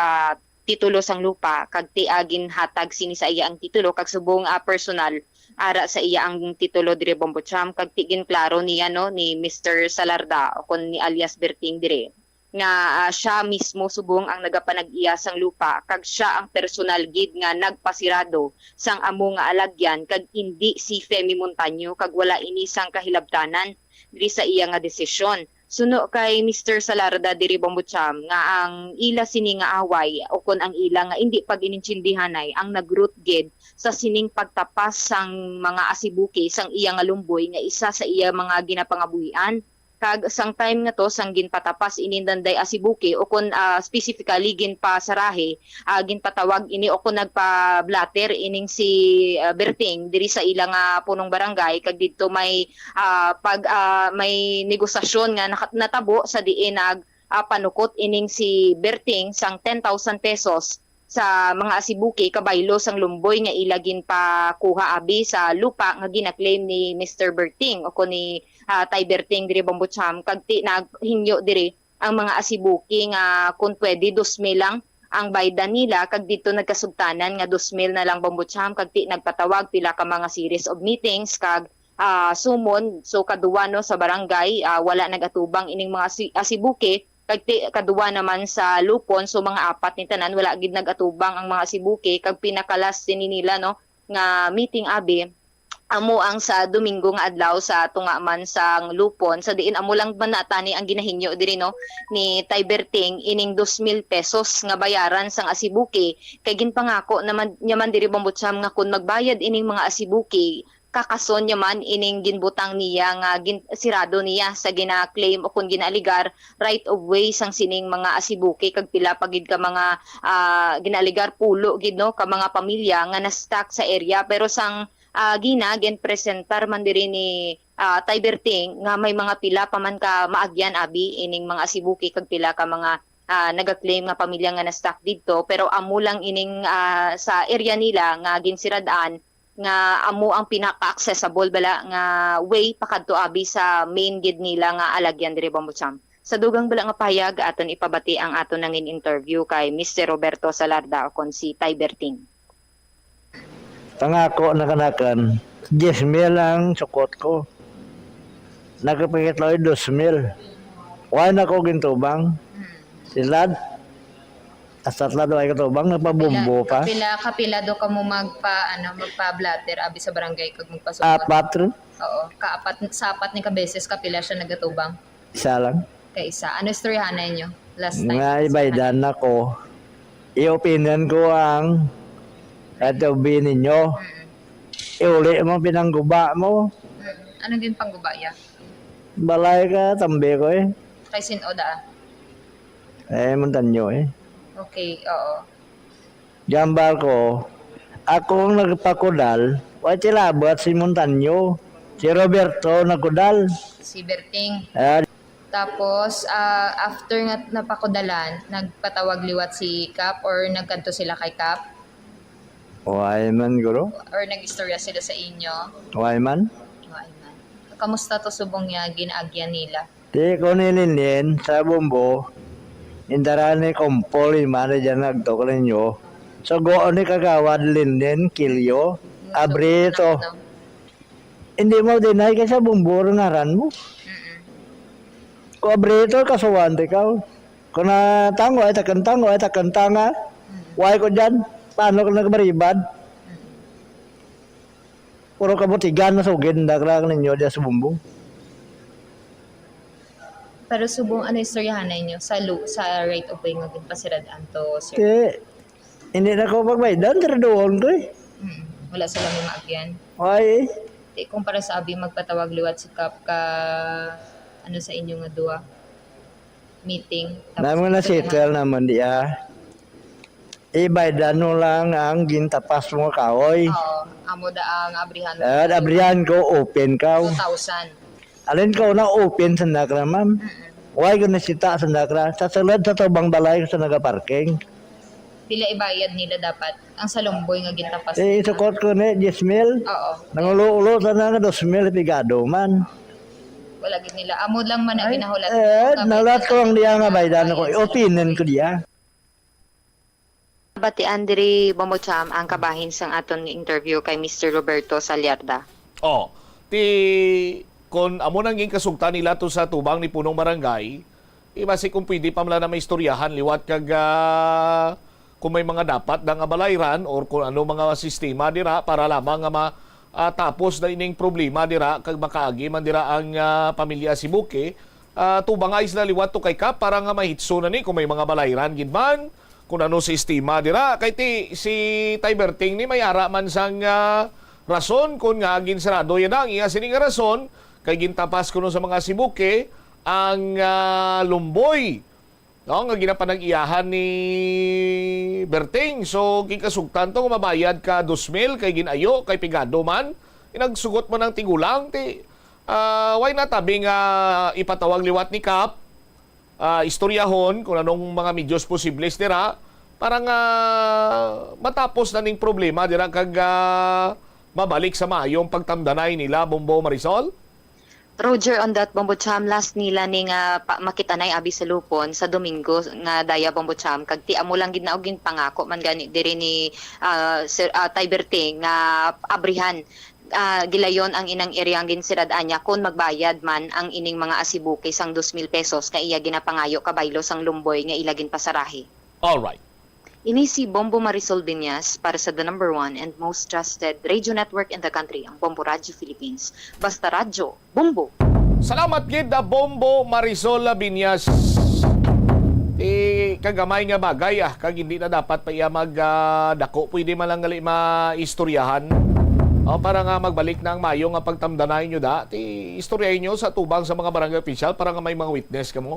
titulo sang lupa kag agin hatag sini sa iya ang titulo kag subong personal ara sa iya ang titulo diri Bombo Cham kag tigin klaro niya no ni Mr. Salarda o kon ni alias Berting diri nga siya mismo subong ang nagapanag-iya sang lupa kag siya ang personal gid nga nagpasirado sang amo nga alagyan kag hindi si Femi Montaño kag wala ini sang kahilabtanan diri sa iya nga desisyon. Suno kay Mr. Salarda diri Bombo Cham nga ang ila sini nga away o kon ang ila nga hindi pag-inintindihanay ang nagroot gid sa sining pagtapas sang mga asibuke sang iya nga lumboy nga isa sa iya mga ginapangabuhian. Kag sang time nga to sang ginpatapas inindanday asibuke o kon specifically ginpasarahe ginpatawag ini o kon nagpa-blatter ining si Berting diri sa ilang punong barangay kag didto may may negosasyon nga natabo sa diin panukot ining si Berting sang 10,000 pesos sa mga asibuke kabaylo sang lumboy nga ilagin pa kuha abi sa lupa nga ginaklaim ni Mr. Berting o kon ni Tay Berting diri Bombo Cham kag naghinyo diri ang mga asibuke nga kung pwede 2,000 lang ang baydan nila kag dito nagkasugtanan nga 2,000 na lang Bombo Cham kag nagpatawag pila ka mga series of meetings kag sumon so kaduwa no sa barangay wala nagatubang ining mga asibuke kag kaduwa naman sa lupon so mga 4 ni tanan wala gid nagatubang ang mga asibuke kag pinakalas nila no nga meeting abi amo ang sa Domingo nga adlaw sa tungaman sang Lupon sa diin amo lang man natani ang ginahinyo diri no ni Tayberting ining 2,000 pesos nga bayaran sang asibuki kay ginpangako naman nyaman diri Bambutsam nga kun magbayad ining mga asibuki kakason nyaman ining ginbutang niya nga sirado niya sa gina-claim o kun ginaaligar right of way sang sining mga asibuki kag pila pagid ka mga ginaaligar pulo gid no ka mga pamilya nga na-stuck sa area pero sang presentar man diri ni Tayberting nga may mga pila pa man ka maagyan abi ining mga asibuki kag pila ka mga naga-claim nga pamilya nga na-stuck didto pero amo lang ining sa area nila nga ginsiradaan nga amo ang pinaka-accessible bala nga way pakadto abi sa main gid nila nga alagyan diri Bambutsam. Sa dugang bala nga pahayag aton ipabati ang aton nangin interview kay Mr. Roberto Salarda kon si Tayberting. Pangako na kanakan, 10,000 ang sukot ko. Nagpakit lang 2,000. Why na ko gintubang? Silad. Asat lado ay katubang, nagpabumbo pa. Kapila do ka mo magpa-blatter abi sa barangay kag magpasukot. 4? Oo, sa apat ni kabeses kapila siya nagatubang. Isa lang. Kay isa. Ano istoryahan ninyo? Last time. Nga ibaydan ako. I-opinion ko ang katubi ninyo. Iuli mo pinangguba mo. Anong din panggubaya? Balay ka, tambi ko eh. Kay Sinoda. Montanyo eh. Okay, oo. Jambal ko, ako ang nagpakudal, wala silabot si Montanyo. Si Roberto nagkudal. Si Berting. Tapos, after nga napakudalan, nagpatawag liwat si Cap or nagkanto sila kay Cap? Waiman guro. Or nag-istorya sila sa inyo? Waiman. Waiman. Kamusta to subong niya ginaagyan nila? Di ko nilinin sa bumbo. Indarani kompol imana dyan nagtok ninyo. So goon ni kagawad linin kilyo. Abrito. Hindi mo dinay ka sa bumbo ngaran mo. Ko abrito kasuwante ka. Kung natango ay takantanga. Why ko dyan? Paano ka nagbaribad? Puro kabutigan na sugid ndakrak ninyo dyan sa bumbo. Pero subong ano istoryahan ninyo sa right of way nga ginpasiradaan to, sir? Hindi na ko pagbaydan, tiradoon ko eh. Wala sila may maagyan? Ay. Kung para sa abi magpatawag liwat si Cap ka ano sa inyo nga duwa meeting. Naman na settle naman diya. Ibaydan mo lang ang gintapas mo kaoy. Oo, amo da ang abrihan. Abrihan ko open ka. 2,000. Alin ko na open sa nakra, ma'am. Why ko nasita sa nakra? Sa sulod sa tubang balay sa nagaparking. Pila ibayad nila dapat? Ang salumboy nga gintapas. Sukot ko ni 10,000. Oo. Nangulo-ulo sa nga 2,000 pigado man. Wala gid nila. Amo lang man ang ginahulat. Nalat ko ang diya nga baydan ko. Opinion ko diya. Batian diri Bambutsam ang kabahin sang aton interview kay Mr. Roberto Salarda. Kung amo nang kasugta nila to sa tubang ni punong barangay, basi kung pwede pa mala na may istoryahan liwat kag kung may mga dapat nga balayran or kung ano mga sistema dira para lamang nga tapos na ining problema dira kag makaagi man dira ang pamilya Sibuke, tubang ayos na liwat to kay Kap para nga mahitso na ni kung may mga balayran gid man kung ano sistema dira kay si Tayberting ni mayara man sang rason kung nga ginsarado yan ang iya sining rason kay gintapas kuno sa mga Sibuke ang lumboy nga ginapanag-iyahan ni Berting. So kikasugtan to mabayad ka 2,000 kay ginayo kay pigado man inagsugot mo ng tigulang why na tabi nga ipatawag liwat ni Kap istoryahon kung anong mga medyos posibles dira para nga matapos na ning problema dira kag mabalik sa maayong pagtamdanay nila, Bombo Marisol? Roger, on that, Bambutsam, last nila ni nga makitanay abi sa Lupon sa Domingo nga daya Bambutsam kag ti amo lang gid na og pangako man gani diri ni Tayberting nga abrihan gilayon ang inang area ang ginsiradaan niya kung magbayad man ang ining mga asibuke sang 2,000 pesos nga iya ginapangayo kabaylo sang lumboy nga ilagin pasarahi. All right. Ini si Bombo Marisol Binyas para sa the number 1 and most trusted radio network in the country, ang Bombo Radio Philippines. Basta radyo, Bombo! Salamat gid na Bombo Marisol Binyas. Kagamay nga bagay kag hindi na dapat pa iya magdako. Pwede man lang gali maistoryahan. Para nga magbalik na ang mayo nga pagtamdanay nyo istoryahin nyo sa tubang sa mga barangay official para nga may mga witness ka mo.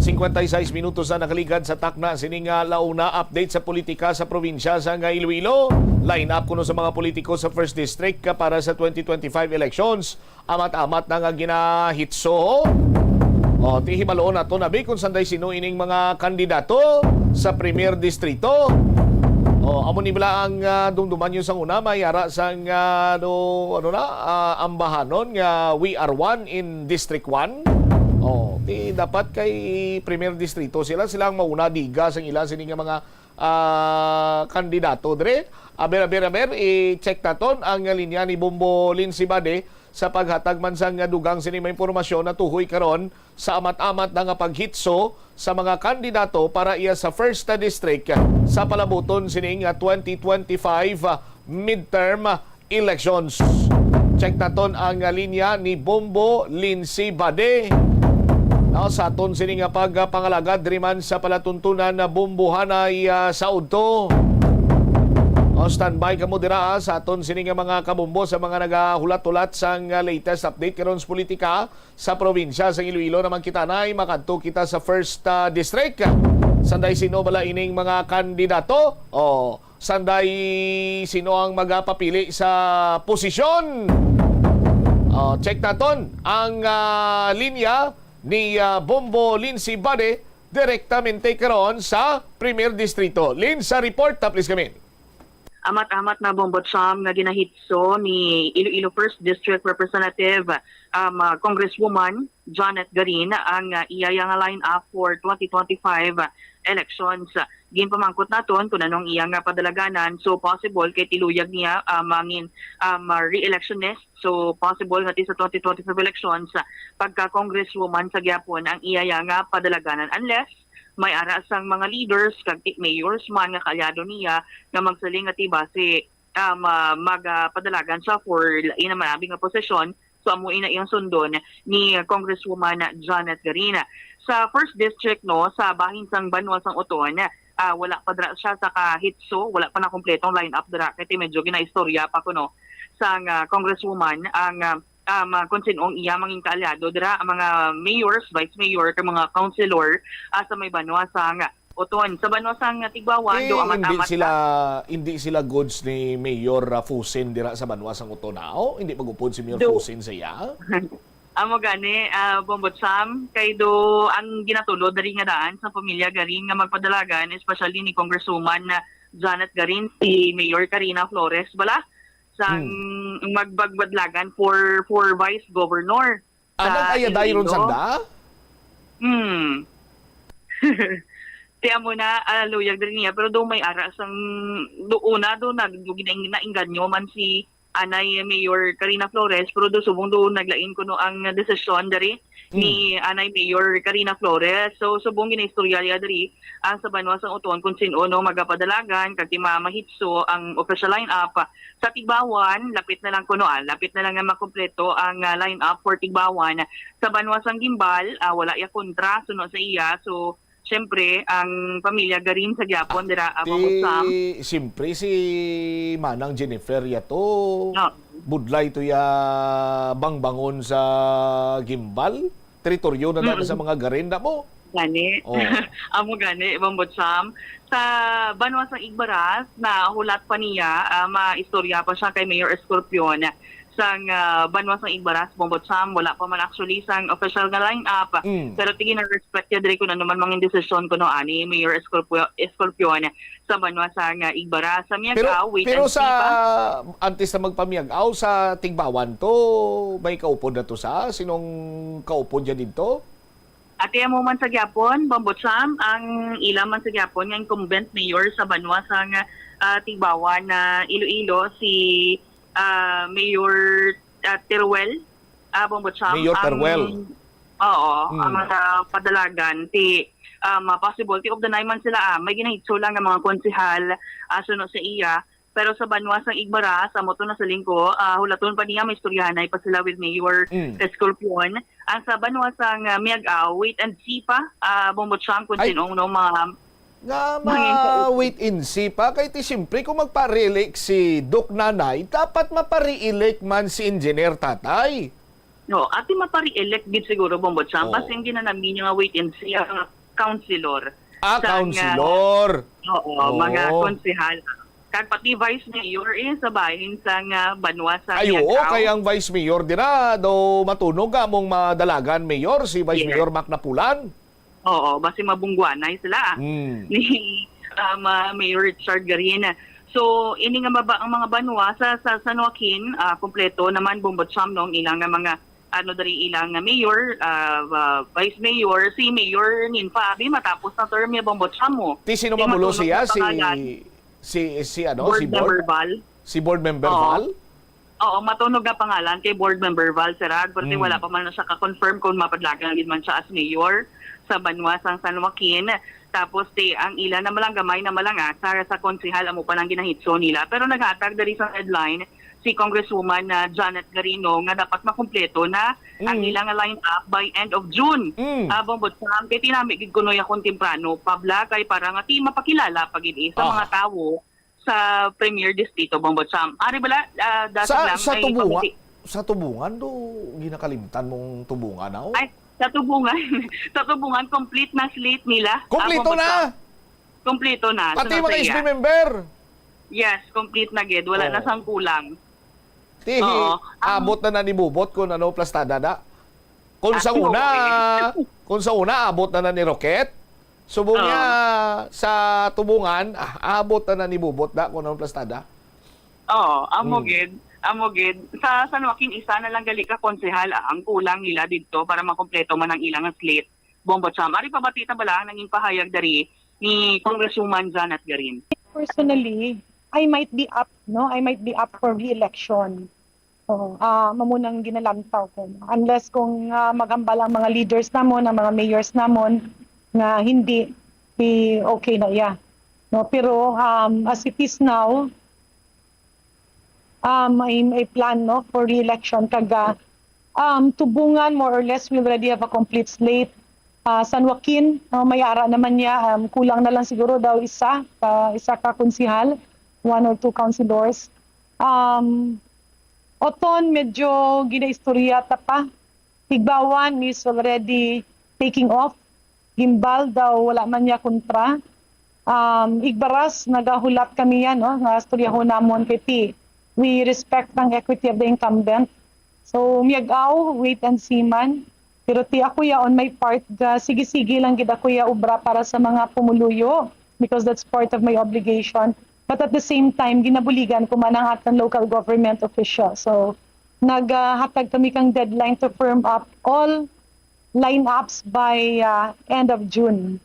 56 minutos na nakaligad sa takna sining launa update sa politika sa probinsya sa Iloilo. Line up kuno sa mga politiko sa 1st District para sa 2025 elections. Amat-amat na nga ginahitso. Hibaloon na to nabi kung sanday sino ining mga kandidato sa Premier Distrito. Amo ni bala ang dumduman yung sang una mayara sang ambahanon nga we are one in District 1. Dapat kay Premier Distrito sila ang mauna diga sang ilan sining mga kandidato dire. Aber i-check naton ang linya ni Bombo Lindsay Bade sa paghatag man sang dugang sini may impormasyon na tuhoy karon sa amat-amat na nga paghitso sa mga kandidato para iya sa 1st District sa palabuton sining 2025 midterm elections. Check naton ang linya ni Bombo Lindsay Bade. Sa aton sini nga pagpangalagad driman sa palatuntunan na bumbuhanay sa udto. Standby ka mo dira sa aton sini nga mga kabumbo sa mga nagahulat-hulat sang latest update karon sa politika sa probinsya sa Iloilo naman kita nay makadto kita sa 1st District. Sanday sino bala ining mga kandidato? Sanday sino ang magapapili sa posisyon? Check naton ang linya ni Bombo Lindsay Bade direktamente karon sa Premier Distrito. Lin, sa report, please come in. Amat-amat na bombotsam nga ginahitso ni Iloilo 1st District Representative Congresswoman Janet Garin ang iyaya nga line-up for 2025 elections. Ginpamangkot naton kung anong iyang padalaganan. So possible kay tiluyag niya mangin re-electionist. So possible nga sa 2025 elections pagka congresswoman sa gyapon ang iyaya nga padalaganan unless may ara sang mga leaders kag mayors man nga kalyado niya nga magsaling at base magpadalagan sa for lain na marami nga posisyon. So amo ina iyang sundon ni Congresswoman Janet Garina. Sa 1st District sa bahin sang Banwa sang Uton, wala pa dra siya sa kahitso, wala pa na kumpletong line-up dra kay medyo ginaistorya pa kuno sang Congresswoman ang kung sinong iya manging kaalyado dira ang mga mayors, vice mayor kay mga councilor sa may Banwa sang Uton. Sa Banwa sang Tigbawan do amat-amat hindi sila goods ni Mayor Fusin dira sa Banwa sang Uton. Hindi magupod si Mayor Fusin sa iya. Amo gani bombotsam kay do ang ginatulod diri nga daan sa pamilya Garin nga magpadalagan especially ni Congresswoman Janet Garin si Mayor Karina Flores bala sang magbagbadlagan for Vice Governor. Anong ayaday ron sanda? Tiya mo na luyag din niya pero do may ara sang doona do nainganyo man si Anay Mayor Karina Flores pero do subong do naglain kuno ang desisyon dari ni Anay Mayor Karina Flores. So subong ginaistorya diri ang sa Banwa sang Uton kung sino magapadalagan kag mahitso ang official line-up sa Tigbawan. Lapit na lang nga makumpleto ang line-up for Tigbawan. Sa Banwa sang Gimbal wala ya kontra suno sa iya. So siyempre, ang pamilya Garin sa Gyapon, dira Mamosam. Siyempre, si Manang Jennifer yato, budlay to ya bangbangon sa Gimbal. Teritoryo na sa mga Garin na mo. Gani. Amo gani, Mamosam. Sa Banwa sa Igbaras, na hulat pa niya, maistorya pa siya kay Mayor Escorpion. Sang Banwa sang Igbaras, Bombotsam, wala pa man actually sang official nga line-up. Pero tingin na respect ya diri ko na naman mga desisyon ko no ani Mayor Escorpion sa Banwa sang Igbaras. Sa Miagaw, pero sa antes na magpamiagaw sa Tigbawan to, may kaupod na to sinong kaupod niya dito? Ate mo man sa Gyapon, Bombotsam, ang ilang man sa Gyapon, yung incumbent mayor sa Banwa sang Tigbawan na Iloilo, si Mayor Teruel, Bombotsam. Mayor Teruel. Oo, ang mga padalagan ti possible ti of the 9 months sila may ginahitso lang ng mga konsehal suno sa iya. Pero sa banwas ng Igbara, sa moto na sa linggo, hulaton pa niya may istoryahanay pa sila with Mayor Esculpion. Ang sa banwas ng Miagaw, wait and see pa, Bombotsam kung sinong no, mga wait and see pa. Kaya ti siyempre kung magpa-re-elect si Doc Nanay, dapat mapa-re-elect man si Engineer Tatay. No, ati mapari-elect gid siguro Bombotsam. Kasi hindi na namin yung wait and see ang councilor. Councilor. Oo, mga konsehal. Kag pati vice mayor sa bahin sa banwa sa kaya ang vice mayor dira do matunog among madalagan mayor si Vice Mayor Mac Napulan. Oo, basi mabungguanay sila ni Mayor Richard Garina. So ini nga ang mga banwa sa San Joaquin kompleto naman Bombotsam nung ilang mga dari ilang mayor, vice mayor, si Mayor Ninfa Abi matapos na term niya Bombotsam mo. Ti sino mamulo siya si board member Val? Oo, matunog nga pangalan kay board member Val Serag, pero wala pa man na siya ka-confirm kung mapadlagan man siya as mayor sa banwa sang San Joaquin. Tapos ang ilan na malanggamay na malangasa sa konsehal amo pa nang ginahitso nila. Pero naghatag diri sa headline si Congresswoman Janet Garino nga dapat makumpleto na ang ilang line-up by end of June. Bombotsam, kaya tinamig gid kuno akong temprano, pabla kay para nga ti mapakilala pagid sa mga tawo sa Premier Distrito Bombotsam. Ari bala sa tubungan do ginakalimtan mong tubungan now? Ay, sa tubungan complete na slate nila. Kompleto na. Kompleto na. Pati mga SB member. Yes, complete na gid, wala na sang kulang. Abot na nibubot kung ano plastada na. Kung sa una abot na ni Rocket. Subong niya sa tubungan, abot na nibubot na kung ano plastada. Oo, amogid. Sa San Joaquin, isa na lang gali ka konsehal ang kulang nila dito para makompleto man ang ilang slate. Bombotsam. Ari pa batita bala nanging pahayag dari ni Congresswoman Janet Garin. Personally, I might be up for re-election. Mamunang ginalantaw ko. Unless kung magambal ang mga leaders namon, ang mga mayors namon, nga hindi okay na iya. No, pero as it is now, may plan for re-election kaga tubungan more or less we already have a complete slate. San Joaquin, may ara naman niya, kulang na lang siguro daw isa ka konsihal, 1 or 2 councilors. Oton, medyo ginaistorya pa. Higbawan is already taking off. Gimbal daw, wala man niya kontra. Igbaras, nagahulat kami yan, nga istoryahon namon kiti. We respect ang equity of the incumbent. So, Miagaw, wait and see man. Pero ti ako ya on my part, sige-sige lang gid ako ya ubra para sa mga pumuluyo because that's part of my obligation. But at the same time, ginabuligan ko man ang atang local government official. So, naghatag kami kang deadline to firm up all lineups by end of June.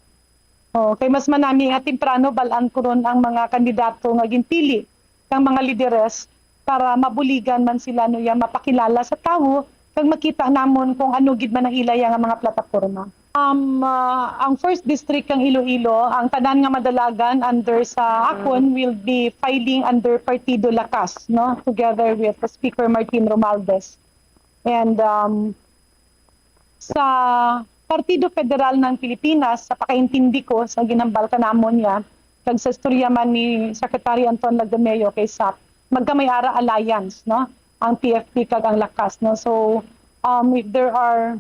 Kay mas manami nga temprano balaan ko ron ang mga kandidato nga ginpili kang mga lideres para mabuligan man sila no ya mapakilala sa tawo kag makita namon kung ano gid man ang ilaya nga mga plataporma. Ang first district ng Iloilo, ang tanan nga madalagan under sa akon will be filing under Partido Lakas, no, together with Speaker Martin Romualdez. And sa Partido Federal ng Pilipinas, sa pakaintindi ko sa ginambal ka namon niya, kag sa istorya man ni Secretary Anton Lagdameo kay SAP, magkamay-ara alliance, no, ang PFP kag ang Lakas, no. So if there are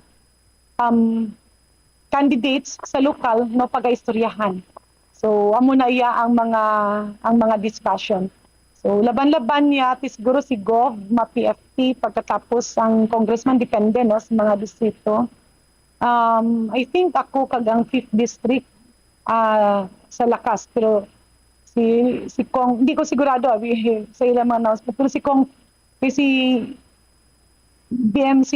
candidates sa lokal no pagaistoryahan. So amo na iya ang mga discussion. So laban-laban niya siguro si Gov, ma-PFP pagkatapos ang congressman depende no sa mga distrito. I think ako kag ang 5th district sa Lakas pero si Kong hindi ko sigurado sa ilang mga announcement pero si Kong si BMC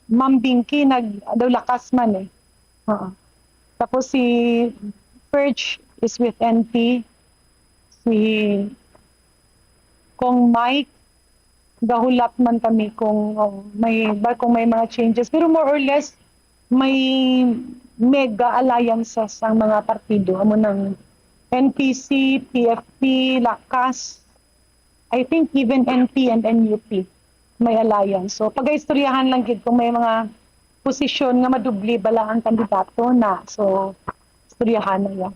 Ma'am Binky daw Lakas man eh. Tapos si Perch is with NP. Si Kong Mike gahulat man kami kung may mga changes, pero more or less may mega alliances ang mga partido amo ng NPC, PFP, Lakas, I think even NP and NUP may alliance. So pag-istoryahan lang gid kung may mga posisyon nga madubli bala ang kandidato na. So istoryahan na yan.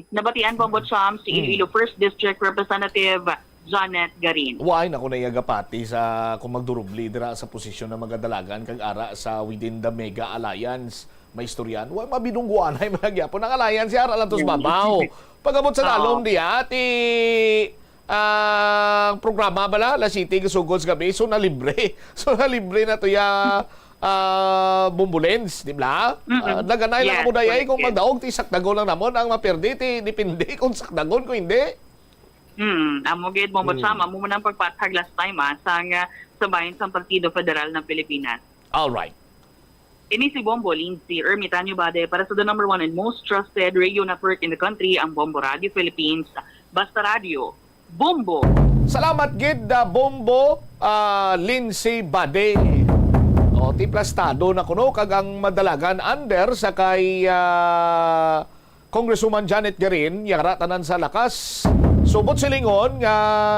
Nabatian po Sam si Iloilo 1st District Representative Janet Garin. Why na ko nayagapati sa kung magdurubli dira sa posisyon na magadalagan kag ara sa within the Mega Alliance. May istoryan. Why mabinungguan ay magyapon ang alliance ara lang tos babaw. Pagabot sa dalom diya ti programa bala la city gasugod sa gabi so na libre. So na libre na to ya bumbulens, di ba? Naganay lang mo dayay kung magdaog ti sakdagon lang namon ang maperdi ti dipindi kung sakdagon ko hindi. Amo gid mo Sam, amo man ang pagpatag last time sang sabayan sa Partido Federal ng Pilipinas. All right. Ini si Bombo Lindsay Ermitanyo Bade para sa the number 1 and most trusted radio network in the country, ang Bombo Radio Philippines, Basta Radio, Bombo. Salamat gid Bombo Lindsay Bade. O tiplastado na kuno kag ang madalagan under sa kay Congresswoman Janet Garin yara tanan sa lakas. Subot silingon nga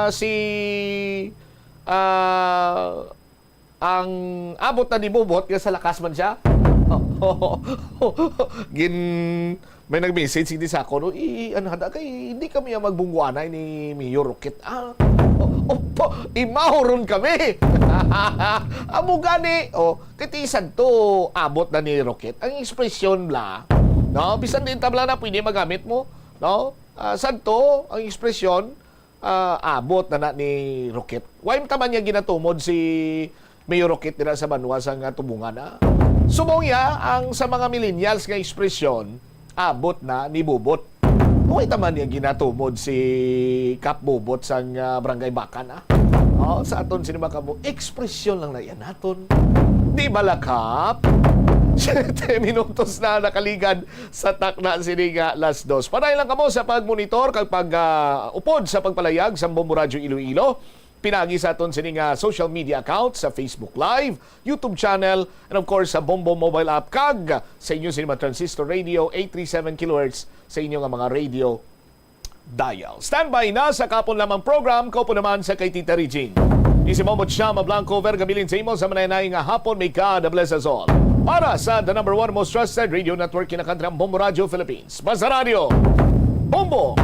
si ang abot na ni Bobot nga sa lakas man siya. May nag-message hindi sa ako, ano hada kay hindi kami magbungguanay ni Mayor Roquette. Imahuron kami. Amo gani, kitisan to abot na ni Roquette. Ang ekspresyon bla, no? Bisan din tabla na pwede magamit mo, no? Santo ang ekspresyon abot na ni Roquette. Why taman niya ginatumod si Mayor Roquette dira sa Banwa sa nga tubungan na. Subong ya ang sa mga millennials nga ekspresyon abot na ni Bobot. Why taman niya ginatumod si Kap Bobot sa Barangay Bacan na. Sa aton sinima kamo ekspresyon lang na yan naton. Di balakap. 7 minutos na nakaligad sa takna siniga las 2. Panay lang kamo sa pagmonitor kag upod sa pagpalayag sa Bombo Radio Iloilo. Pinagi sa aton sininga social media account sa Facebook Live, YouTube channel, and of course sa Bombo mobile app kag sa inyo Cinema Transistor Radio 837 kHz sa inyo nga mga radio dial. Standby na sa kapon lamang program, kaupo naman sa kay Tita Regine. Si Momot Shama Blanco, vergabilin sa imo sa manay nga hapon, may God bless us all. Para sa the number 1 most trusted radio network kinakantang Bombo Radio Philippines. Basta Radio, Bombo!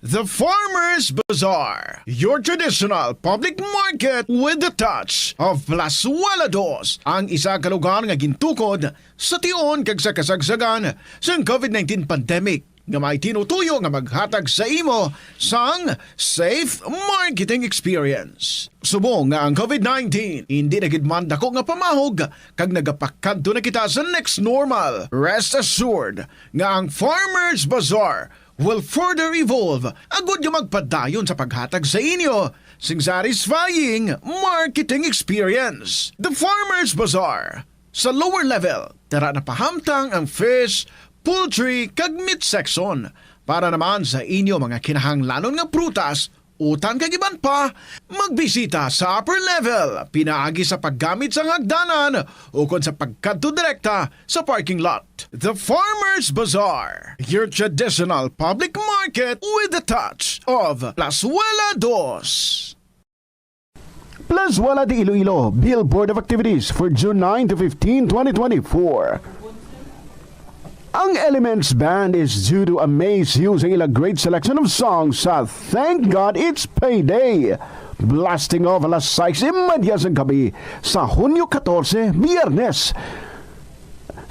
The Farmers Bazaar, your traditional public market with the touch of Plazuela Dos, ang isa ka lugar nga gintukod sa tion kag sa kasagsagan sa COVID-19 pandemic nga may tinutuyo nga maghatag sa imo sang safe marketing experience. Subong nga ang COVID-19 hindi na gid man dako nga pamahog kag nagapakadto na kita sa next normal. Rest assured nga ang Farmers Bazaar will further evolve agud nga magpadayon sa paghatag sa inyo sing satisfying marketing experience. The Farmers Bazaar. Sa lower level, tara na pahamtang ang fish, poultry kag meat section para naman sa inyo mga kinahanglanon nga prutas, utan kag iban pa, magbisita sa upper level, pinaagi sa paggamit sa hagdanan o kon sa pagkadto direkta sa parking lot. The Farmers Bazaar, your traditional public market with the touch of Plazuela Dos. Plazuela de Iloilo Billboard of Activities for June 9 to 15, 2024. Ang Elements Band is due to amaze you sa ilang great selection of songs sa Thank God It's Payday. Blasting off alas 6 imadyas ng gabi sa Hunyo 14, Biyernes.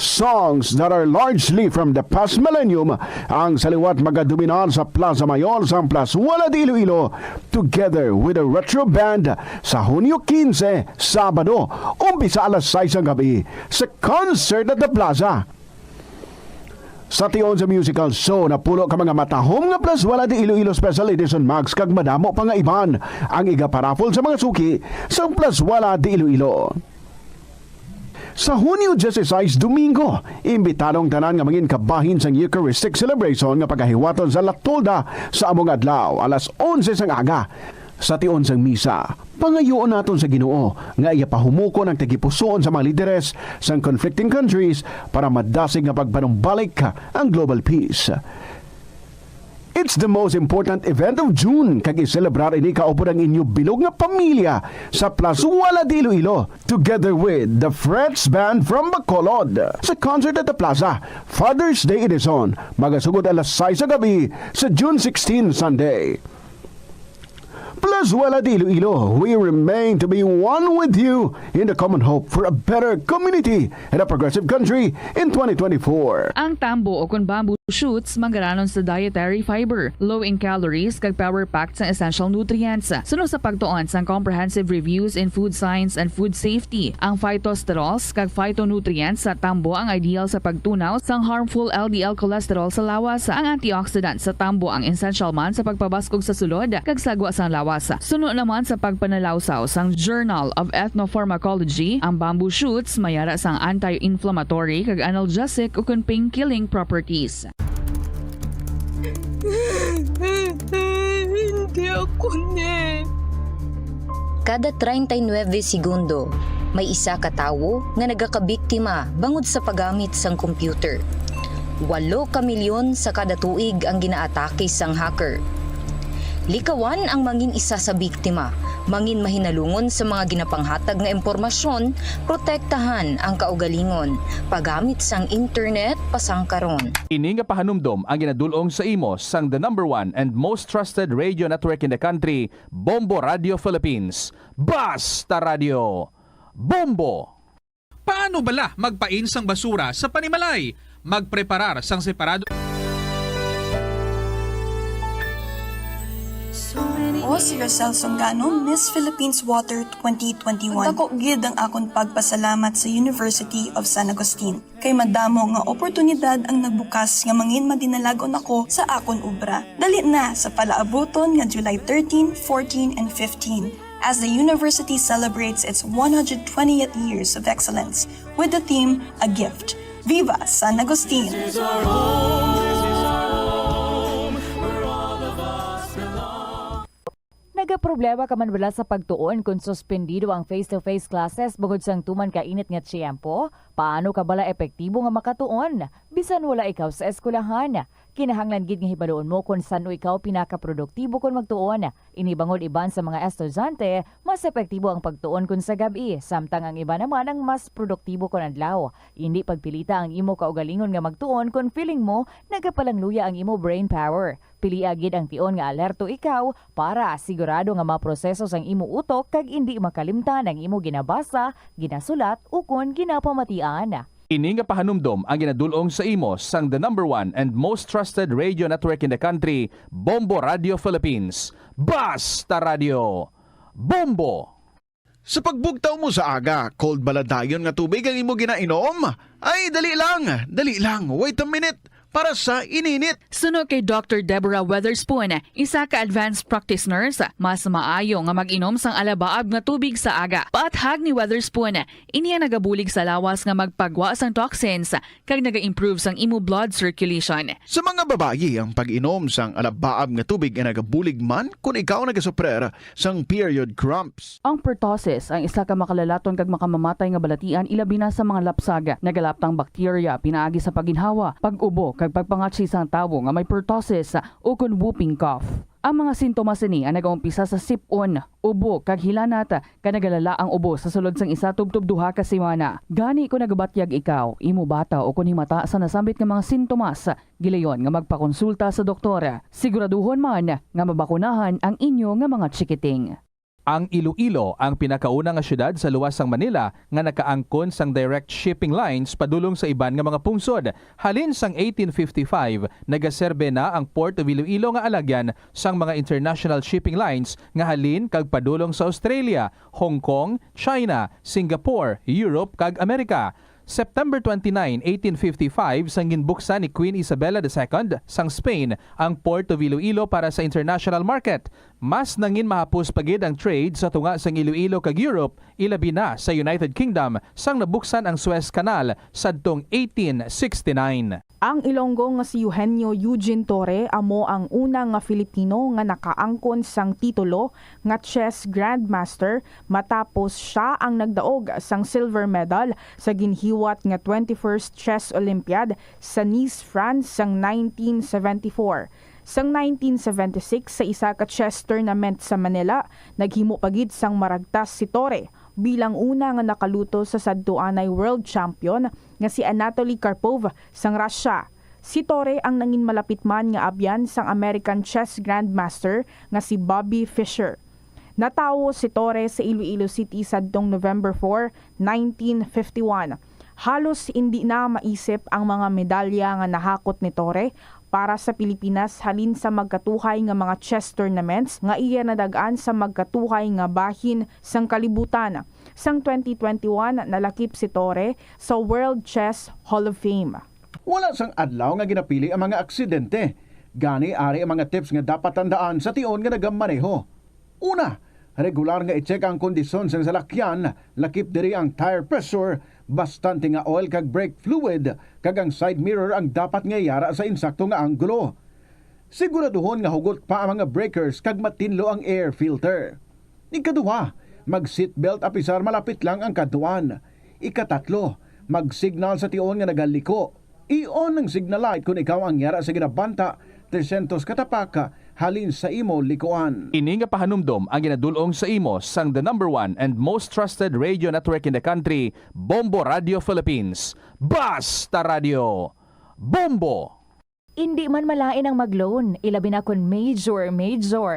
Songs that are largely from the past millennium ang saliwat magadominan sa Plaza Mayor sa Plazuela de Iloilo together with a retro band sa Hunyo 15, Sabado, umpisa alas 6 ng gabi sa Concert at the Plaza. Sa tion sa musical show na pulo ka mga matahom nga Plazuela de Iloilo Special Edition Max kag madamo pa nga iban ang igaparapol sa mga suki sa Plazuela de Iloilo. Sa Hunyo 16, Domingo, imbitadong tanan nga mangin kabahin sang Eucharistic celebration nga pagahiwaton sa Latolda sa among adlaw alas 11 sang aga sa tion sang misa. Pangayoon naton sa Ginoo nga iya pahumuko ng tagipusoon sa mga lideres sang conflicting countries para madasig nga pagpanumbalik ang global peace. It's the most important event of June kag i-celebrar ini kaupo ng inyo bilog nga pamilya sa Plaza Walad Iloilo together with the Frets Band from Bacolod. Sa concert at the Plaza, Father's Day Edison, magasugod alas 6 sa gabi sa June 16 Sunday. Plaza Walad Iloilo, we remain to be one with you in the common hope for a better community and a progressive country in 2024. Ang tambo o kung bamboo shoots manggaranon sa dietary fiber, low in calories kag power-packed sa essential nutrients. Sunod sa pagtuon sa comprehensive reviews in food science and food safety, ang phytosterols kag phytonutrients sa tambo ang ideal sa pagtunaw sang harmful LDL cholesterol sa lawas. Ang antioxidant sa tambo ang essential man sa pagpabaskog sa sulod kag sagwa sang lawas. Sunod naman sa pagpanalawsaw sang Journal of Ethnopharmacology, ang bamboo shoots mayara sang anti-inflammatory kag analgesic o pain-killing properties. Hindi ako ne. Kada 39 segundo, may isa ka tawo nga nagakabiktima bangod sa paggamit sang computer. 8 ka milyon sa kada tuig ang ginaatake sang hacker. Likawan ang mangin isa sa biktima, mangin mahinalungon sa mga ginapanghatag nga impormasyon, protektahan ang kaugalingon, paggamit sang internet pasang karon. Ini nga pahanumdom ang ginadulong sa imo sang the #1 and most trusted radio network in the country, Bombo Radio Philippines. Basta Radio! Bombo! Paano bala magpain sang basura sa panimalay? Magpreparar sang separado. O si Rosel Songano, Miss Philippines Water 2021. Dako gid ang akon pagpasalamat sa University of San Agustin. Kay madamo nga oportunidad ang nagbukas nga mangin madinalagon ako sa akon obra. Dali na sa palaabuton nga July 13, 14, and 15. As the university celebrates its 120th years of excellence with the theme, A Gift. Viva San Agustin! Nagaproblema ka man wala sa pagtuon kung suspendido ang face-to-face classes bukod sang tuman ka init nga tiyempo? Paano ka bala epektibo nga makatuon? Bisan wala ikaw sa eskwelahan. Kinahanglan gid nga hibaluon mo kung saan ikaw pinakaproduktibo kung magtuon. Inibangod iban sa mga estudyante, mas epektibo ang pagtuon kung sa gabi, samtang ang iba naman ang mas produktibo kung adlaw. Hindi pagpilita ang imo kaugalingon nga magtuon kung feeling mo nagapalangluya ang imo brain power. Pili agid ang tion nga alerto ikaw para sigurado nga maproseso sang imo utok kag hindi makalimtan ang imo ginabasa, ginasulat o kun ginapamatian. Ini nga pahanumdom ang ginadulong sa imo sang the #1 and most trusted radio network in the country, Bombo Radio Philippines. Basta Radio! Bombo! Sa pagbugtaw mo sa aga, cold baladayon nga tubig ang imo ginainom? Ay, dali lang, wait a minute. Para sa ininit. Suno kay Dr. Deborah Weatherspoon, isa ka advanced practice nurse, mas maayo nga mag-inom sang alabaab nga tubig sa aga. Paathag ni Weatherspoon, iniya nagabulig sa lawas nga magpagwa sang toxins kag naga-improve sang imo blood circulation. Sa mga babayi, ang pag-inom sang alabaab nga tubig ay nagabulig man kung ikaw nagasuprer sang period cramps. Ang pertussis ang isa ka makalalaton kag makamamatay nga balatian ilabi na sa mga lapsag, nagalaptang bakterya pinaagi sa paginhawa, pag-ubo kag pagpangatsi sang tawo nga may pertussis o kun whooping cough. Ang mga sintomas ni ang nagaumpisa sa sipon, ubo kag hilanat, kanagalala ang ubo sa sulod sang isa tubtub duha ka semana. Gani kung nagabatyag ikaw, imo bata o kun himata sa nasambit nga mga sintomas, gilayon nga magpakonsulta sa doktor. Siguraduhon man nga mabakunahan ang inyo nga mga chikiting. Ang Iloilo ang pinakauna nga syudad sa luwas sang Manila nga nakaangkon sang direct shipping lines padulong sa iban nga mga pungsod. Halin sang 1855, nagaserbe na ang Port of Iloilo nga alagyan sang mga international shipping lines nga halin kag padulong sa Australia, Hong Kong, China, Singapore, Europe kag Amerika. September 29, 1855, sang ginbuksan ni Queen Isabella II sang Spain ang Port of Iloilo para sa international market. Mas nangin mahapos pagid ang trade sa tunga sang Iloilo kag Europe, ilabi na sa United Kingdom sang nabuksan ang Suez Canal sadtong 1869. Ang Ilonggo nga si Eugenio Eugene Torre amo ang una nga Filipino nga nakaangkon sang titulo nga chess grandmaster matapos siya ang nagdaog sang silver medal sa ginhiwat nga 21st Chess Olympiad sa Nice, France sang 1974. Sang 1976 sa isa ka chess tournament sa Manila, naghimo pagid sang maragtas si Torre bilang una nga nakaluto sa sadtuanay world champion nga si Anatoly Karpov sang Russia. Si Torre ang nangin malapit man nga abyan sang American chess grandmaster nga si Bobby Fischer. Natawo si Torre sa Iloilo City sadtong November 4, 1951. Halos hindi na maisip ang mga medalya nga nahakot ni Torre para sa Pilipinas halin sa magkatuhay nga mga chess tournaments nga iya nadagaan sa magkatuhay nga bahin sang kalibutan. Sang 2021 nalakip si Torre sa World Chess Hall of Fame. Wala sang adlaw nga ginapili ang mga aksidente. Gani ari ang mga tips nga dapat tandaan sa tion nga nagamaneho. Una, regular nga i-check ang kondisyon sang salakyan, lakip diri ang tire pressure, bastante nga oil kag brake fluid, kag ang side mirror ang dapat nga yara sa insakto nga anggulo. Siguraduhon nga hugot pa ang mga breakers kag matinlo ang air filter. Ikaduha, mag-seatbelt apisar malapit lang ang kaduan. Ikatatlo, mag-signal sa tion nga nagaliko. I-on ang signal light kung ikaw ang yara sa ginabanta 300 katapaka halin sa imo likuan. Ini nga pahanumdom ang ginadulong sa imo sang the #1 and most trusted radio network in the country, Bombo Radio Philippines. Basta Radio Bombo! Hindi man malain ang mag-loan, ilabi na kun major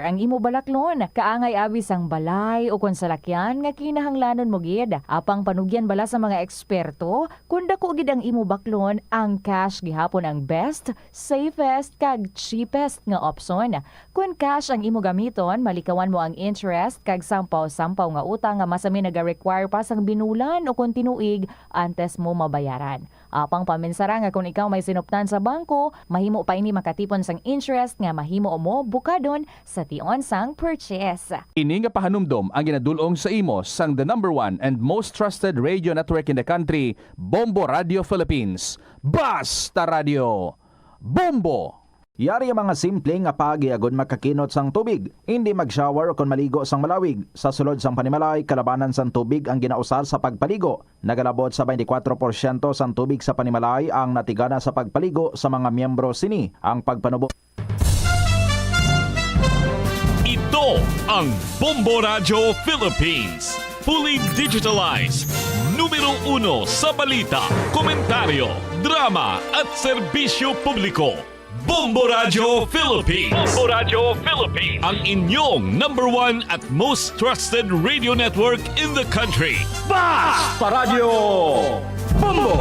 ang imo balaklon. Kaangay abis ang balay o kon salakyan nga kinahanglanon mo gid. Apang panugyan bala sa mga eksperto, kun dako gid ang imo baklon, ang cash gihapon ang best, safest kag cheapest nga option. Kun cash ang imo gamiton, malikawan mo ang interest kag sampaw-sampaw nga utang nga masami naga-require pa sang binulan o kon tinuig antes mo mabayaran. Apang paminsara nga kung ikaw may sinuptan sa bangko, mahimo pa ini makatipon sang interest nga mahimo mo bukadon sa tion sang purchase. Ini nga pahanumdom ang ginadulong sa imo sang the #1 and most trusted radio network in the country, Bombo Radio Philippines. Basta Radio Bombo! Yari ang mga simple nga pagiagon makakinot sang tubig. Hindi mag-shower o kon maligo sang malawig. Sa sulod sang panimalay, kalabanan sang tubig ang ginausar sa pagpaligo. Nagalabot sa 24% sang tubig sa panimalay ang natigana sa pagpaligo sa mga miyembro sini. Ang pagpanubo. Ito ang Bombo Radio Philippines. Fully digitalized. Numero 1 sa balita, komentaryo, drama at serbisyo publiko. Bombo Radio Philippines. Bombo Radio Philippines. Ang inyong #1 at most trusted radio network in the country. Basta Radio Bombo!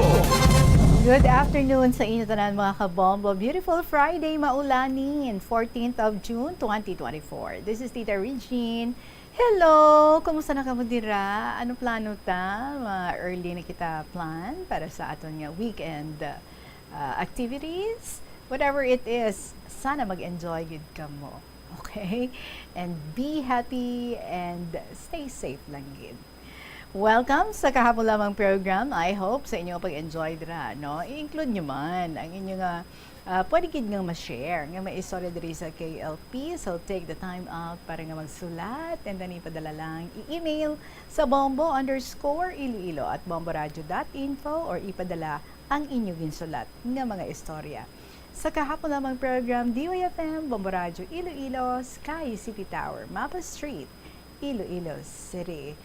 Good afternoon sa inyo tanan mga kabombo. Beautiful Friday, maulanin, 14th of June, 2024. This is Tita Regine. Hello! Kumusta na ka mo dira? Ano plano ta? Early na kita plan para sa aton nga weekend activities. Whatever it is, sana mag-enjoy good ka mo. Okay? And be happy and stay safe lang gid. Welcome sa kahapon lamang program. I hope sa inyo pag-enjoy dira, no? I-include nyo man ang inyo nga pwede gid nga ma-share nga may istorya diri sa KLP. So take the time out para nga magsulat and then ipadala lang i-email sa bombo_iloilo@bomboradio.info or ipadala ang inyo ginsulat nga mga istorya. Sa kahapon lamang program, DYFM, Bombo Radio, Iloilo, Sky City Tower, Mapa Street, Iloilo City.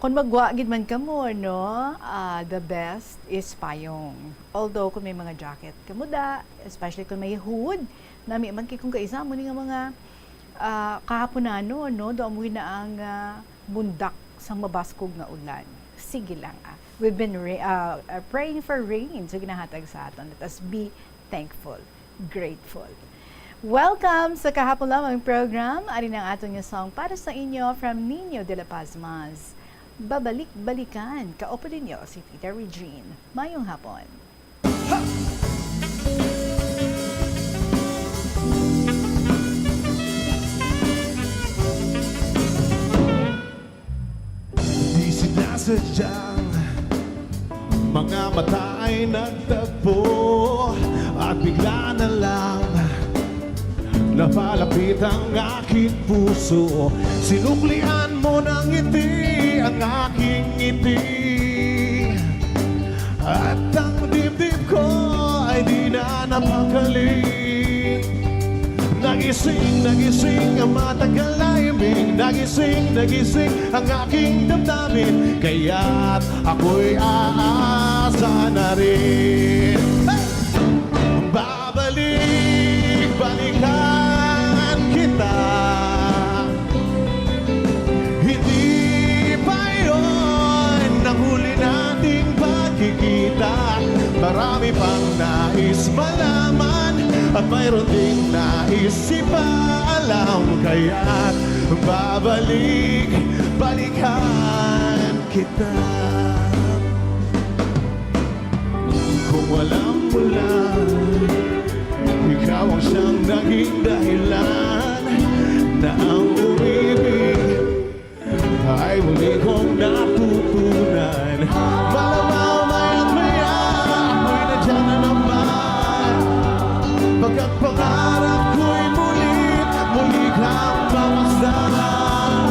Kung magwagid man ka mo, no, the best is payong. Although kung may mga jacket kamuda, especially kung may hood, nami man kung kaisa mo nga mga kahapon na, no, doon mo na ang bundak sa mabaskog nga ulan. Sige lang, We've been praying for rain, so ginahatag sa aton. Let us be thankful, grateful. Welcome sa kahapon lamang program. Ari ng aton nga song para sa inyo from Nino de la Pazmas. Babalik-balikan. Kaupo ninyo si Tita Regine. Mayong hapon. Di sinasadyang mga mata ay nagtagpo at bigla na lang napalapit ang aking puso. Sinuklian mo ng ngiti ang aking ngiti, at ang dibdib ko ay di na napagaling. Nagising ang matagal na himig, nagising ang aking damdamin, kaya't ako'y aasa na rin. Balikan kita, hindi pa yun ang huli nating pagkikita. Marami pang nais malaman at mayroon ding nais ipaalam, kaya't balikan kita. Kung walang ulan, ikaw ang siyang naging dahilan na ang umibig ay muli kong natutunan. Malamang maya't maya ako'y nandiyan na naman, pagkat pangarap ko'y muli kang mamasdan.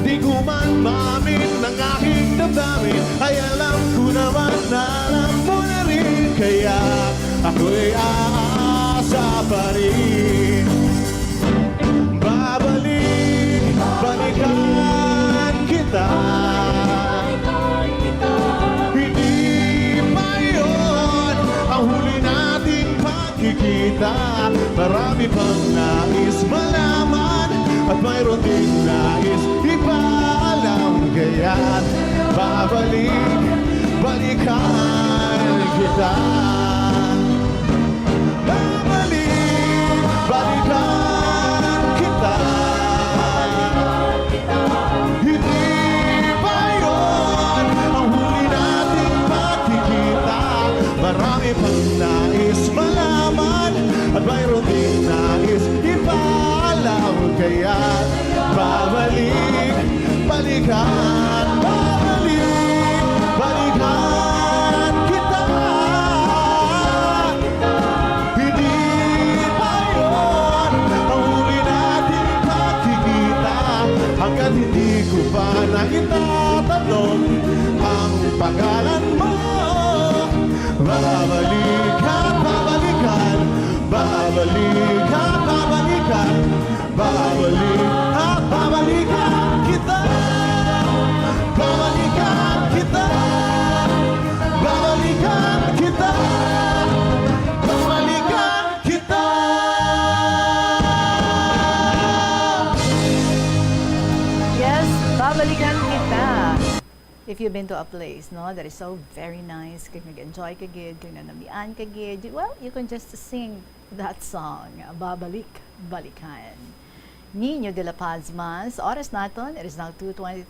Di ko man maamin ng aking damdamin, ay alam ko naman na alam mo na rin, kaya ako'y aasa pa rin. Balikan kita, hindi pa yun ang huli nating pagkikita. Marami pang nais malaman at mayroon ding nais ipaalam, kaya't balikan kita. Balikan kita, hindi pa yun ang huli nating pagkikita. Marami pang nais malaman at mayroon din nais ipaalam, kaya't balikan kita. Hindi pa yun ang huli nating pagkikita, hanggat hindi ko pa nakitatanong ang pangalan mo. Babalikan kita. Babalikan kita. Babalikan kita. Babalikan kita. Yes, babalikan kita. If you've been to a place, no, that is so very nice, kung nag-enjoy ka gid, kung nanamian ka gid, well, you can just sing that song, Balikan. Nino de la Paz Mas, oras naton, it is now 2:23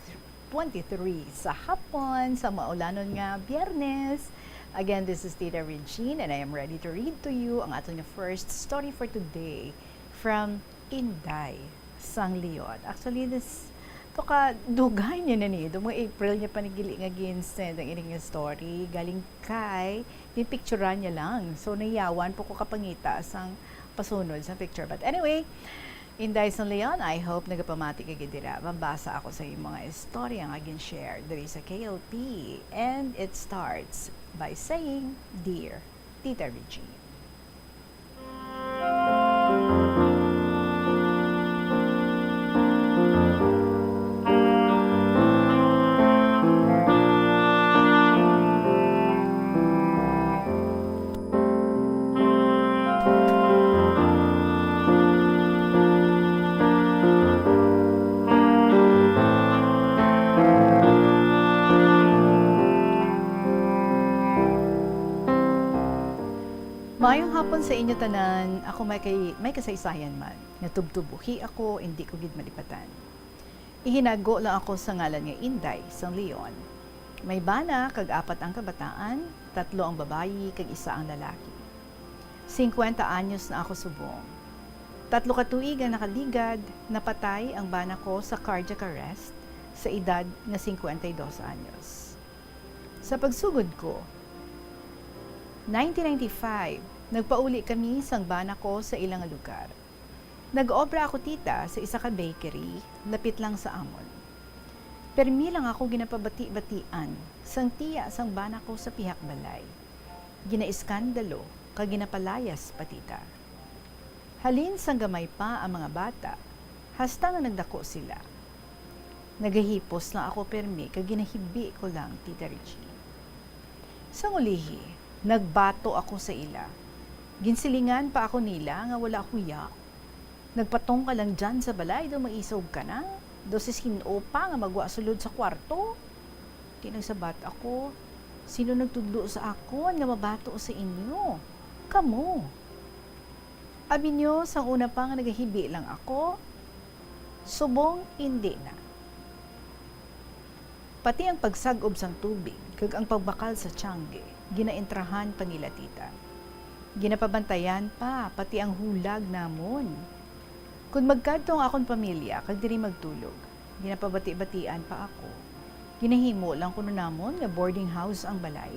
sa hapon, sa maulanon nga Biyernes. Again, this is Tita Regine, and I am ready to read to you ang atong first story for today from Inday, Sang Leon. Actually, this to ka dugay niya na niya. Mo April niya panigili nga ginsend ang ining story. Galing kay, pipicturean niya lang. So, nayawan po ko kapangita sang pasunod sa picture. But anyway, Inday San Leon, I hope nagapamati ka gidira. Mambasa ako sa iyong mga istorya nga gin-share diri sa KLP. And it starts by saying, Dear Tita Regine. Maayong hapon sa inyo tanan. Ako may kasaysayan man. Natubtubuhi ako, hindi ko gid malipatan. Ihinago lang ako sa ngalan nga Inday, Sang Leon. May bana kag 4 ang kabataan, 3 ang babayi kag 1 ang lalaki. 50 anyos na ako subong. 3 ka tuig ang nakaligad, napatay ang bana ko sa cardiac arrest sa edad na 52 anyos. Sa pagsugod ko, 1995, Nagpauli kami sang bana ko sa ilang lugar. Nag-obra ako tita sa isa ka bakery, lapit lang sa amon. Permi lang ako ginapabati-batian, sang tiya sang bana ko sa pihak balay. Ginaiskandalo, kag ginapalayas patita. Halin sang gamay pa ang mga bata, hasta nga nagdako sila. Nagahipos lang ako permi, kag ginahibi ko lang, Tita Richie. Sang ulihi, nagbato ako sa ila. Ginsilingan pa ako nila nga wala huya. Nagpatong ka lang dyan sa balay, do maisaw ka na. Do sis hinopa nga magwa sulod sa kwarto. Kinagsabat ako, sino nagtudlo sa akon nga mabato sa inyo? Kamo. Abi nyo, sang una pa nga nagahibi lang ako, subong hindi na. Pati ang pagsagob sang tubig, kag ang pagbakal sa tiyangge, ginaentrahan pa nila tita. Ginapabantayan pa, pati ang hulag namon. Kung magkadtong akong pamilya, kag diri magtulog, ginapabati-batian pa ako. Ginahimo lang kuno namon nga boarding house ang balay.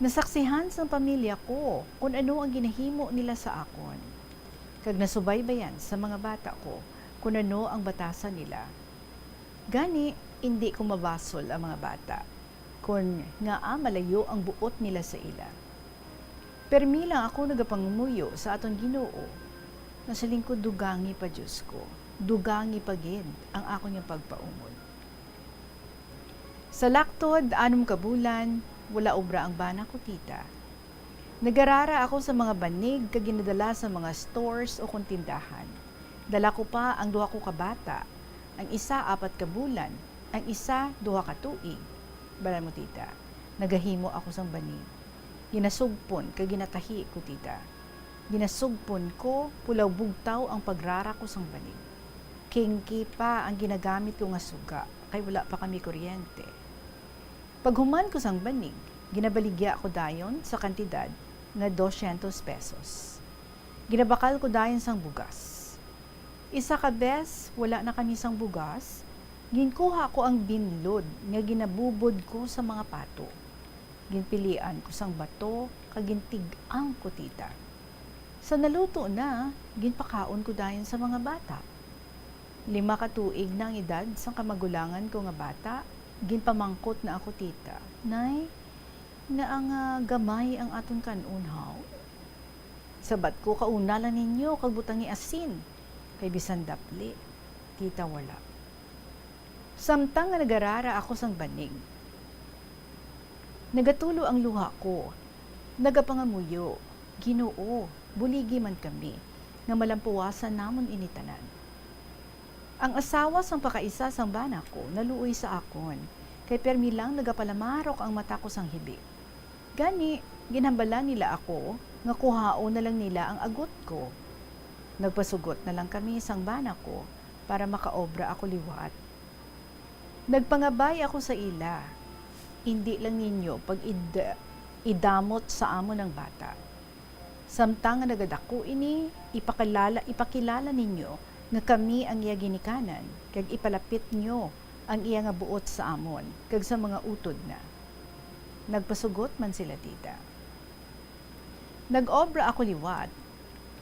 Nasaksihan sa pamilya ko kung ano ang ginahimo nila sa akon. Kag nasubaybayan sa mga bata ko kung ano ang batasan nila. Gani, hindi ko mabasol ang mga bata kung nga malayo ang buot nila sa ila. Permi lang ako nagapangumuyo sa aton Ginoo. Nasa lingkod dugangi pa Diyos ko. Dugangi pa gid ang ako niyang pagpaumon. Sa laktod, 6 ka bulan, wala obra ang bana ko tita. Nagarara ako sa mga banig kag ginadala sa mga stores o kung tindahan. Dala ko pa ang 2 ko ka bata. Ang isa 4 ka bulan, ang isa 2 ka tuig. Bala mo tita, nagahimo ako sang banig. Ginasugpon kag ginatahi ko tita. Ginasugpon ko, pulaw bugtaw ang pagrara ko sang banig. Kingki pa ang ginagamit ko nga suga, kay wala pa kami kuryente. Paghuman ko sang banig, ginabaligya ko dayon sa kantidad nga 200 pesos. Ginabakal ko dayon sang bugas. Isa ka bes, wala na kami sang bugas, ginkuha ko ang binlod nga ginabubod ko sa mga pato. Ginpilian ko sang bato, kag gintig-ang ko tita. Sa naluto na, ginpakaon ko dayon sa mga bata. 5 ka tuig na ang edad sang kamagulangan ko nga bata, ginpamangkot na ako tita. Nay, nga ang gamay ang aton kanunhaw. Sabat ko kaunalan ninyo kag butangi asin, kay bisan dapli, tita wala. Samtang nga nagarara ako sang banig, nagatulo ang luha ko, nagapangamuyo, Ginoo, buligi man kami, nga malampuwasan namon initanan. Ang asawa sang pakaisa sang bana ko, naluoy sa akon, kay permi lang nagapalamarok ang mata ko sang hibi. Gani, ginhambala nila ako, nga kuhaon na lang nila ang agot ko. Nagpasugot na lang kami sang bana ko, para makaobra ako liwat. Nagpangabay ako sa ila, hindi lang ninyo pag idamot sa amo ng bata. Samtang nagadako ini, ipakilala ninyo nga kami ang iya ginikanan, kag ipalapit nyo ang iya nga buot sa amon, kag sa mga utod na. Nagpasugot man sila tita. Nag-obra ako liwat,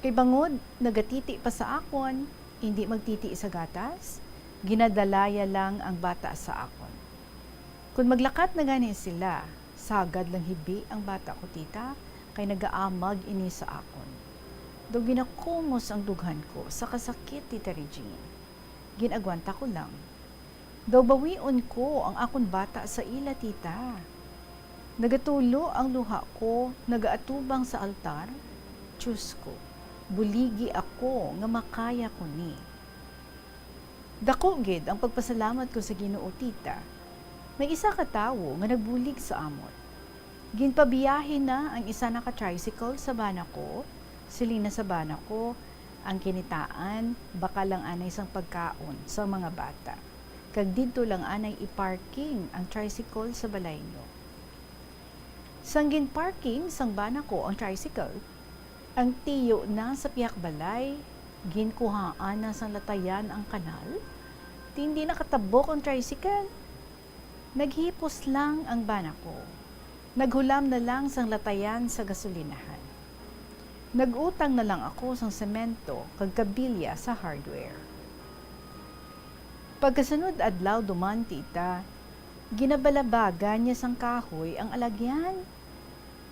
kay bangod nagatiti pa sa akon, hindi magtiti sa gatas, ginadalaya lang ang bata sa akon. Kung maglakat na ganin sila, sagad lang hibi ang bata ko tita, kay nagaamag ini sa akon. Do ginakumos ang dughan ko sa kasakit, Tita Regine. Ginagwanta ko lang. Daw bawion ko ang akon bata sa ila, tita. Nagatulo ang luha ko, nagaatubang sa altar. Diyos ko, buligi ako nga makaya ko ni. Dako gid ang pagpasalamat ko sa Ginoo, tita. May isa ka tawo nga nagbulig sa amon. Ginpabiyahin na ang isa na ka-tricycle sa bana ko, silina sa bana ko, ang kinitaan, baka lang anay sang pagkaon sa mga bata. Kag dito lang anay i-parking ang tricycle sa balay nyo. Sang gin-parking sang bana ko ang tricycle, ang tiyo na sa piyak balay, ginkuhaan na sang latayan ang kanal, hindi nakatabok ang tricycle. Naghipos lang ang bana ko. Naghulam na lang sang latayan sa gasolinahan. Nagutang na lang ako sang semento kag kabilya sa hardware. Pagkasunod adlaw duman tita, ginabalabagan niya sang kahoy ang alagyan.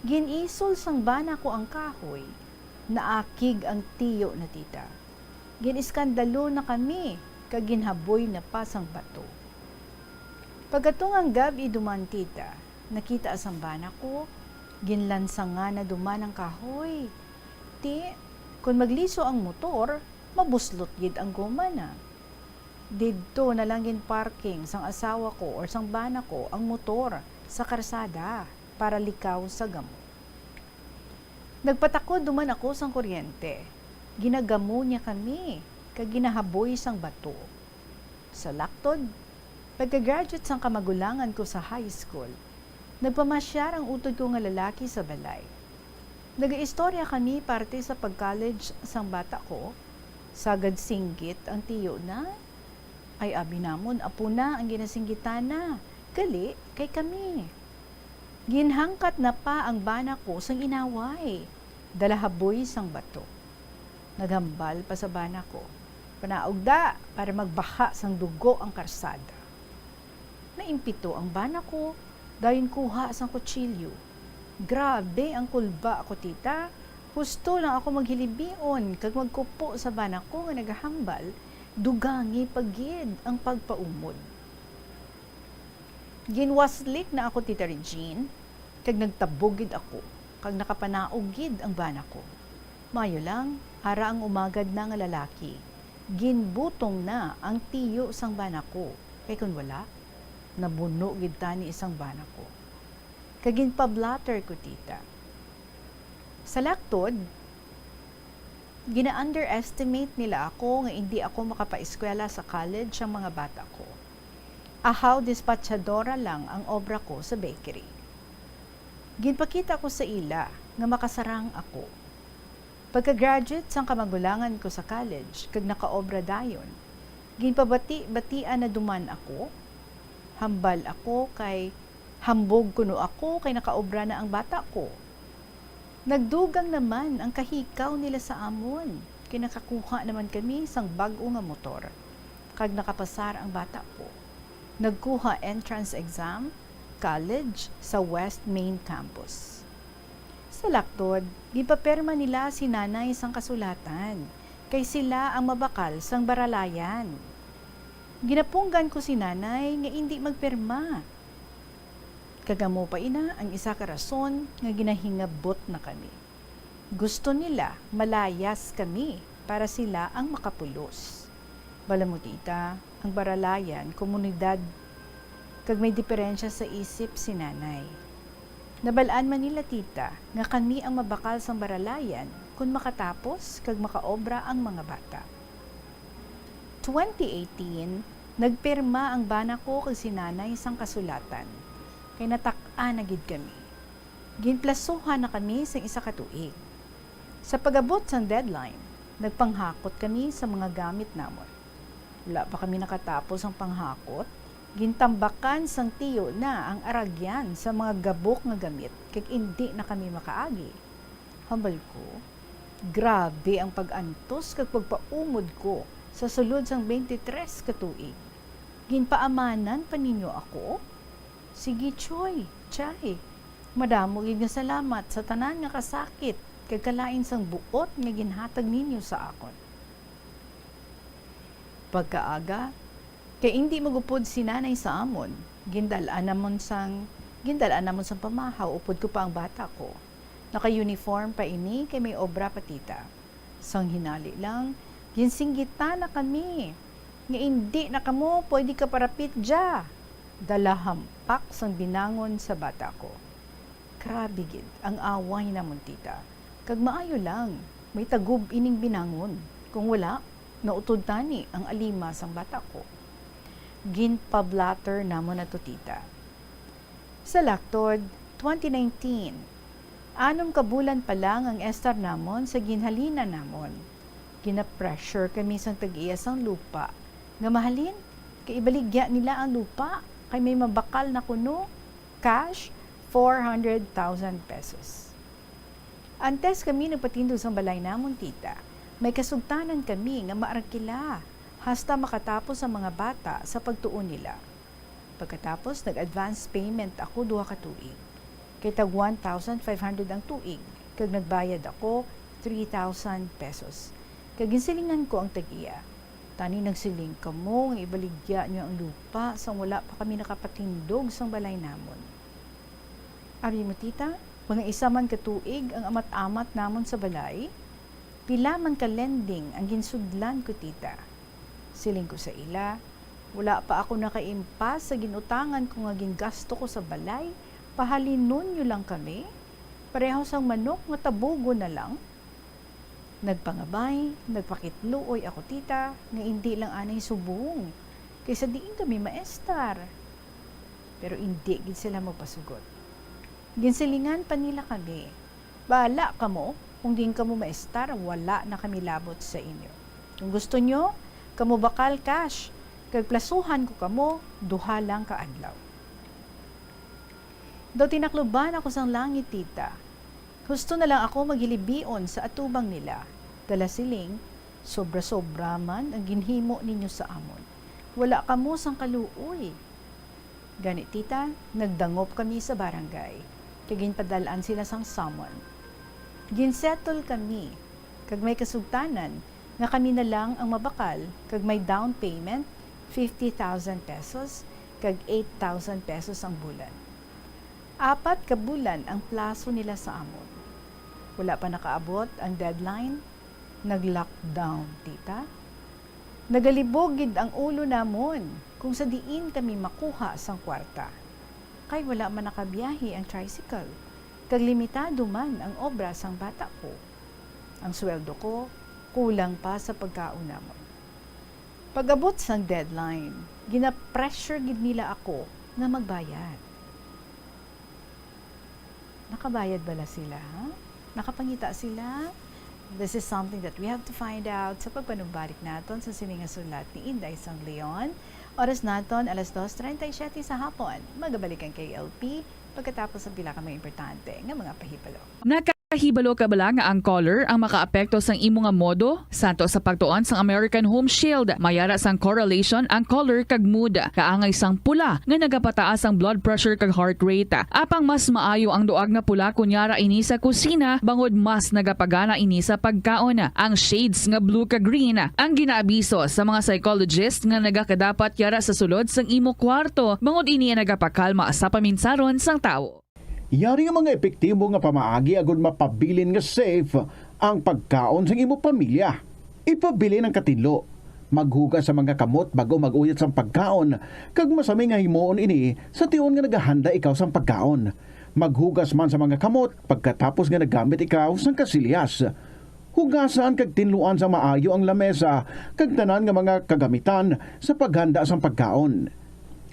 Ginisol sang bana ko ang kahoy, naakig ang tiyo na tita. Giniskandalo na kami, kag ginhaboy na pasang bato. Pagkatong ang gabi duman tita, nakita asang bana ko, ginlansang nga na duman ang kahoy. Ti, kung magliso ang motor, mabuslot gid ang goma na. Didto na lang gin parking sang asawa ko or sang bana ko ang motor sa karsada para likaw sa gamo. Nagpatakod duman ako sang kuryente. Ginagamo niya kami, kag ginahaboy sang bato. Sa laktod, pagka-graduate sang kamagulangan ko sa high school, nagpamasyar ang utod ko nga lalaki sa balay. Nag-istorya kami parte sa pag-college sang bata ko, sagad singgit ang tiyo na, ay abi namon apo na ang ginasinggitan na, gali kay kami. Ginhangkat na pa ang bana ko sang inaway, dalahaboy sang bato. Naghambal pa sa bana ko, panaogda para magbaha sang dugo ang karsada. Naimpito ang bana ko, dayon kuha sang kutsilyo. Grabe ang kulba ako tita, husto lang ako maghilibion kag magkupo sa bana ko nga naghahambal, dugangi pagid ang pagpaumod. Ginwaslik na ako tita Regine, kag nagtabugid ako, kag nakapanaogid ang bana ko. Mayo lang, ara ang umagad na nga lalaki. Ginbutong na ang tiyo sang bana ko, kay kun wala, nabuno gid tani isang bana ko. Kagin pa-blatter ko tita. Sa laktod, gina-underestimate nila ako nga hindi ako makapa-eskwela sa college ang mga bata ko. Ahaw dispatchadora lang ang obra ko sa bakery. Ginpakita ko sa ila nga makasarang ako. Pagka-graduate sang kamagulangan ko sa college, kag naka-obra dayon, ginpabati-batian na duman ako, hambal ako kay hambog kuno ako kay nakaobra na ang bata ko. Nagdugang naman ang kahikaw nila sa amon. Kinakakuha naman kami sang bag-o nga motor. Kag nakapasar ang bata ko. Nagkuha entrance exam, college sa West Main Campus. Sa laktod, gipaperma nila si nanay sang kasulatan. Kay sila ang mabakal sang baralayan. Ginapunggan ko si nanay nga hindi magperma. Kagamo pa ina ang isa ka rason nga ginahingabot na kami. Gusto nila malayas kami para sila ang makapulos. Bala mo tita, ang baralayan, komunidad, kag may diferensya sa isip si nanay. Nabalaan man nila tita nga kami ang mabakal sang baralayan kung makatapos kag makaobra ang mga bata. 2018, nagpirma ang bana ko kag si nanay sang kasulatan. Kay natak-an na gid kami. Ginplasuhan na kami sa isa ka tuig. Sa pag-abot sang deadline, nagpanghakot kami sa mga gamit namon. Wala pa kami nakatapos ang panghakot, gintambakan sang tiyo na ang aragyan sa mga gabok nga gamit kag hindi na kami makaagi. Hambal ko, grabe ang pag-antos kag pagpaumod ko sa sulod sang 23 ka tuig. Ginpaamanan pa ninyo ako? Sige, Choy, Chay. Madamo gid nga salamat sa tanan nga kasakit kag kalain sang buot nga ginhatag ninyo sa akon. Pagkaaga, kay hindi magupod si nanay sa amon, gindalaan namon sang pamahaw upod ko pa ang bata ko. Naka-uniform pa ini kay may obra patita. Sang hinali lang, ginsinggitan na kami. Nga hindi na kamo pwede ka parapit dya. Dalahampak sang binangon sa bata ko. Grabe gid ang away namon tita. Kag maayo lang, may tagub ining binangon. Kung wala, nautod tani ang alima sang bata ko. Ginpablatter namon na to tita. Sa laktod, 2019, 6 kabulan pa lang ang estar namon sa ginhalina namon. Gina-pressure kami sang tag-iya sang lupa. Nga mahalin, kay ibaligya nila ang lupa. Kay may mabakal na kuno, cash, 400,000 pesos. Antes kami nagpatindog sa balay namon, tita. May kasugtanan kami nga maarkila hasta makatapos ang mga bata sa pagtuon nila. Pagkatapos, nag-advance payment ako 2 ka tuig. Kay tag 1,500 ang tuig. Kag nagbayad ako 3,000 pesos. Kag ginsilingan ko ang tag-iya. Tani nagsiling kamo nga ibaligya niyo ang lupa sang wala pa kami nakapatindog sang balay namon. Abi mo, tita, mga isa man katuig ang amat-amat namon sa balay, pila man ka lending ang ginsudlan ko, tita. Siling ko sa ila, wala pa ako nakaimpas sa ginutangan ko nga gingasto ko sa balay, pahalinon nyo lang kami, pareho sang manok nga tabugo na lang. Nagpangabay, nagpakitluoy ako, tita, nga hindi lang anay subong, kaysa diin kami maestar. Pero hindi gid sila magpasugot. Ginsilingan pa nila kami. Bahala ka mo, kung di ka mo maestar, wala na kami labot sa inyo. Kung gusto nyo, kamo bakal cash. Kagplasuhan ko kamo, 2 lang kaadlaw. Daw tinakluban ako sang langit, tita. Gusto na lang ako maghilibion sa atubang nila. Dala siling, sobra-sobra man ang ginhimo ninyo sa amon. Wala kamo sang kaluoy. Ganit, tita, nagdangop kami sa barangay. Kag ginpadalaan sila sang summon. Ginsettle kami, kag may kasugtanan, nga kami na lang ang mabakal, kag may down payment, 50,000 pesos, kag 8,000 pesos ang bulan. 4 ka bulan ang plaso nila sa amon. Wala pa nakaabot ang deadline, nag-lockdown, tita. Nagalibogid ang ulo namon kung sa diin kami makuha sang kwarta. Kay wala man nakabiyahe ang tricycle. Kag limitado man ang obra sang bata ko. Ang sweldo ko, kulang pa sa pagkaon namon. Pag-abot sang deadline, gina-pressure gid nila ako na magbayad. Nakabayad bala sila, ha? Nakapangita sila? This is something that we have to find out sa pagpanumbalik naton sa sininga sulat ni Inday Sang Leon. Oras naton, 2:37 sa hapon. Magabalikan kay LP pagkatapos ang pila ka mga importante nga mga pahibalo. Nakahibalo ka bala nga ang color ang makaapekto sang imo nga modo? Santo sa pagtuon sang American Home Shield, mayara sang correlation ang color kag mood. Kaangay sang pula nga nagapataas ang blood pressure kag heart rate. Apang mas maayo ang duag nga pula kunyara ini sa kusina, bangod mas nagapagana ini sa pagkaon. Ang shades nga blue kag green ang ginaabiso sa mga psychologist nga nagakadapat yara sa sulod sang imo kwarto, bangod ini nagapakalma sa paminsaron sang tawo. Yari nga mga epektibo nga pamaagi agud mapabilin nga safe ang pagkaon sa imo pamilya. Ipabili ng katilo. Maghugas sa mga kamot bago mag-uyat sa pagkaon. Kag masami nga himuon ini sa tiyon nga naghahanda ikaw sa pagkaon. Maghugas man sa mga kamot pagkatapos nga nagamit ikaw sa kasilyas. Hugasan kag tinluan sa maayo ang lamesa kag tanan nga mga kagamitan sa paghanda sa pagkaon.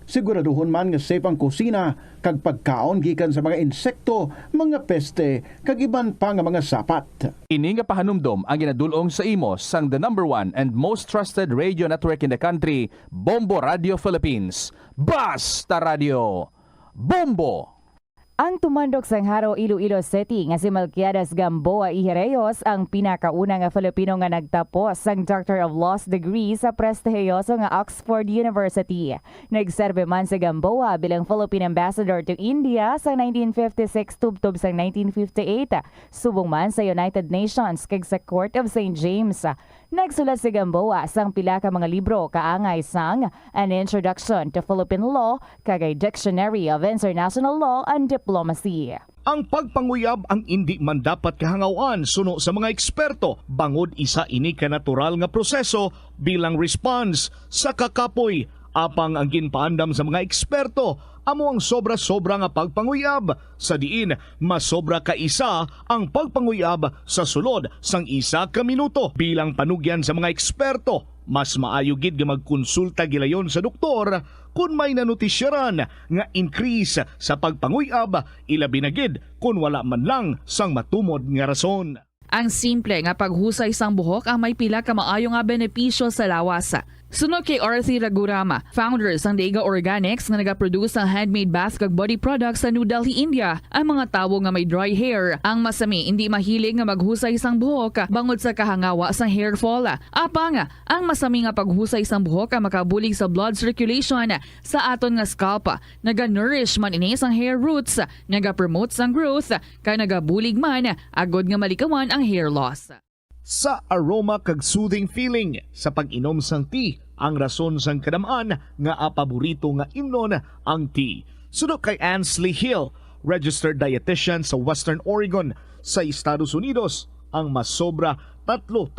Siguraduhon man nga safe ang kusina kag pagkaon gikan sa mga insekto, mga peste kag iban pa nga mga sapat. Ini nga pahanumdom ang ginadulong sa imo sang the #1 and most trusted radio network in the country, Bombo Radio Philippines. Basta Radio Bombo! Ang tumandok sang Haro, Iloilo City nga si Melquiades Gamboa Ihereyos ang pinakauna nga Filipino nga nagtapos sang Doctor of Laws degree sa prestihiyoso nga Oxford University. Nagserbe man si Gamboa bilang Philippine Ambassador to India sa 1956 tubtob sang 1958. Subong man sa United Nations kag sa Court of St. James. Nagsulat si Gamboa sang pila ka mga libro kaangay sang An Introduction to Philippine Law kag a Dictionary of International Law and Diplomacy. Ang pagpanguyab ang hindi man dapat kahangawan suno sa mga eksperto bangod isa ini ka natural nga proseso bilang response sa kakapoy apang ang ginpaandam sa mga eksperto amo ang sobra-sobra nga pagpanguyab sa diin masobra ka isa ang pagpanguyab sa sulod sang 1 ka minuto bilang panugyan sa mga eksperto. Mas maayo gid nga magkonsulta gilayon sa doktor kung may nanutisyaran nga increase sa pagpanguyab, ilabi na gid kung wala man lang sang matumod nga rason. Ang simple nga paghusay sang buhok ang may pila ka maayo nga benepisyo sa lawas. Sunod kay Arthi Ragurama, founder sang Dega Organics nga nagaproduce ng handmade mask ug body products sa New Delhi, India. Ang mga tawo nga may dry hair, ang masami hindi mahilig nga maghusay sang buhok bangod sa kahangawa sang hair fall. Apang ang masami nga paghusay sang buhok makabulig sa blood circulation sa aton nga scalp. Naga-nourish man ini sang hair roots, naga-promote sang growth, kay nagabulig man agod nga malikawan ang hair loss. Sa aroma kag soothing feeling sa pag-inom sang tea, ang rason sang kadamaan nga paborito nga imnon ang tea. Sunod kay Ansley Hill, registered dietitian sa Western Oregon sa Estados Unidos, ang mas sobra 3-4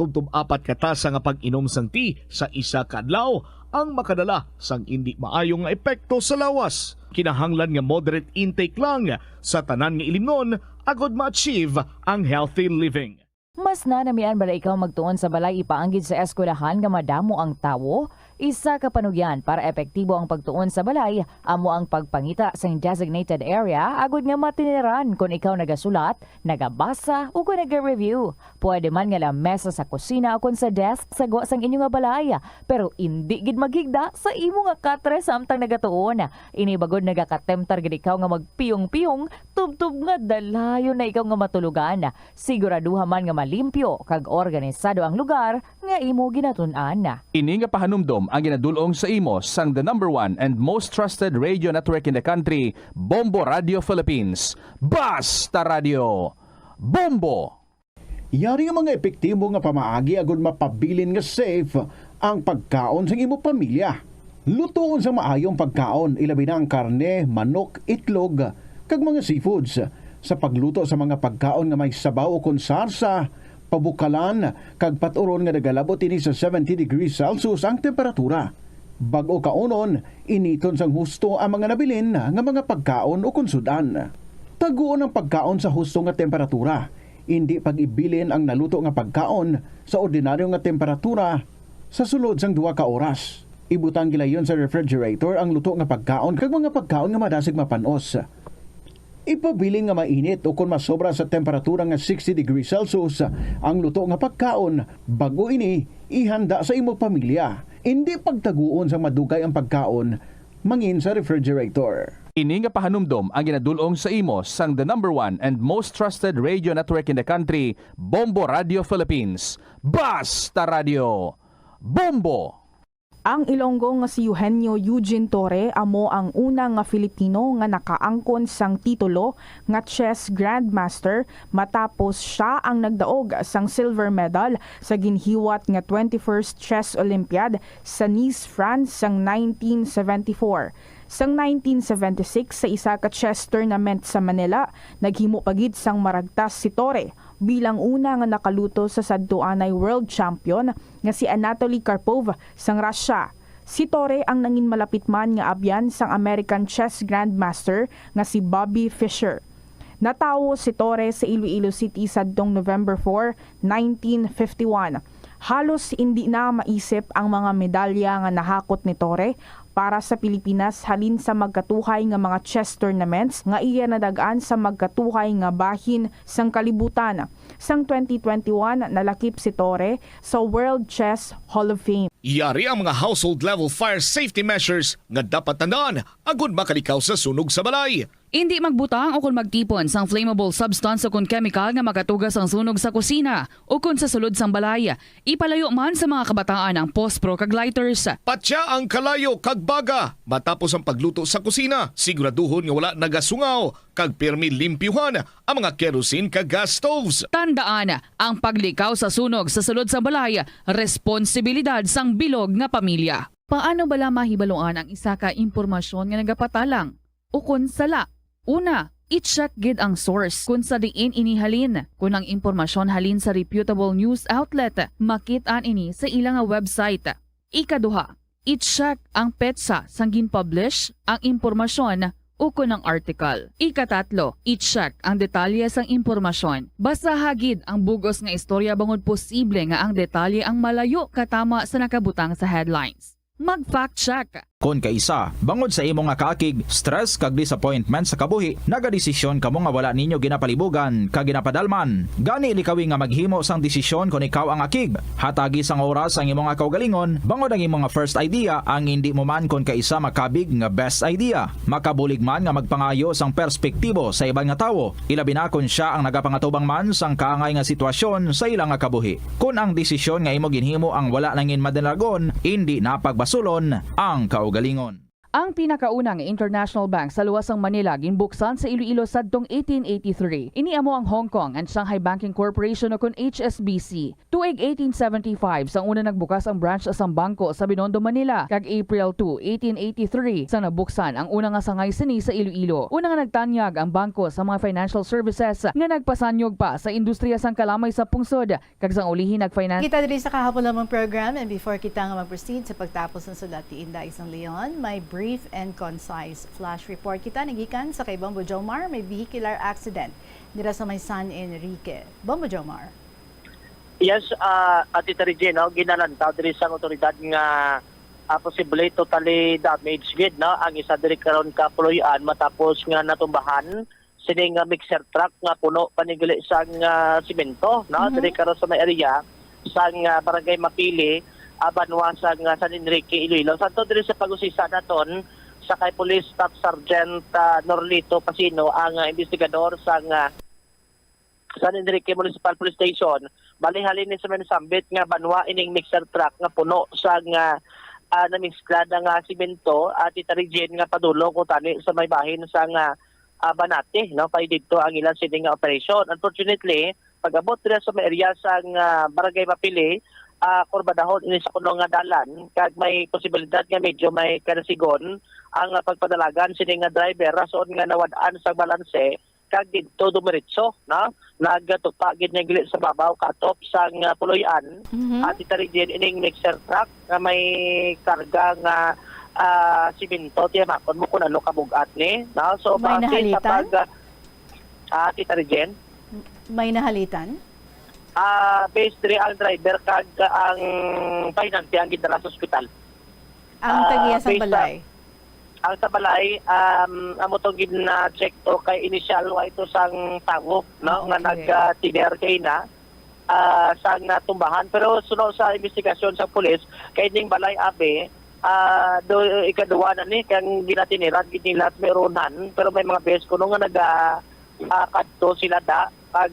katasa nga pag-inom sang tea sa isa ka adlaw ang makadala sang hindi maayong nga epekto sa lawas. Kinahanglan nga moderate intake lang sa tanan nga ilimnon agod ma-achieve ang healthy living. Mas nanamian bala ikaw magtuon sa balay ipaanggid sa eskwelahan nga madamo ang tawo? Isa ka panugyan para epektibo ang pagtuon sa balay, amo ang pagpangita sa designated area agud nga matiniran kung ikaw nagasulat, nagabasa o kung nag-review. Pwede man nga lamesa sa kusina o kung sa desk sa guwa sang inyo nga balay, pero hindi gid maghigda sa imo nga katre samtang nagatuon. Ini bagod nagakatemtar gid ikaw nga magpiyong-piyong, tubtub nga dalayon na ikaw nga matulugan. Siguraduha man nga malimpyo kag organisado ang lugar nga imo ginatun-an. Ini nga pahanumdom ang ginadulong sa imo sang the #1 and most trusted radio network in the country, Bombo Radio Philippines. Basta Radio Bombo! Yari nga mga epektibo nga pamaagi agud mapabilin nga safe ang pagkaon sa imo pamilya. Lutoon sa maayong pagkaon, ilabi na ang karne, manok, itlog, kag mga seafoods. Sa pagluto sa mga pagkaon nga may sabaw o konsarsa, pabukalan, kag paturon nga nagalabot ini sa 70 degrees Celsius ang temperatura. Bag-o kaunon, initon sang husto ang mga nabilin nga mga pagkaon o konsudan. Taguon ang pagkaon sa husto nga temperatura. Hindi pag-ibilin ang naluto nga pagkaon sa ordinaryo nga temperatura sa sulod sang 2 ka oras. Ibutang gilayon sa refrigerator ang luto nga pagkaon kag mga pagkaon nga madasig mapanos. Ipabiling nga mainit o kung masobra sa temperatura nga 60 degrees Celsius ang luto nga pagkaon, bago ini ihanda sa imo pamilya. Hindi pagtaguon sa madugay ang pagkaon, mangin sa refrigerator. Ini nga pahanumdom ang ginadulong sa imo sang the #1 and most trusted radio network in the country, Bombo Radio Philippines. Basta Radio Bombo! Ang Ilonggo nga si Eugenio Eugene Torre amo ang una nga Filipino nga nakaangkon sang titulo nga chess grandmaster matapos siya ang nagdaog sang silver medal sa ginhiwat nga 21st Chess Olympiad sa Nice, France sang 1974. Sang 1976 sa isa ka chess tournament sa Manila, naghimo pagid sang maragtas si Torre bilang una nga nakaluto sa sadtuanay world champion nga si Anatoly Karpov sang Russia. Si Torre ang nangin malapit man nga abyan sang American chess grandmaster nga si Bobby Fischer. Natawo si Torre sa Iloilo City sadtong November 4, 1951. Halos hindi na maisip ang mga medalya nga nahakot ni Torre para sa Pilipinas halin sa magkatuhay nga mga chess tournaments nga iya nadagaan sa magkatuhay nga bahin sang kalibutan. Sang 2021 nalakip si Torre sa World Chess Hall of Fame. Yari ang mga household level fire safety measures nga dapat tandaan agud makalikaw sa sunog sa balay. Hindi magbutang o kung magtipon sang flammable substance o kung chemical nga makatugas ang sunog sa kusina o kung sa sulod sang balay. Ipalayo man sa mga kabataan ang pospro kag lighters. Patya ang kalayo kag baga matapos ang pagluto sa kusina. Siguraduhon nga wala nagasungaw kag pirmi limpyuhan ang mga kerosene kag gas stoves. Tandaan, ang paglikaw sa sunog sa sulod sa balay, responsibilidad sang bilog nga pamilya. Paano bala mahibaluan ang isa ka impormasyon nga nagapatalang? O kung sala? Una, i-check gid ang source kung sa diin inihalin. Kung ang impormasyon halin sa reputable news outlet, makit-an ini sa ilang website. Ikaduha, i-check ang petsa sang gin-publish ang impormasyon o kung ang article. Ikatatlo, i-check ang detalye sang impormasyon. Basta hagid ang bugos nga istorya bangod posible nga ang detalye ang malayo katama sa nakabutang sa headlines. Mag-fact check Kung kaisa, bangod sa imo nga kaakig, stress kag disappointment sa kabuhi, nagadesisyon kamo nga wala ninyo ginapalibugan kag ginapadalman. Gani likawi nga maghimo sang desisyon kung ikaw ang akig. Hatagi sang oras ang imo nga kaugalingon, bangod ang imo nga first idea ang hindi mo man kung kaisa makabig nga best idea. Makabulig man nga magpangayo sang perspektibo sa ibang nga tawo, ilabi na kung siya ang nagapangatubang man sang kaangay nga sitwasyon sa ilang nga kabuhi. Kung ang desisyon nga imo ginhimo ang wala nangin madalagon, hindi napagbasulon ang kaugalingon. Ang pinakaunang international bank sa luwasang Manila ginbuksan sa Iloilo sadtong 1883. Iniamo ang Hong Kong and Shanghai Banking Corporation o kun HSBC. Tuig 1875 sang una nagbukas ang branch sa bangko sa Binondo, Manila. Kag April 2, 1883 sang nabuksan ang una nga sangay sini sa Iloilo. Una nga nagtanyag ang bangko sa mga financial services nga nagpasanyog pa sa industriya sang kalamay sa pungsod. Kag sang ulihin nag-finance. Kita diri sa kahapon lamang program, and before kita nga mag-proceed sa pagtapos ng sulat ni Inday Isang Leon, may brief and concise flash report kita nagikan sa kay Bombo Jomar. May vehicular accident dira sa may San Enrique. Bombo Jomar. Yes, Tita Regine, no, ginalantaw diri sa otoridad nga posible totally damaged gid, no, ang isa diri karon ka puloy-an matapos nga natumbahan sining mixer truck nga puno panigili sang simento, no, diri karon sa may area sang barangay Mapili, Banwa sa San Enrique, Iloilo. Santo diri sa pag-usisa naton sa kay Police Staff Sergeant Norlito Pasino, ang investigador sa San Enrique Municipal Police Station. Bali halin ni sa sambit nga banwa ining mixer truck nga puno sa namixklad nga simento at itarigin nga padulong kung tani sa may bahin sa Banate, no, pay dito ang ilang sining operation. Unfortunately, pag-abot dira sa may area sa barangay Mapili, kurbadahon ini sa kuno nga dalan, kag may posibilidad nga medyo may kanasigon ang pagpadalagan sining nga driver rason nga nawad-an sa balanse kag didto dumiretso, no, nagtupa gid niya gili sa babaw katop sa puloy-an. At itarigin ining mixer truck nga may karga nga simento tiyamakon mo kung ano kabugat ni, no, so may nahalitan sa itarigin may nahalitan. Base 3 ang driver kag ang finance ang gidala sa ospital. Ang tagiya sa balay. Ang sa balay amo to gid na check to kay initial wa ito sang tawo, no, nga nag-tiner kay na sang natumbahan, pero sunod sa investigasyon sa pulis kay ning balay abe do ikaduwa na ni kang ginatiniran gid nila meronan, pero may mga beses kuno nga kadto sila da pag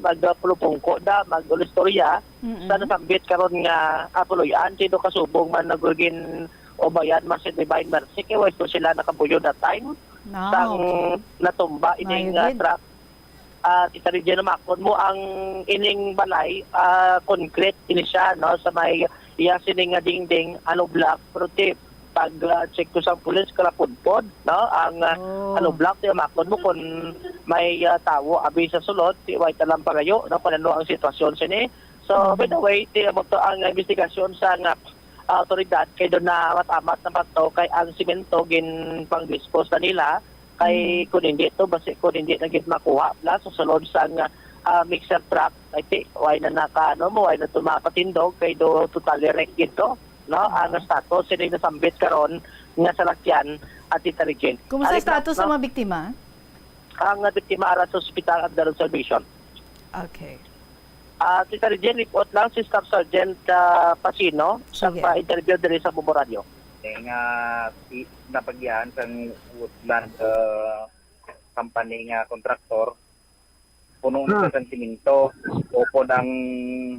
magpulupungko da mag-ulistorya sa nasambit karon nga puloy-an sino kasubong man nagugin o bayan mas divine mercy kay wa ito sila nakabuyo that time sang natumba ining truck. Itarigyan na makon mo ang ining balay concrete ini siya, no, sa may iya sining nga dingding block pero pag check ko sa pulis kalapudpod, no, ang block ti makon mo kung may tawo abi sa sulod ti way talang pagayo no panano ang sitwasyon sini. So by the way ti mo to ang investigasyon sa autoridad kay do na matamat na pato kay ang simento gin pang dispose na nila kay kung hindi to basi kung hindi na gid makuha plus sa sulod sa mixer truck kay way na way na tumapatindog kay do totally wreck gito, no, ang status sila nasambit karon nga salakyan at itarigin. Kumusta status ng mga biktima? Ang biktima ara sa ospital at daron salvation. Okay. Itarigin report lang si Staff Sergeant Pasino sa pa-interview diri sa Bombo Radio. Nga napagyan sa Woodland company nga kontraktor puno na sa siminto o po ng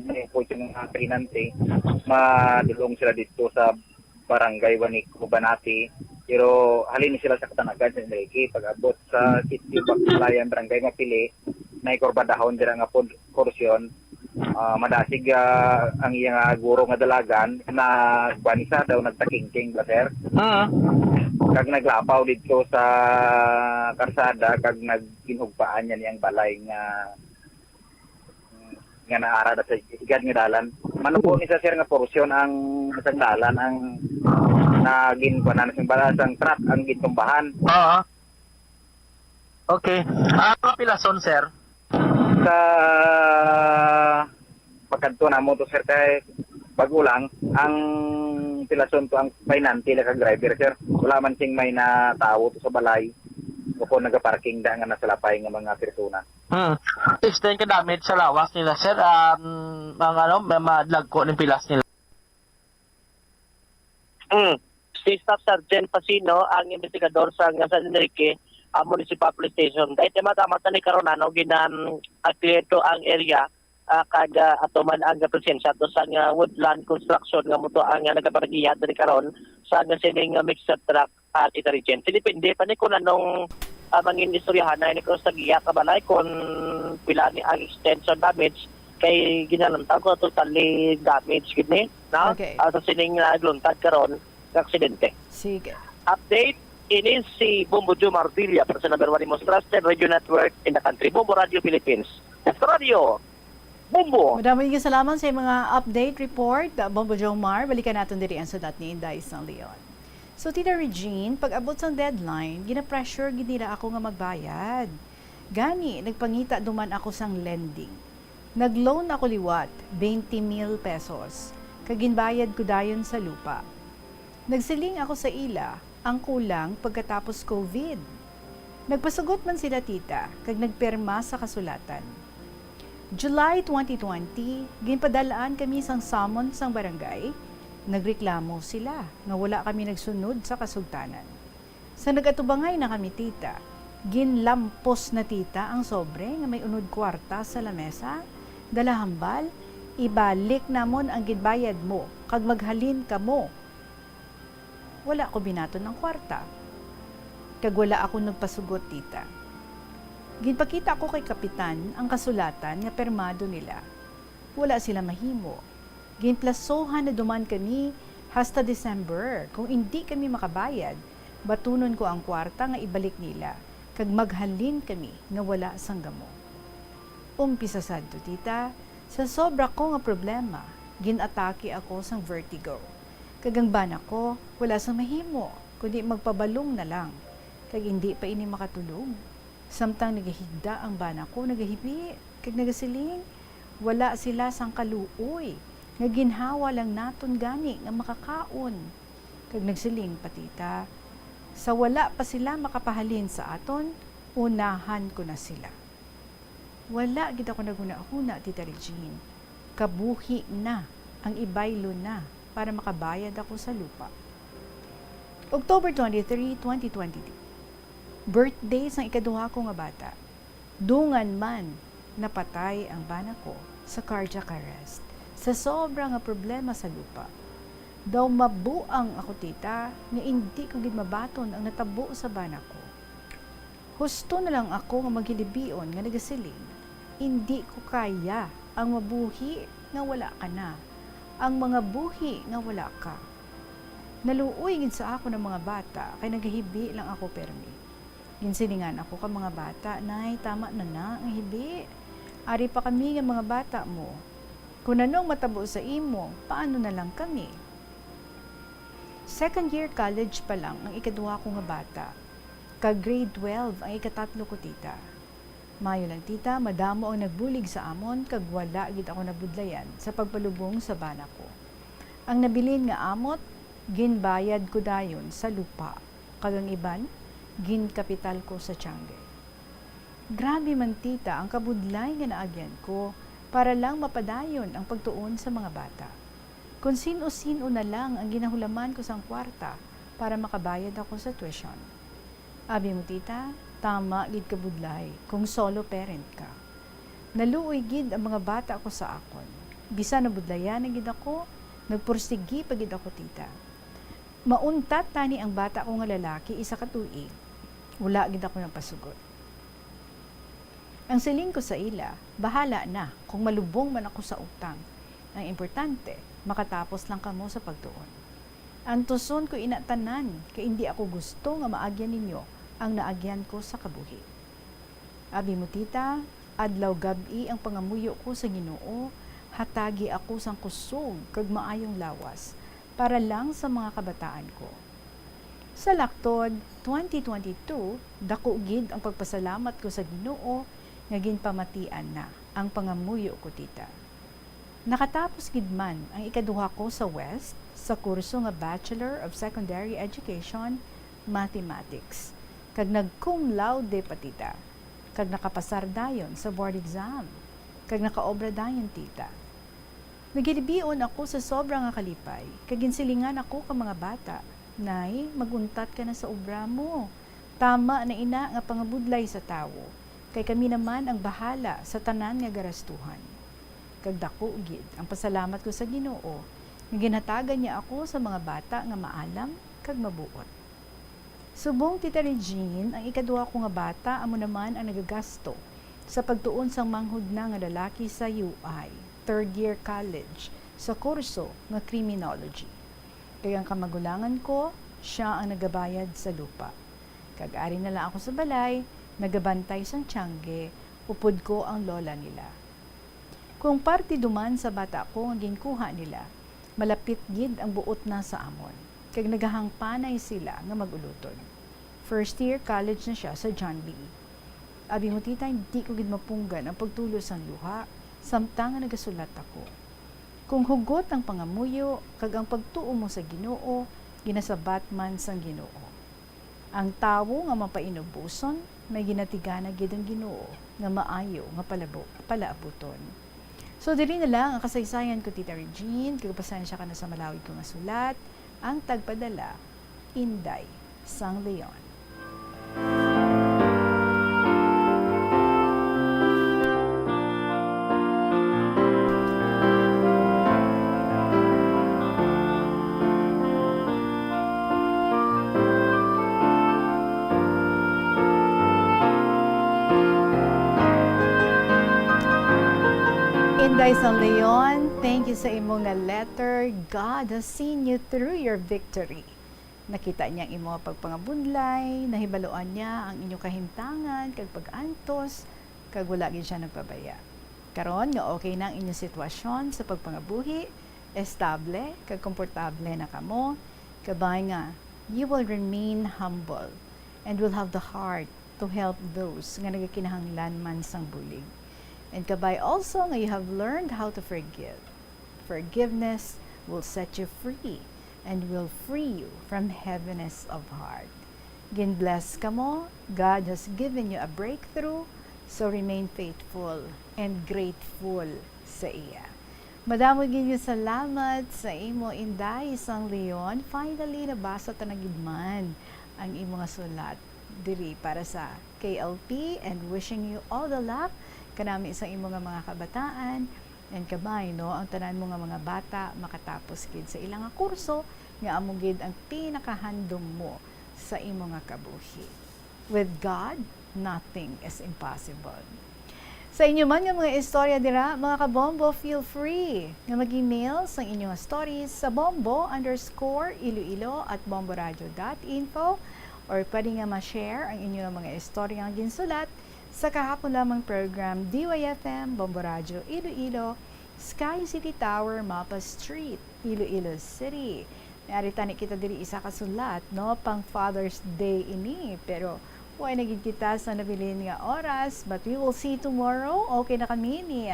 ng pinante madulong sila dito sa barangay Wanico, Banati, pero halin sila sa Katanagan sa Enrique. Pag-abot sa City Baclayan barangay Mapili may kurbadahon dira nga pod korupsyon, madasig ang iyang guro nga dalagan na banisa daw nagtakingking ba sir? Kag naglapaw dito sa karsada kag nagginhugpaan yan yang balay nga naara sa igad nga dalan. Manupo ni sa sir nga porusyon ang isang dalan ang naginkuanan sa balasang truck ang gitumbahan. Okay. Pilason sir? Sa pagkanto na mo to sir kay bago lang ang ventilasyon to ang painanti na kag-driver, sir. Wala man sing may na tao to sa balay. Opo, nagaparking da nga nasa lapay nga mga persona. Extend ka damage sa lawas nila, sir. Mga madlagko ng pilas nila. Si Staff Sergeant Pasino, ang investigador sa San Enrique Municipal Police Station. Dahil mata-mata ni Karonano, ginang-aktiveto ang area kada atuman ang presensya to sa woodland construction nga moto ang nagapargiya diri karon sa sining mixed truck at itarigent. Depende pa ni kung anong mangin istoryahan na ni ko sa giya kabalay kung pila ni ang extension damage kay ginalantag ko totally damage gid ni na sa sining gluntad karon ng aksidente. Sige. Update. Ini si Bombo Joe Marvilla, person number 1 most trusted radio network in the country. Bombo Radio Philippines. Extra Radio. Bombo. Maraming salamat sa mga update report. Bombo Joe Mar, balikan natin diri ang sulat ni Inday San Leon. So, Tita Regine, pag abot sa deadline, gina-pressure ginira ako nga magbayad. Gani, nagpangita duman ako sang lending. Nag-loan ako liwat, 20,000 pesos. Kaginbayad ko dayon sa lupa. Nagsiling ako sa ila, ang kulang pagkatapos COVID. Nagpasugot man sila tita, kag nagperma sa kasulatan. July 2020, ginpadalaan kami sang summon sang barangay. Nagreklamo sila nga wala kami nagsunod sa kasultanan. Sa nagatubangay na kami tita, ginlampos na tita ang sobre nga may unod kwarta sa lamesa, dalahambal, ibalik namon ang ginbayad mo, kag maghalin ka mo. Wala ko binaton ng kwarta. Kag wala ako nagpasugot tita. Ginpakita ko kay kapitan ang kasulatan nga permado nila. Wala sila mahimo. Ginplasohan na duman kami hasta December. Kung hindi kami makabayad, batunon ko ang kwarta nga ibalik nila. Kag maghalin kami nga wala sang gamo. Umpisa sadto tita, sa sobra ko nga problema, ginatake ako sang vertigo. Kagang bana ko, wala sa mahimo, kundi magpabalong na lang. Kag hindi pa ini makatulog. Samtang nagahigda ang bana ko, nagahibi, kag nagasiling, wala sila sang kaluoy. Nga ginhawa lang naton gani nga makakaon. Kag nagsiling patita, sa wala pa sila makapahalin sa aton, unahan ko na sila. Wala gid ako naguna-huna, Tita Regine. Kabuhi na, ang ibaylo na, para makabayad ako sa lupa. October 23, 2022. Birthday sang ikaduha ko nga bata. Dungan man napatay ang bana ko sa cardiac arrest sa sobra nga problema sa lupa. Daw mabuang ako tita nga hindi ko gid mabaton ang natabo sa bana ko. Husto na lang ako nga maghilibion nga nagasiling. Hindi ko kaya ang mabuhi nga wala ka na. Ang mga buhi nga wala ka. Naluoy gid sa ako ng mga bata kay nagahibi lang ako permi. Ginsilingan ako ka mga bata, nay tama na ang hibi. Ari pa kami nga mga bata mo. Kung anong matabo sa imo, paano na lang kami? Second year college pa lang ang ikaduha ko nga bata. Ka-grade 12 ang ikatatlo ko tita. Mayo lang tita, madamo ang nagbulig sa amon kag wala gid ako nabudlayan sa pagpalubong sa bana ko. Ang nabilin nga amot, ginbayad ko dayon sa lupa. Kag ang iban, ginkapital ko sa Tiangge. Grabe man tita ang kabudlay nga naagyan ko para lang mapadayon ang pagtuon sa mga bata. Kung sino-sino na lang ang ginahulaman ko sang kwarta para makabayad ako sa tuition. Abi mo tita, tama gid ka budlay kung solo parent ka. Naluoy gid ang mga bata ko sa akon. Bisan na budlayan na gid ako, nagpursigi pa gid ako tita. Mauntat tani ang bata ko nga lalaki isa ka tuig. Wala gid ako nagpasugot. Ang siling ko sa ila, bahala na kung malubong man ako sa utang. Ang importante, makatapos lang kamo sa pagtuon. Antuson ko inatanan kay hindi ako gusto nga maagyan ninyo ang naagyan ko sa kabuhi. Abi mo tita, adlaw gabi ang pangamuyo ko sa Ginoo, hatagi ako sang kusog kag maayong lawas para lang sa mga kabataan ko. Sa laktod 2022, dako gid ang pagpasalamat ko sa Ginoo nga ginpamatian na ang pangamuyo ko tita. Nakatapos gid man ang ikaduha ko sa West sa kurso nga Bachelor of Secondary Education Mathematics. Kag nag-cum laude patita. Kag nakapasar dayon sa board exam. Kag nakaobra dayon tita. Nagilibion ako sa sobrang nga kalipay. Kag ginsilingan ako ka mga bata. Nay, maguntat ka na sa obra mo. Tama na ina nga pangabudlay sa tawo. Kay kami naman ang bahala sa tanan nga garastuhan. Kag dako gid ang pasalamat ko sa Ginoo nga ginhatagan niya ako sa mga bata nga maalam kag mabuot. Subong Tita Regine, ang ikaduha ko nga bata amo naman ang nagagasto sa pagtuon sang manghud na nga lalaki sa UI, third year college, sa kurso nga criminology. Kaya ang kamagulangan ko, siya ang nagabayad sa lupa. Kag-ari na lang ako sa balay, nagabantay sang tiyangge, upod ko ang lola nila. Kung parte duman sa bata ko nga ginkuha nila, malapit gid ang buot na sa amon. Kag nagahangpanay sila nga maguluton. First year college na siya sa John B. Abi mo tita, hindi ko gid mapunggan ang pagtulos ang luha, samtang nga nagasulat ako. Kung hugot ang pangamuyo, kag ang pagtuo mo sa Ginoo, ginasabat man sang Ginoo. Ang tawo nga mapainubuson, may ginatigana gid ang Ginoo nga maayo nga palaabuton. So, dili na lang ang kasaysayan ko, Tita Regine. Kagpasensya ka na sa malawig ko nga sulat. Ang tagpadala, Inday Sang Leon. Inday San Leon, thank you sa imong nga letter. God has seen you through your victory. Nakita niya ang imong pagpangabunlay, nahibaloan niya ang inyong kahimtangan, kag pag-antos, kag wala gid siya nagpabaya. Karon nga okay na ang inyong sitwasyon sa pagpangabuhi, estable, kag komportable na kamo, kabay nga, you will remain humble and will have the heart to help those nga nagakinahanglan man sang bulig. And kabay also nga you have learned how to forgive. Forgiveness will set you free and will free you from heaviness of heart. Gin-bless ka mo, God has given you a breakthrough, so remain faithful and grateful sa iya. Madamo gid salamat sa imo Inday Sang Leon. Finally nabasa ta na gid man ang imo nga sulat diri para sa KLP, and wishing you all the luck kanami sa imo nga mga kabataan, and kabay no ang tanan mo nga mga bata makatapos gid sa ilang nga kurso nga amo gid ang pinakahandom mo sa imo nga kabuhi. With God, nothing is impossible. Sa inyo man nga mga istorya dira, mga kabombo, feel free nga mag-email sa inyong stories sa bombo_iloilo@bomboradio.info, or pwede nga ma-share ang inyong mga istorya nga ginsulat sa kahapon lamang program DYFM Bombo Radio Iloilo, Sky City Tower, Mapa Street, Iloilo City. Narita ni kita diri isa ka sulat, no, pang Father's Day ini, pero why naging kita sa nabilin nga oras, but we will see tomorrow. Okay na kami ni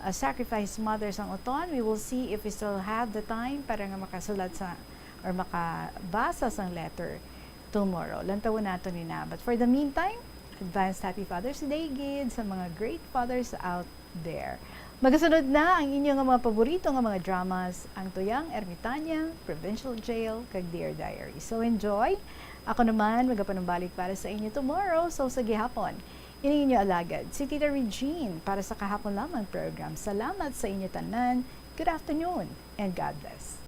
Sacrifice Mothers ang uton. We will see if we still have the time para nga makasulat sa or makabasa sang letter tomorrow. Lantawon nato ni na. But for the meantime, advanced Happy Father's Day gid sa mga great fathers out there. Magasunod na ang inyong mga paborito nga mga dramas, ang Tuyang Ermitanya, Provincial Jail, kag Dear Diary. So enjoy. Ako naman magapanumbalik para sa inyo tomorrow. So sa gihapon, ini inyo alagad si Tita Regine para sa kahapon lamang program. Salamat sa inyo tanan. Good afternoon and God bless.